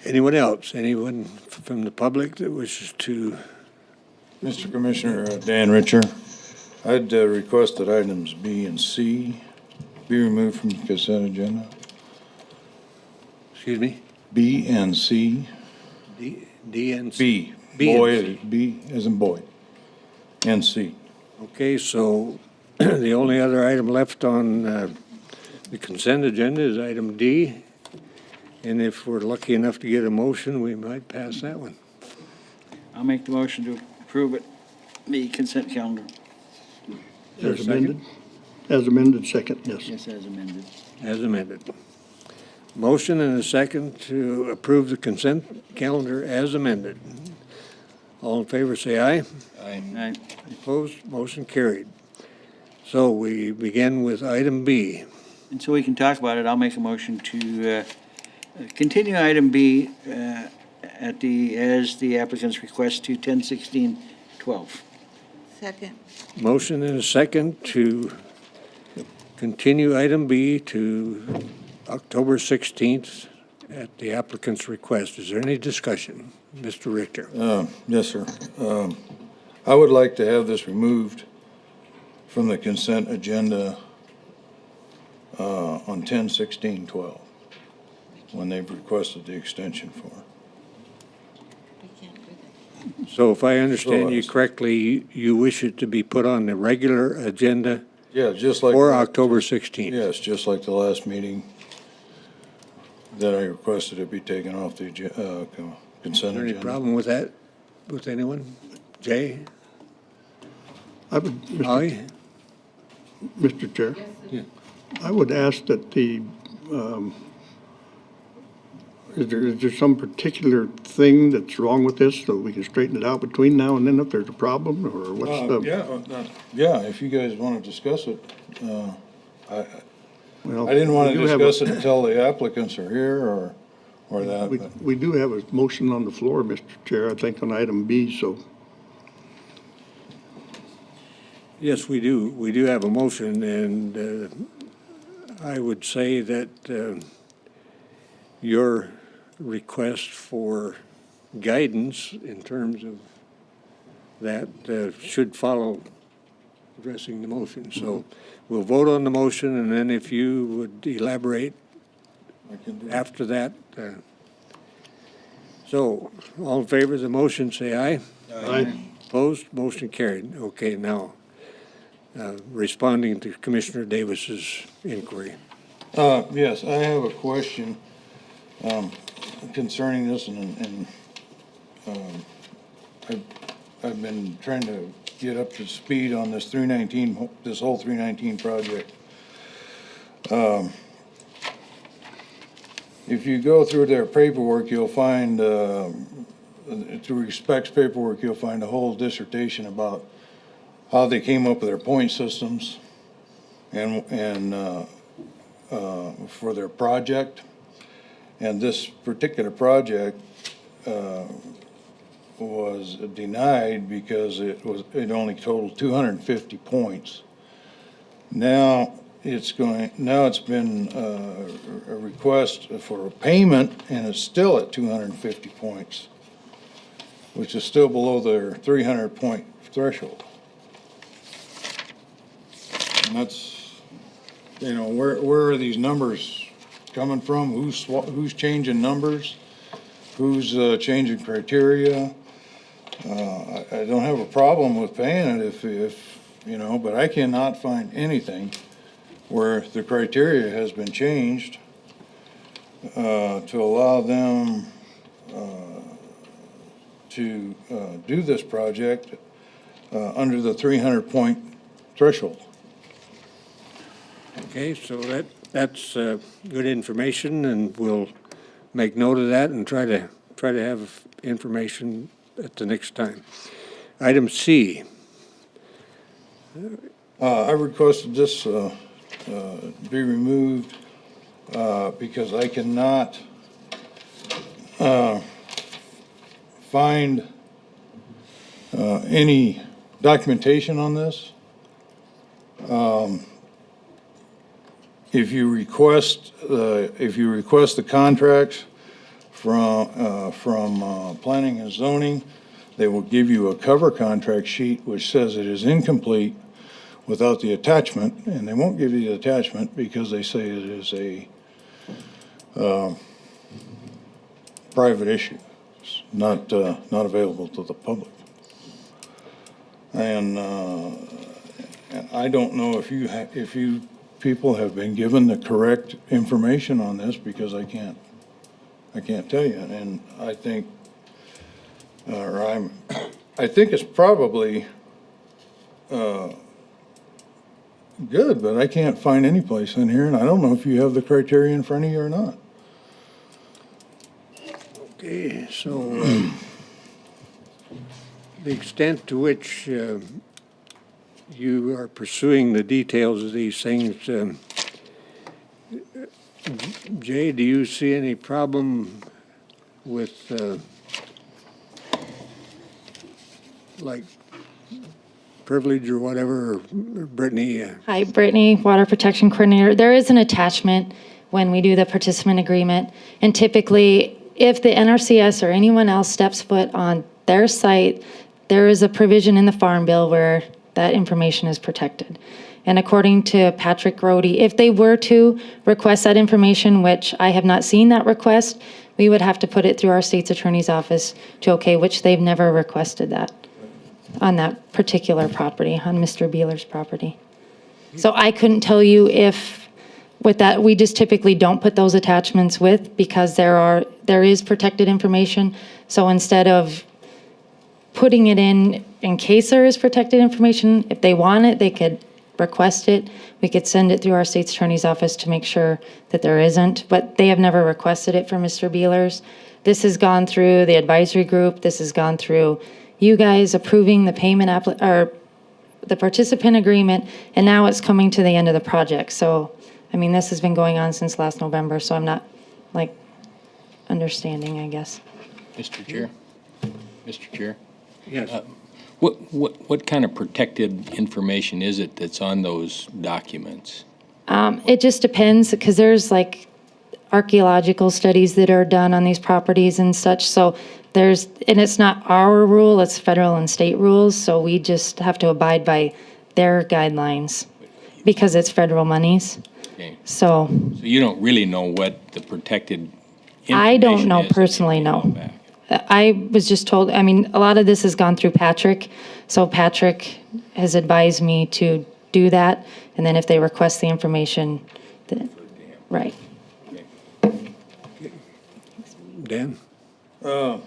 Anyone else? Anyone from the public that wishes to?
Mr. Commissioner, Dan Richer, I'd request that items B and C be removed from the consent agenda.
Excuse me?
B and C.
D and C.
B. Boy, B as in boy. And C.
Okay, so the only other item left on the consent agenda is item D. And if we're lucky enough to get a motion, we might pass that one.
I'll make the motion to approve it, the consent calendar.
As amended? As amended, second, yes.
Yes, as amended.
As amended. Motion and a second to approve the consent calendar as amended. All in favor, say aye.
Aye.
Opposed, motion carried. So we begin with item B.
And so we can talk about it, I'll make a motion to continue item B as the applicant's request to 10/16/12.
Second.
Motion and a second to continue item B to October 16th at the applicant's request. Is there any discussion? Mr. Richter?
Yes, sir. I would like to have this removed from the consent agenda on 10/16/12, when they've requested the extension for.
So if I understand you correctly, you wish it to be put on the regular agenda
Yeah, just like.
for October 16th?
Yes, just like the last meeting that I requested it be taken off the consent
Is there any
agenda.
problem with that, with anyone? Jay?
I would,
Ollie?
Mr. Chair?
Yeah.
I would ask that the, is there some particular thing that's wrong with this so we can straighten it out between now and then if there's a problem, or what's the?
Yeah, if you guys want to discuss it.
Well,
I didn't want
we
to
do have
discuss
a-
it until the applicants are here or that,
We,
but
we do have a motion on the floor, Mr. Chair, I think on item B, so
Yes, we do. We do have a motion, and I would say that your request for guidance in terms of that should follow addressing the motion. So we'll vote on the motion, and then if you would elaborate
I can do.
after that. So, all in favor of the motion, say aye.
Aye.
Opposed? Motion carried. Okay, now, responding to Commissioner Davis's inquiry.
Yes, I have a question concerning this, and I've been trying to get up to speed on this 319, this whole 319 project. If you go through their paperwork, you'll find, through specs paperwork, you'll find a whole dissertation about how they came up with their point systems and for their project. And this particular project was denied because it only totaled 250 points. Now it's been a request for a payment, and it's still at 250 points, which is still below their 300-point threshold. And that's, where are these numbers coming from? Who's changing numbers? Who's changing criteria? I don't have a problem with paying it if but I cannot find anything where the criteria has been changed to allow them to do this project under the 300-point threshold.
Okay, so that's good information, and we'll make note of that and try to have information at the next time. Item C.
I requested this be removed because I cannot find any documentation on this. If you request the contracts from planning and zoning, they will give you a cover contract sheet which says it is incomplete without the attachment, and they won't give you the attachment because they say it is a private issue. It's not available to the public. And I don't know if you people have been given the correct information on this, because I can't tell you. And I think, I think it's probably good, but I can't find any place in here, and I don't know if you have the criteria in front of you or not.
Okay, so the extent to which you are pursuing the details of these things, Jay, do you see any problem with like privilege or whatever, or Brittany?
Hi, Brittany, Water Protection Coordinator. There is an attachment when we do the participant agreement, and typically, if the NRCS or anyone else steps foot on their site, there is a provision in the Farm Bill where that information is protected. And according to Patrick Grody, if they were to request that information, which I have not seen that request, we would have to put it through our state's attorney's office to okay, which they've never requested that on that particular property, on Mr. Beeler's property. So I couldn't tell you if, with that, we just typically don't put those attachments with because there is protected information. So instead of putting it in case there is protected information, if they want it, they could request it. We could send it through our state's attorney's office to make sure that there isn't, but they have never requested it for Mr. Beeler's. This has gone through the advisory group. This has gone through you guys approving the payment or the participant agreement, and now it's coming to the end of the project. So, I mean, this has been going on since last November, so I'm not like understanding, I guess.
Mr. Chair? Mr. Chair?
Yes.
What kind of protected information is it that's on those documents?
It just depends, because there's like archaeological studies that are done on these properties and such, so and it's not our rule, it's federal and state rules, so we just have to abide by their guidelines, because it's federal monies.
Okay.
So
So you don't really know what the protected information
I don't know
is that
personally,
you can
no.
hold back.
I was just told, I mean, a lot of this has gone through Patrick, so Patrick has advised me to do that, and then if they request the information, then, right.
Dan?
A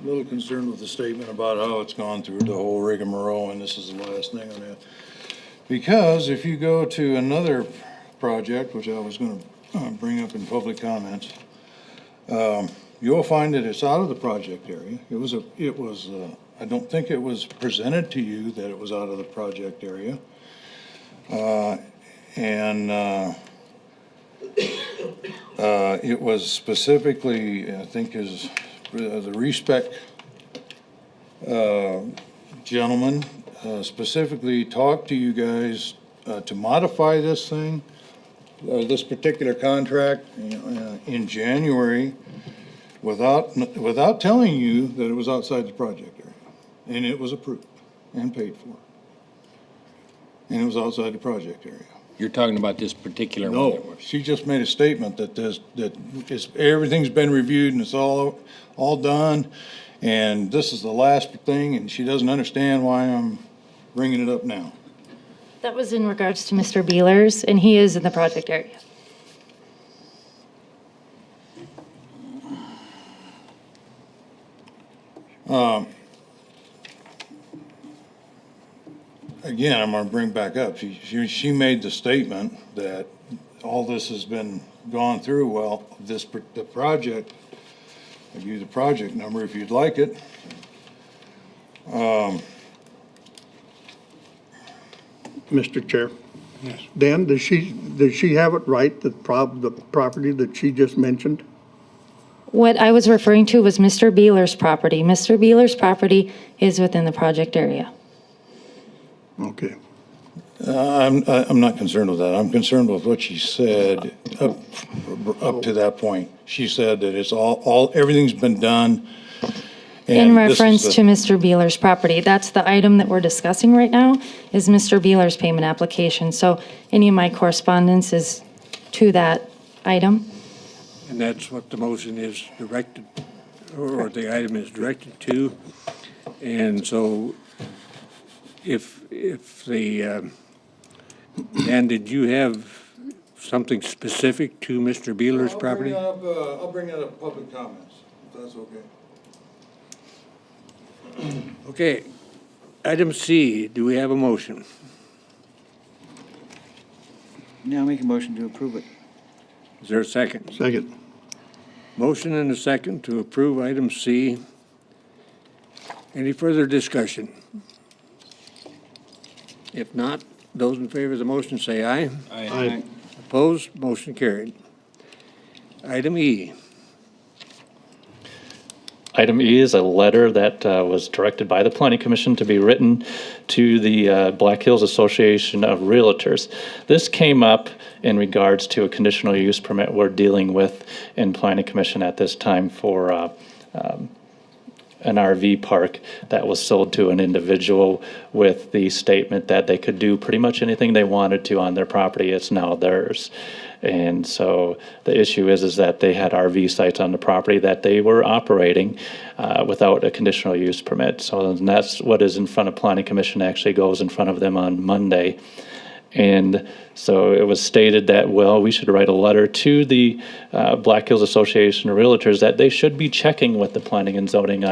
little concerned with the statement about how it's gone through the whole rigmarole, and this is the last thing on that. Because if you go to another project, which I was gonna bring up in public comments, you'll find that it's out of the project area. I don't think it was presented to you that it was out of the project area. It was specifically, I think is, the respec gentleman specifically talked to you guys to modify this thing, this particular contract in January without telling you that it was outside the project area. And it was approved and paid for. And it was outside the project area.
You're talking about this particular one?
No, she just made a statement that everything's been reviewed and it's all done, and this is the last thing, and she doesn't understand why I'm bringing it up now.
That was in regards to Mr. Beeler's, and he is in the project area.
Again, I'm gonna bring back up, she made the statement that all this has been gone through. Well, the project, I'll give you the project number if you'd like it.
Mr. Chair? Yes. Dan, does she have it right, the property that she just mentioned?
What I was referring to was Mr. Beeler's property. Mr. Beeler's property is within the project area.
Okay.
I'm not concerned with that. I'm concerned with what she said up to that point. She said that it's everything's been done.
In reference to Mr. Beeler's property, that's the item that we're discussing right now, is Mr. Beeler's payment application. So any of my correspondence is to that item.
And that's what the motion is directed, or the item is directed to. And so if the, Dan, did you have something specific to Mr. Beeler's property?
I'll bring that up in public comments, if that's okay.
Okay, item C, do we have a motion?
Now make a motion to approve it.
Is there a second?
Second.
Motion and a second to approve item C. Any further discussion? If not, those in favor of the motion say aye.
Aye.
Opposed, motion carried. Item E.
Item E is a letter that was directed by the Planning Commission to be written to the Black Hills Association of Realtors. This came up in regards to a conditional use permit we're dealing with in Planning Commission at this time for an RV park that was sold to an individual with the statement that they could do pretty much anything they wanted to on their property. It's now theirs. And so the issue is that they had RV sites on the property that they were operating without a conditional use permit. So that's what is in front of Planning Commission, actually goes in front of them on Monday. And so it was stated that, well, we should write a letter to the Black Hills Association of Realtors that they should be checking with the Planning and Zoning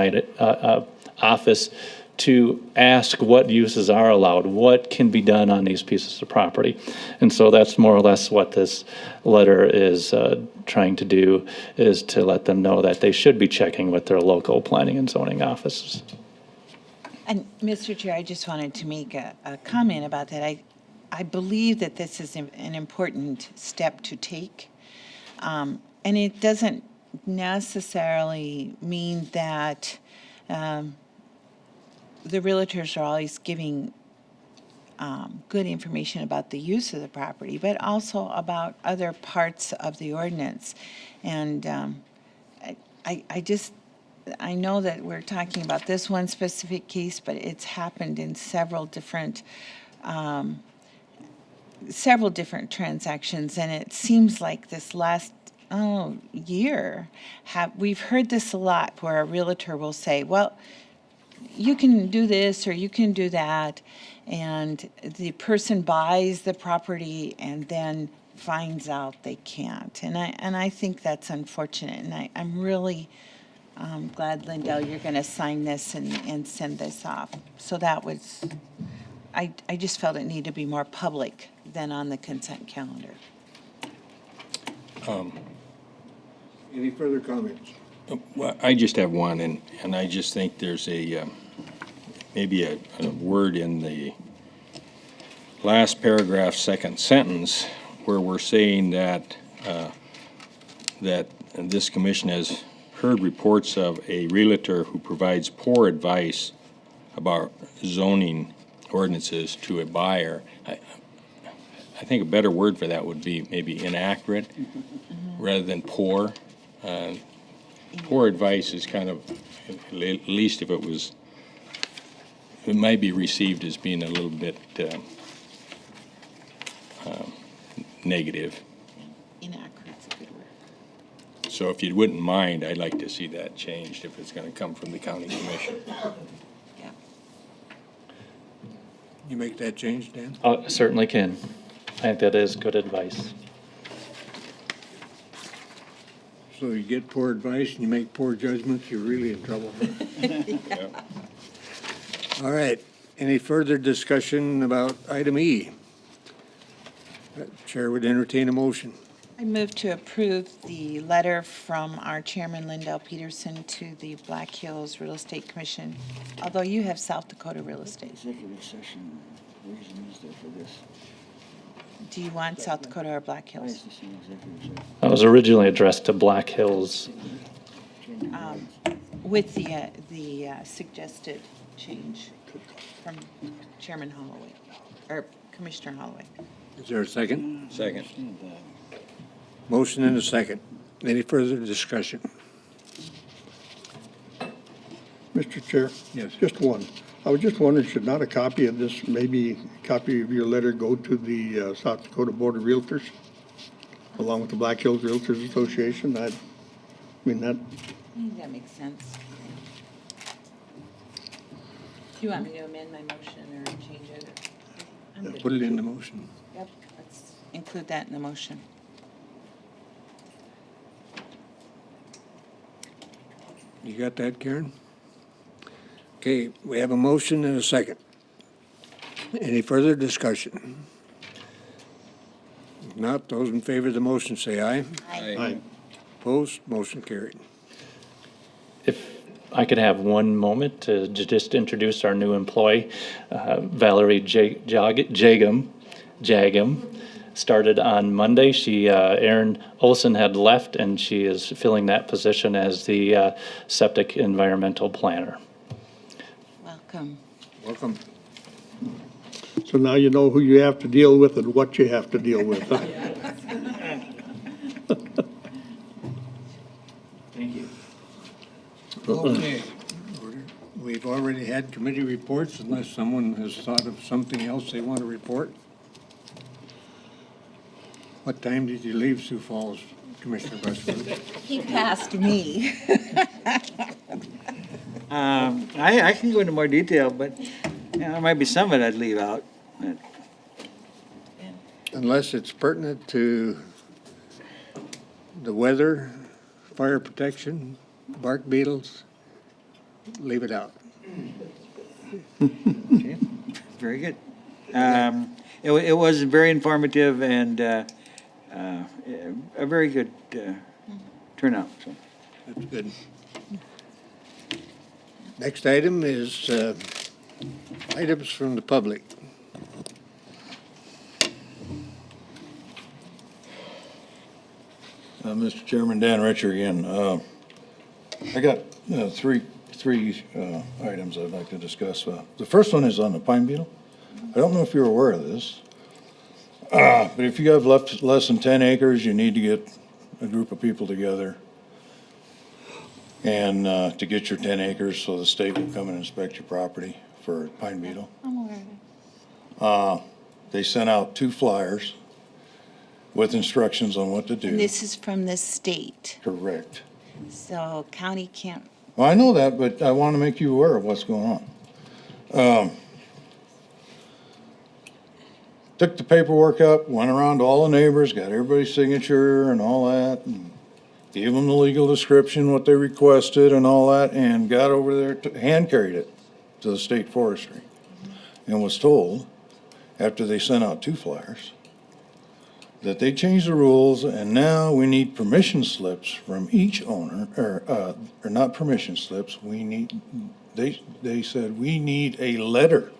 Office to ask what uses are allowed, what can be done on these pieces of property. And so that's more or less what this letter is trying to do, is to let them know that they should be checking with their local planning and zoning offices.
And Mr. Chair, I just wanted to make a comment about that. I believe that this is an important step to take. And it doesn't necessarily mean that the realtors are always giving good information about the use of the property, but also about other parts of the ordinance. And I know that we're talking about this one specific case, but it's happened in several different transactions, and it seems like this last year, we've heard this a lot, where a realtor will say, well, you can do this or you can do that, and the person buys the property and then finds out they can't. And I think that's unfortunate, and I'm really glad, Lindell, you're going to sign this and send this off. So that was, I just felt it needed to be more public than on the consent calendar.
Any further comments?
Well, I just have one, and I just think there's maybe a word in the last paragraph, second sentence, where we're saying that this commission has heard reports of a realtor who provides poor advice about zoning ordinances to a buyer. I think a better word for that would be maybe inaccurate rather than poor. Poor advice is kind of, at least if it might be received as being a little bit negative.
Inaccurate's a good word.
So if you wouldn't mind, I'd like to see that changed if it's going to come from the county commission.
Yeah.
You make that change, Dan?
Certainly can. I think that is good advice.
So you get poor advice and you make poor judgments, you're really in trouble.
Yeah.
All right. Any further discussion about item E? Chair would entertain a motion.
I move to approve the letter from our chairman, Lindell Peterson, to the Black Hills Real Estate Commission, although you have South Dakota Real Estate.
Executive session, reason is there for this?
Do you want South Dakota or Black Hills?
It was originally addressed to Black Hills.
With the suggested change from Chairman Holloway, or Commissioner Holloway.
Is there a second?
Second.
Motion and a second. Any further discussion?
Mr. Chair?
Yes.
Just one. I was just wondering, should not a copy of this, maybe a copy of your letter go to the South Dakota Board of Realtors, along with the Black Hills Realtors Association? I mean, that,
I think that makes sense. Do you want me to amend my motion or change it? I'm good.
Put it in the motion.
Yep, let's include that in the motion.
You got that, Karen? Okay, we have a motion and a second. Any further discussion? If not, those in favor of the motion say aye.
Aye.
Opposed? Motion carried.
If I could have one moment to just introduce our new employee, Valerie Jagam. started on Monday. Erin Olson had left, and she is filling that position as the septic environmental planner.
Welcome.
Welcome.
So now you know who you have to deal with and what you have to deal with, huh?
Thank you.
Okay. We've already had committee reports unless someone has thought of something else they want to report. What time did you leave Sioux Falls, Commissioner Westwood?
He passed me.
I can go into more detail, but there might be some of it I'd leave out.
Unless it's pertinent to the weather, fire protection, bark beetles, leave it out.
Okay, very good. It was very informative and a very good turnout. So.
That's good. Next item is items from the public.
Mr. Chairman, Dan Richer again. I got three items I'd like to discuss. The first one is on the pine beetle. I don't know if you're aware of this, but if you have less than 10 acres, you need to get a group of people together and to get your 10 acres so the state will come and inspect your property for pine beetle.
I'm aware of it.
They sent out 2 flyers with instructions on what to do.
And this is from the state,
Correct.
so county can't.
Well, I know that, but I want to make you aware of what's going on. Took the paperwork up, went around to all the neighbors, got everybody's signature and all that, and gave them the legal description, what they requested and all that, and got over there, hand carried it to the state forestry, and was told, after they sent out 2 flyers, that they changed the rules, and now we need permission slips from each owner, or not permission slips, they said, we need a letter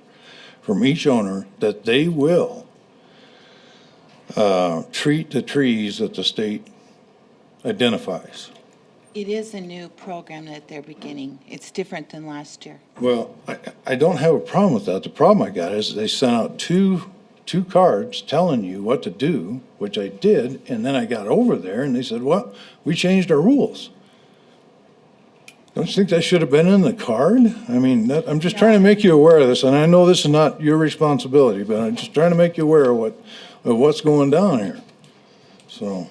from each owner that they will treat the trees that the state identifies.
It is a new program that they're beginning. It's different than last year.
Well, I don't have a problem with that. The problem I got is they sent out two cards telling you what to do, which I did, and then I got over there and they said, well, we changed our rules. Don't you think that should have been in the card? I mean, I'm just trying to make you aware of this, and I know this is not your responsibility, but I'm just trying to make you aware of what's going down here. So,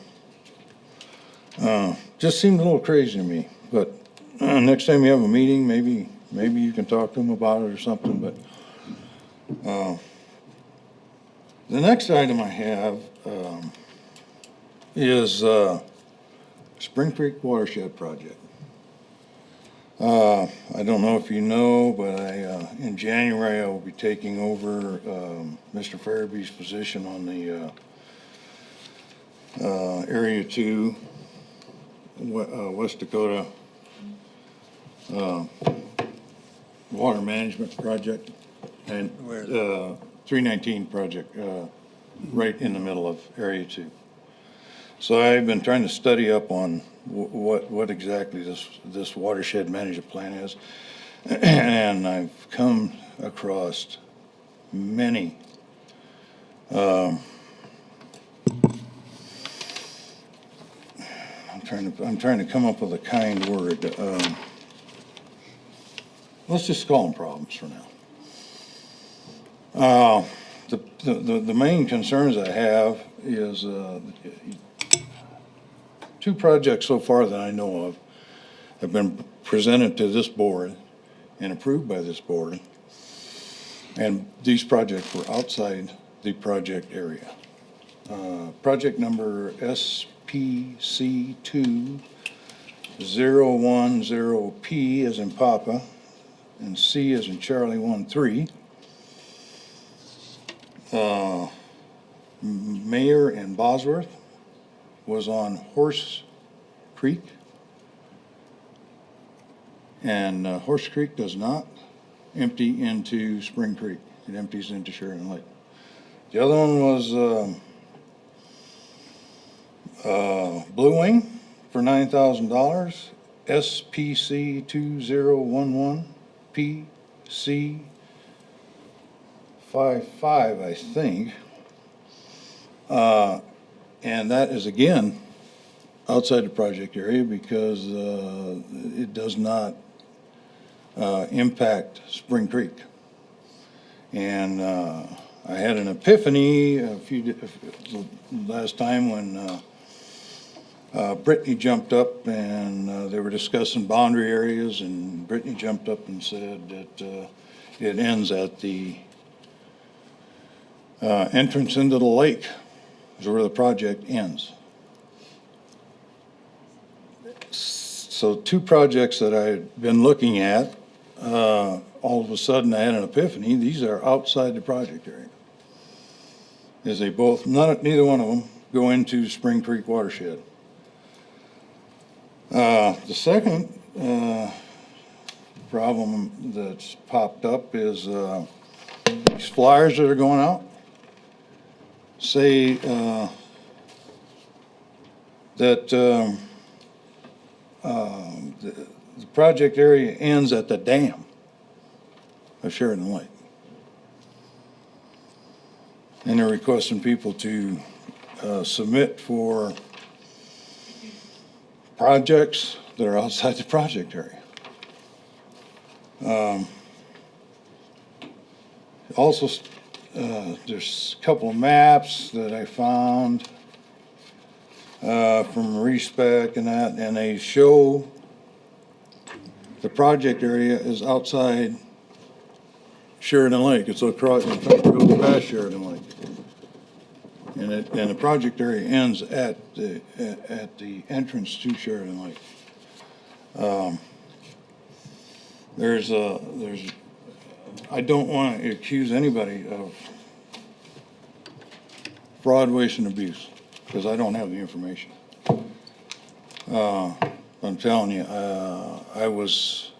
just seemed a little crazy to me, but next time you have a meeting, maybe you can talk to them about it or something, but, the next item I have, is, Spring Creek Watershed Project. I don't know if you know, but in January, I will be taking over, Mr. Farabee's position on the, Area 2, West Dakota, Water Management Project, and, 319 project, right in the middle of Area 2. So I've been trying to study up on what exactly this watershed management plan is. And I've come across many, I'm trying to come up with a kind word. Let's just call them problems for now. The main concerns I have is, 2 projects so far that I know of have been presented to this board and approved by this board. And these projects were outside the project area. Project number SPC2010P as in Papa and C as in Charlie 13. Mayor and Bosworth was on Horse Creek. And Horse Creek does not empty into Spring Creek. It empties into Sheridan Lake. The other one was Blue Wing for $9,000, SPC 2011, PC 55, I think. And that is again outside the project area because it does not impact Spring Creek. And I had an epiphany last time when Brittany jumped up and they were discussing boundary areas, and Brittany jumped up and said that it ends at the entrance into the lake is where the project ends. So two projects that I've been looking at, all of a sudden I had an epiphany. These are outside the project area. As they both, neither one of them go into Spring Creek watershed. The second problem that's popped up is these flyers that are going out say that the project area ends at the dam of Sheridan Lake. And they're requesting people to submit for projects that are outside the project area. Also, there's a couple of maps that I found from Respec and that, and they show the project area is outside Sheridan Lake. It's across, it goes past Sheridan Lake. And the project area ends at the entrance to Sheridan Lake. I don't want to accuse anybody of fraud, waste, and abuse, because I don't have the information. I'm telling you, I was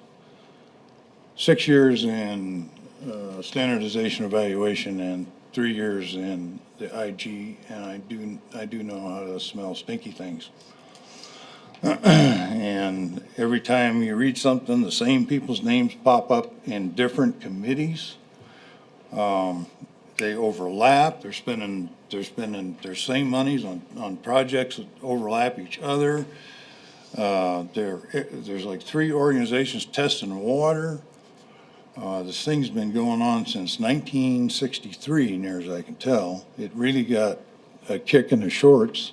6 years in standardization evaluation and 3 years in the IG, and I do know how to smell stinky things. And every time you read something, the same people's names pop up in different committees. They overlap. They're spending their same monies on projects that overlap each other. There's like 3 organizations testing water. This thing's been going on since 1963, near as I can tell. It really got a kick in the shorts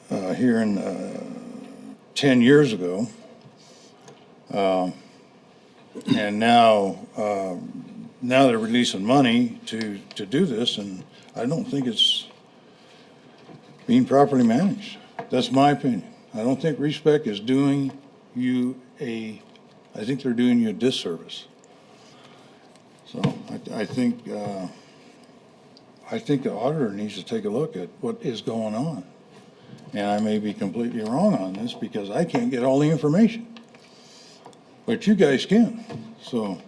here in 10 years ago. And now they're releasing money to do this, and I don't think it's being properly managed. That's my opinion. I don't think Respec is doing you I think they're doing you a disservice. So I think the auditor needs to take a look at what is going on. And I may be completely wrong on this because I can't get all the information. But you guys can, so.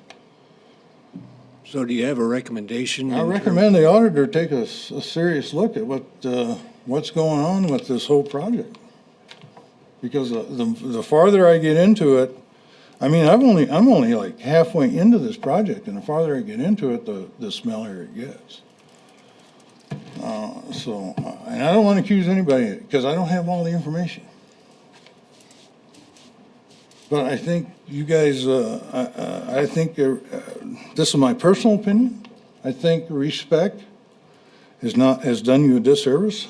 So do you have a recommendation?
I recommend the auditor take a serious look at what's going on with this whole project. Because the farther I get into it, I mean, I'm only like halfway into this project, and the farther I get into it, the smellier it gets. And I don't want to accuse anybody, because I don't have all the information. But I think you guys, I think, this is my personal opinion, I think Respec has done you a disservice.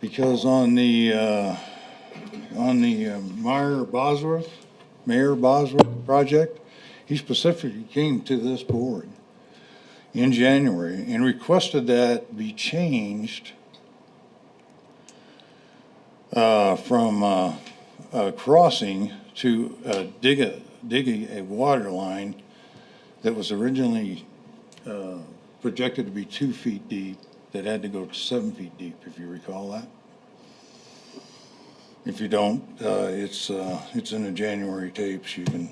Because on the Mayor Bosworth project, he specifically came to this board in January and requested that be changed from a crossing to digging a water line that was originally projected to be 2 feet deep, that had to go to 7 feet deep, if you recall that. If you don't, it's in the January tapes. You can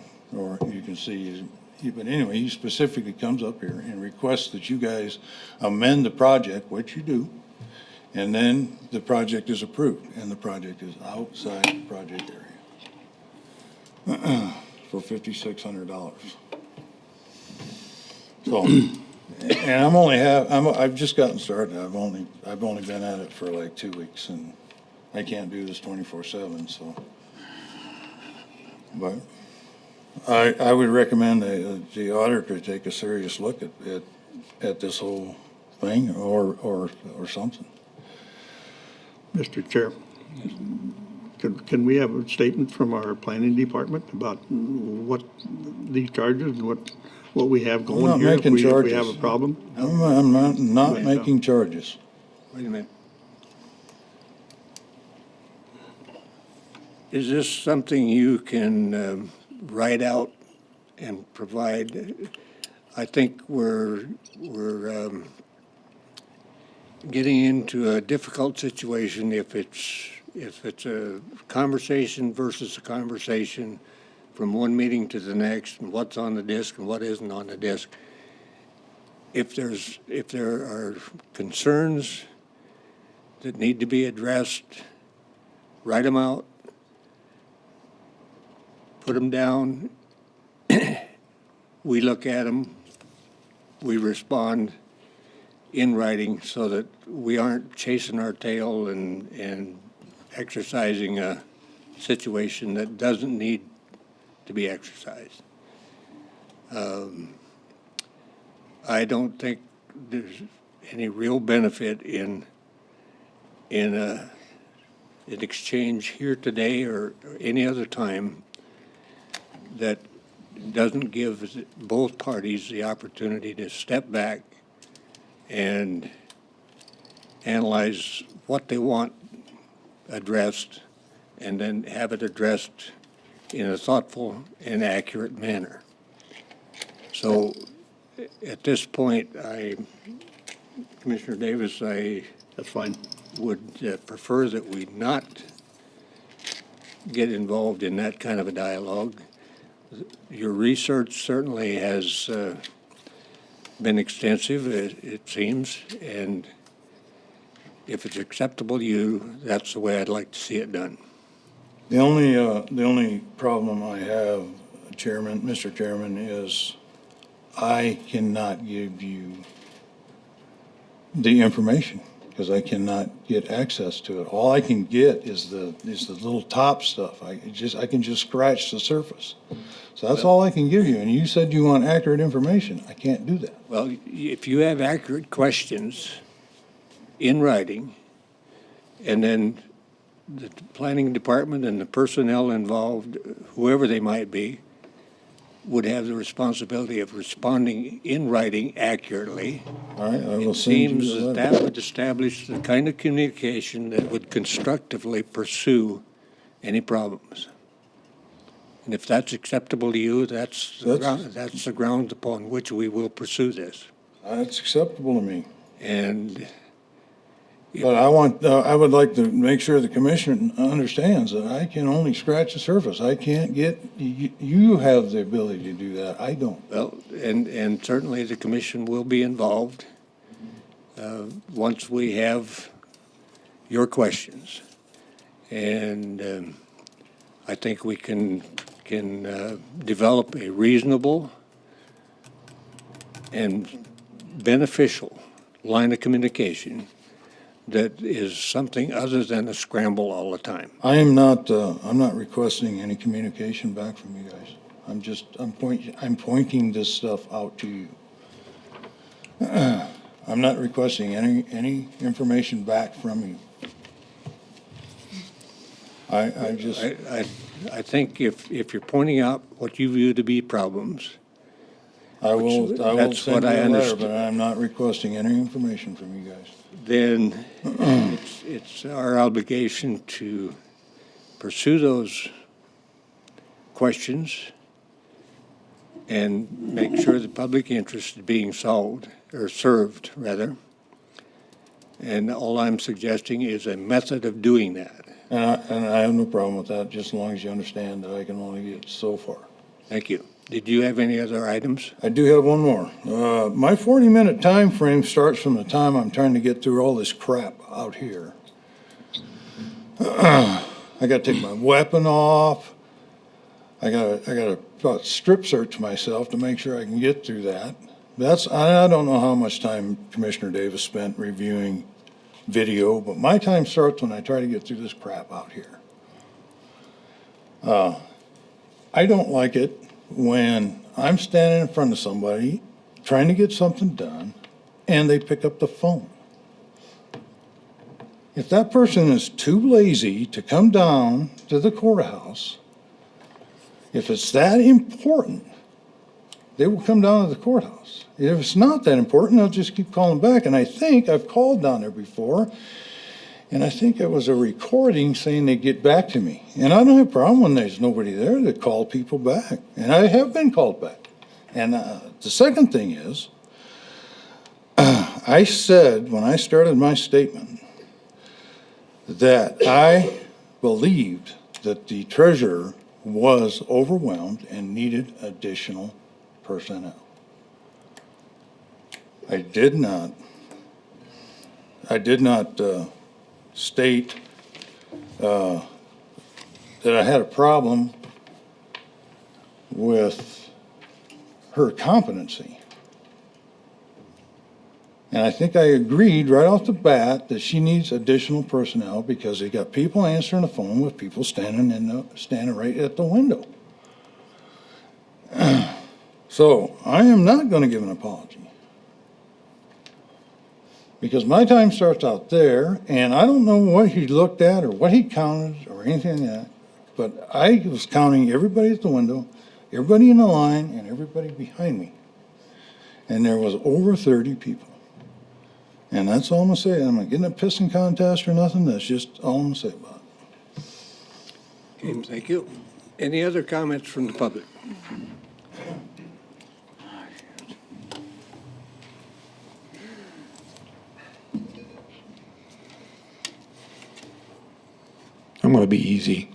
see But anyway, he specifically comes up here and requests that you guys amend the project, which you do, and then the project is approved, and the project is outside the project area for $5,600. So, and I've just gotten started. I've only been at it for like 2 weeks, and I can't do this 24/7, so. But I would recommend the auditor take a serious look at this whole thing or something.
Mr. Chair, can we have a statement from our planning department about what these charges and what we have
I'm not
going here?
making
If we
charges.
have a problem?
I'm not making charges.
Wait a minute. Is this something you can write out and provide? I think we're getting into a difficult situation if it's a conversation versus a conversation from one meeting to the next, and what's on the disc and what isn't on the disc. If there are concerns that need to be addressed, write them out, put them down, we look at them, we respond in writing so that we aren't chasing our tail and exercising a situation that doesn't need to be exercised. I don't think there's any real benefit in an exchange here today or any other time that doesn't give both parties the opportunity to step back and analyze what they want addressed and then have it addressed in a thoughtful and accurate manner. So at this point, Commissioner Davis,
that's fine.
Would prefer that we not get involved in that kind of a dialogue. Your research certainly has been extensive, it seems, and if it's acceptable to you, that's the way I'd like to see it done.
The only problem I have, Mr. Chairman, is I cannot give you the information because I cannot get access to it. All I can get is the little top stuff. I can just scratch the surface. So that's all I can give you. And you said you want accurate information. I can't do that.
Well, if you have accurate questions in writing, and then the planning department and the personnel involved, whoever they might be, would have the responsibility of responding in writing accurately.
All right, I will
It
send you
seems
the
that
letter.
that would establish the kind of communication that would constructively pursue any problems. And if that's acceptable to you, that's the grounds upon which we will pursue this.
That's acceptable to me.
And
But I would like to make sure the commission understands that I can only scratch the surface. I can't you have the ability to do that. I don't.
well, and certainly the commission will be involved once we have your questions. And I think we can develop a reasonable and beneficial line of communication that is something other than a scramble all the time.
I'm not requesting any communication back from you guys. I'm pointing this stuff out to you. I'm not requesting any information back from you.
I think if you're pointing out what you view to be problems,
I will
that's
send
what
you
I
a letter,
understand.
but I'm not requesting any information from you guys.
Then it's our obligation to pursue those questions and make sure the public interest is being solved, or served, rather. And all I'm suggesting is a method of doing that.
And I have no problem with that, just as long as you understand that I can only get so far.
Thank you. Did you have any other items?
I do have one more. My 40-minute time frame starts from the time I'm trying to get through all this crap out here. I gotta take my weapon off. I gotta about strip search myself to make sure I can get through that. I don't know how much time Commissioner Davis spent reviewing video, but my time starts when I try to get through this crap out here. I don't like it when I'm standing in front of somebody trying to get something done and they pick up the phone. If that person is too lazy to come down to the courthouse, if it's that important, they will come down to the courthouse. If it's not that important, they'll just keep calling back. And I think I've called down there before, and I think it was a recording saying they'd get back to me. And I don't have a problem when there's nobody there to call people back. And I have been called back. And the second thing is, I said when I started my statement that I believed that the treasurer was overwhelmed and needed additional personnel. I did not state that I had a problem with her competency. And I think I agreed right off the bat that she needs additional personnel because they got people answering the phone with people standing right at the window. So I am not going to give an apology because my time starts out there, and I don't know what he looked at or what he counted or anything like that, but I was counting everybody at the window, everybody in the line, and everybody behind me. And there was over 30 people. And that's all I'm going to say. I'm not getting a pissing contest or nothing. That's just all I'm going to say about it.
Okay, thank you. Any other comments from the public?
I'm going to be easy.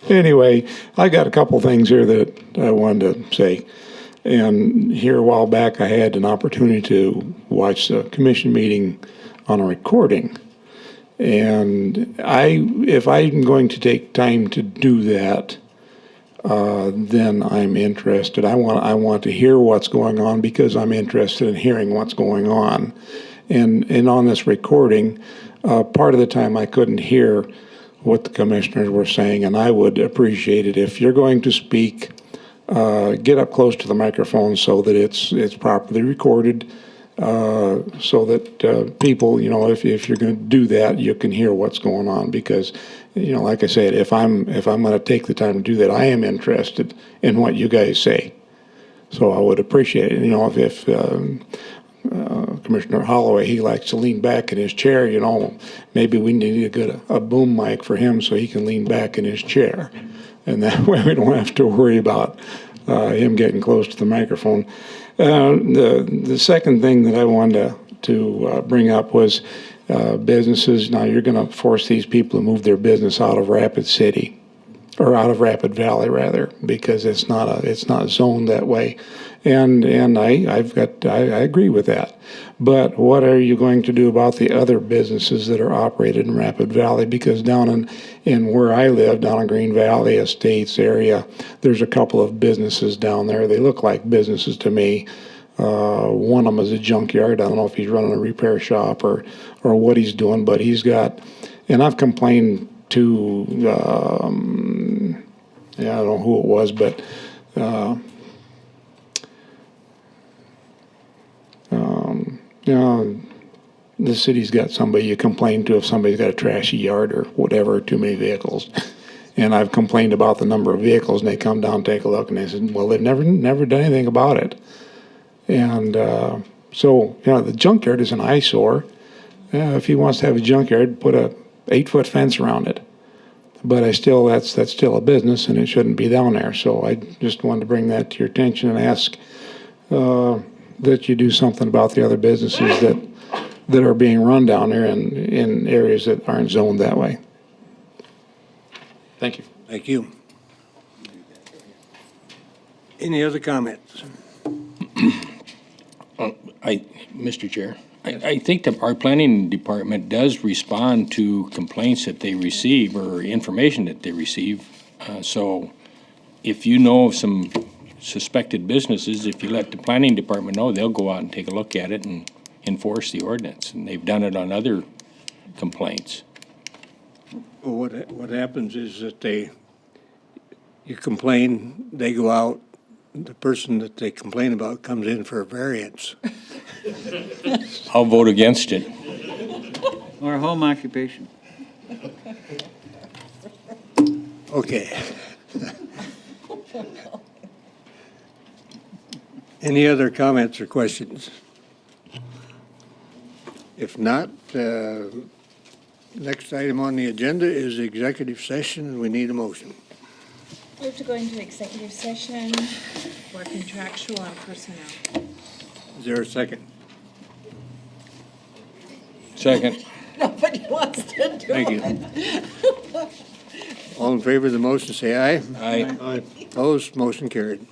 Anyway, I got a couple things here that I wanted to say. And here a while back, I had an opportunity to watch the commission meeting on a recording. And if I'm going to take time to do that, then I'm interested. I want to hear what's going on because I'm interested in hearing what's going on. And on this recording, part of the time I couldn't hear what the commissioners were saying, and I would appreciate it if you're going to speak. Get up close to the microphone so that it's properly recorded, so that people, if you're going to do that, you can hear what's going on. Because, like I said, if I'm going to take the time to do that, I am interested in what you guys say. So I would appreciate it. If Commissioner Holloway, he likes to lean back in his chair, maybe we need to get a boom mic for him so he can lean back in his chair. And that way we don't have to worry about him getting close to the microphone. The second thing that I wanted to bring up was businesses. Now you're going to force these people to move their business out of Rapid City, or out of Rapid Valley rather, because it's not zoned that way. And I agree with that. But what are you going to do about the other businesses that are operated in Rapid Valley? Because down in where I live, down in Green Valley Estates area, there's a couple of businesses down there. They look like businesses to me. One of them is a junkyard. I don't know if he's running a repair shop or what he's doing, but he's got, and I've complained to, I don't know who it was, but the city's got somebody you complain to if somebody's got a trashy yard or whatever, too many vehicles. And I've complained about the number of vehicles, and they come down, take a look, and they said, well, they've never done anything about it. And so, the junkyard is an eyesore. If he wants to have a junkyard, put a 8-foot fence around it. But that's still a business, and it shouldn't be down there. So I just wanted to bring that to your attention and ask that you do something about the other businesses that are being run down there in areas that aren't zoned that way. Thank you.
Thank you. Any other comments?
Mr. Chair, I think that our planning department does respond to complaints that they receive or information that they receive. So if you know of some suspected businesses, if you let the planning department know, they'll go out and take a look at it and enforce the ordinance. And they've done it on other complaints.
Well, what happens is that you complain, they go out, the person that they complain about comes in for a variance.
I'll vote against it.
Or home occupation.
Okay. Any other comments or questions? If not, next item on the agenda is executive session, and we need a motion.
Move to go into executive session for contractual and personnel.
Is there a second?
Second.
Nobody wants to do
Thank you.
it.
All in favor of the motion, say aye.
Aye.
Opposed, motion carried.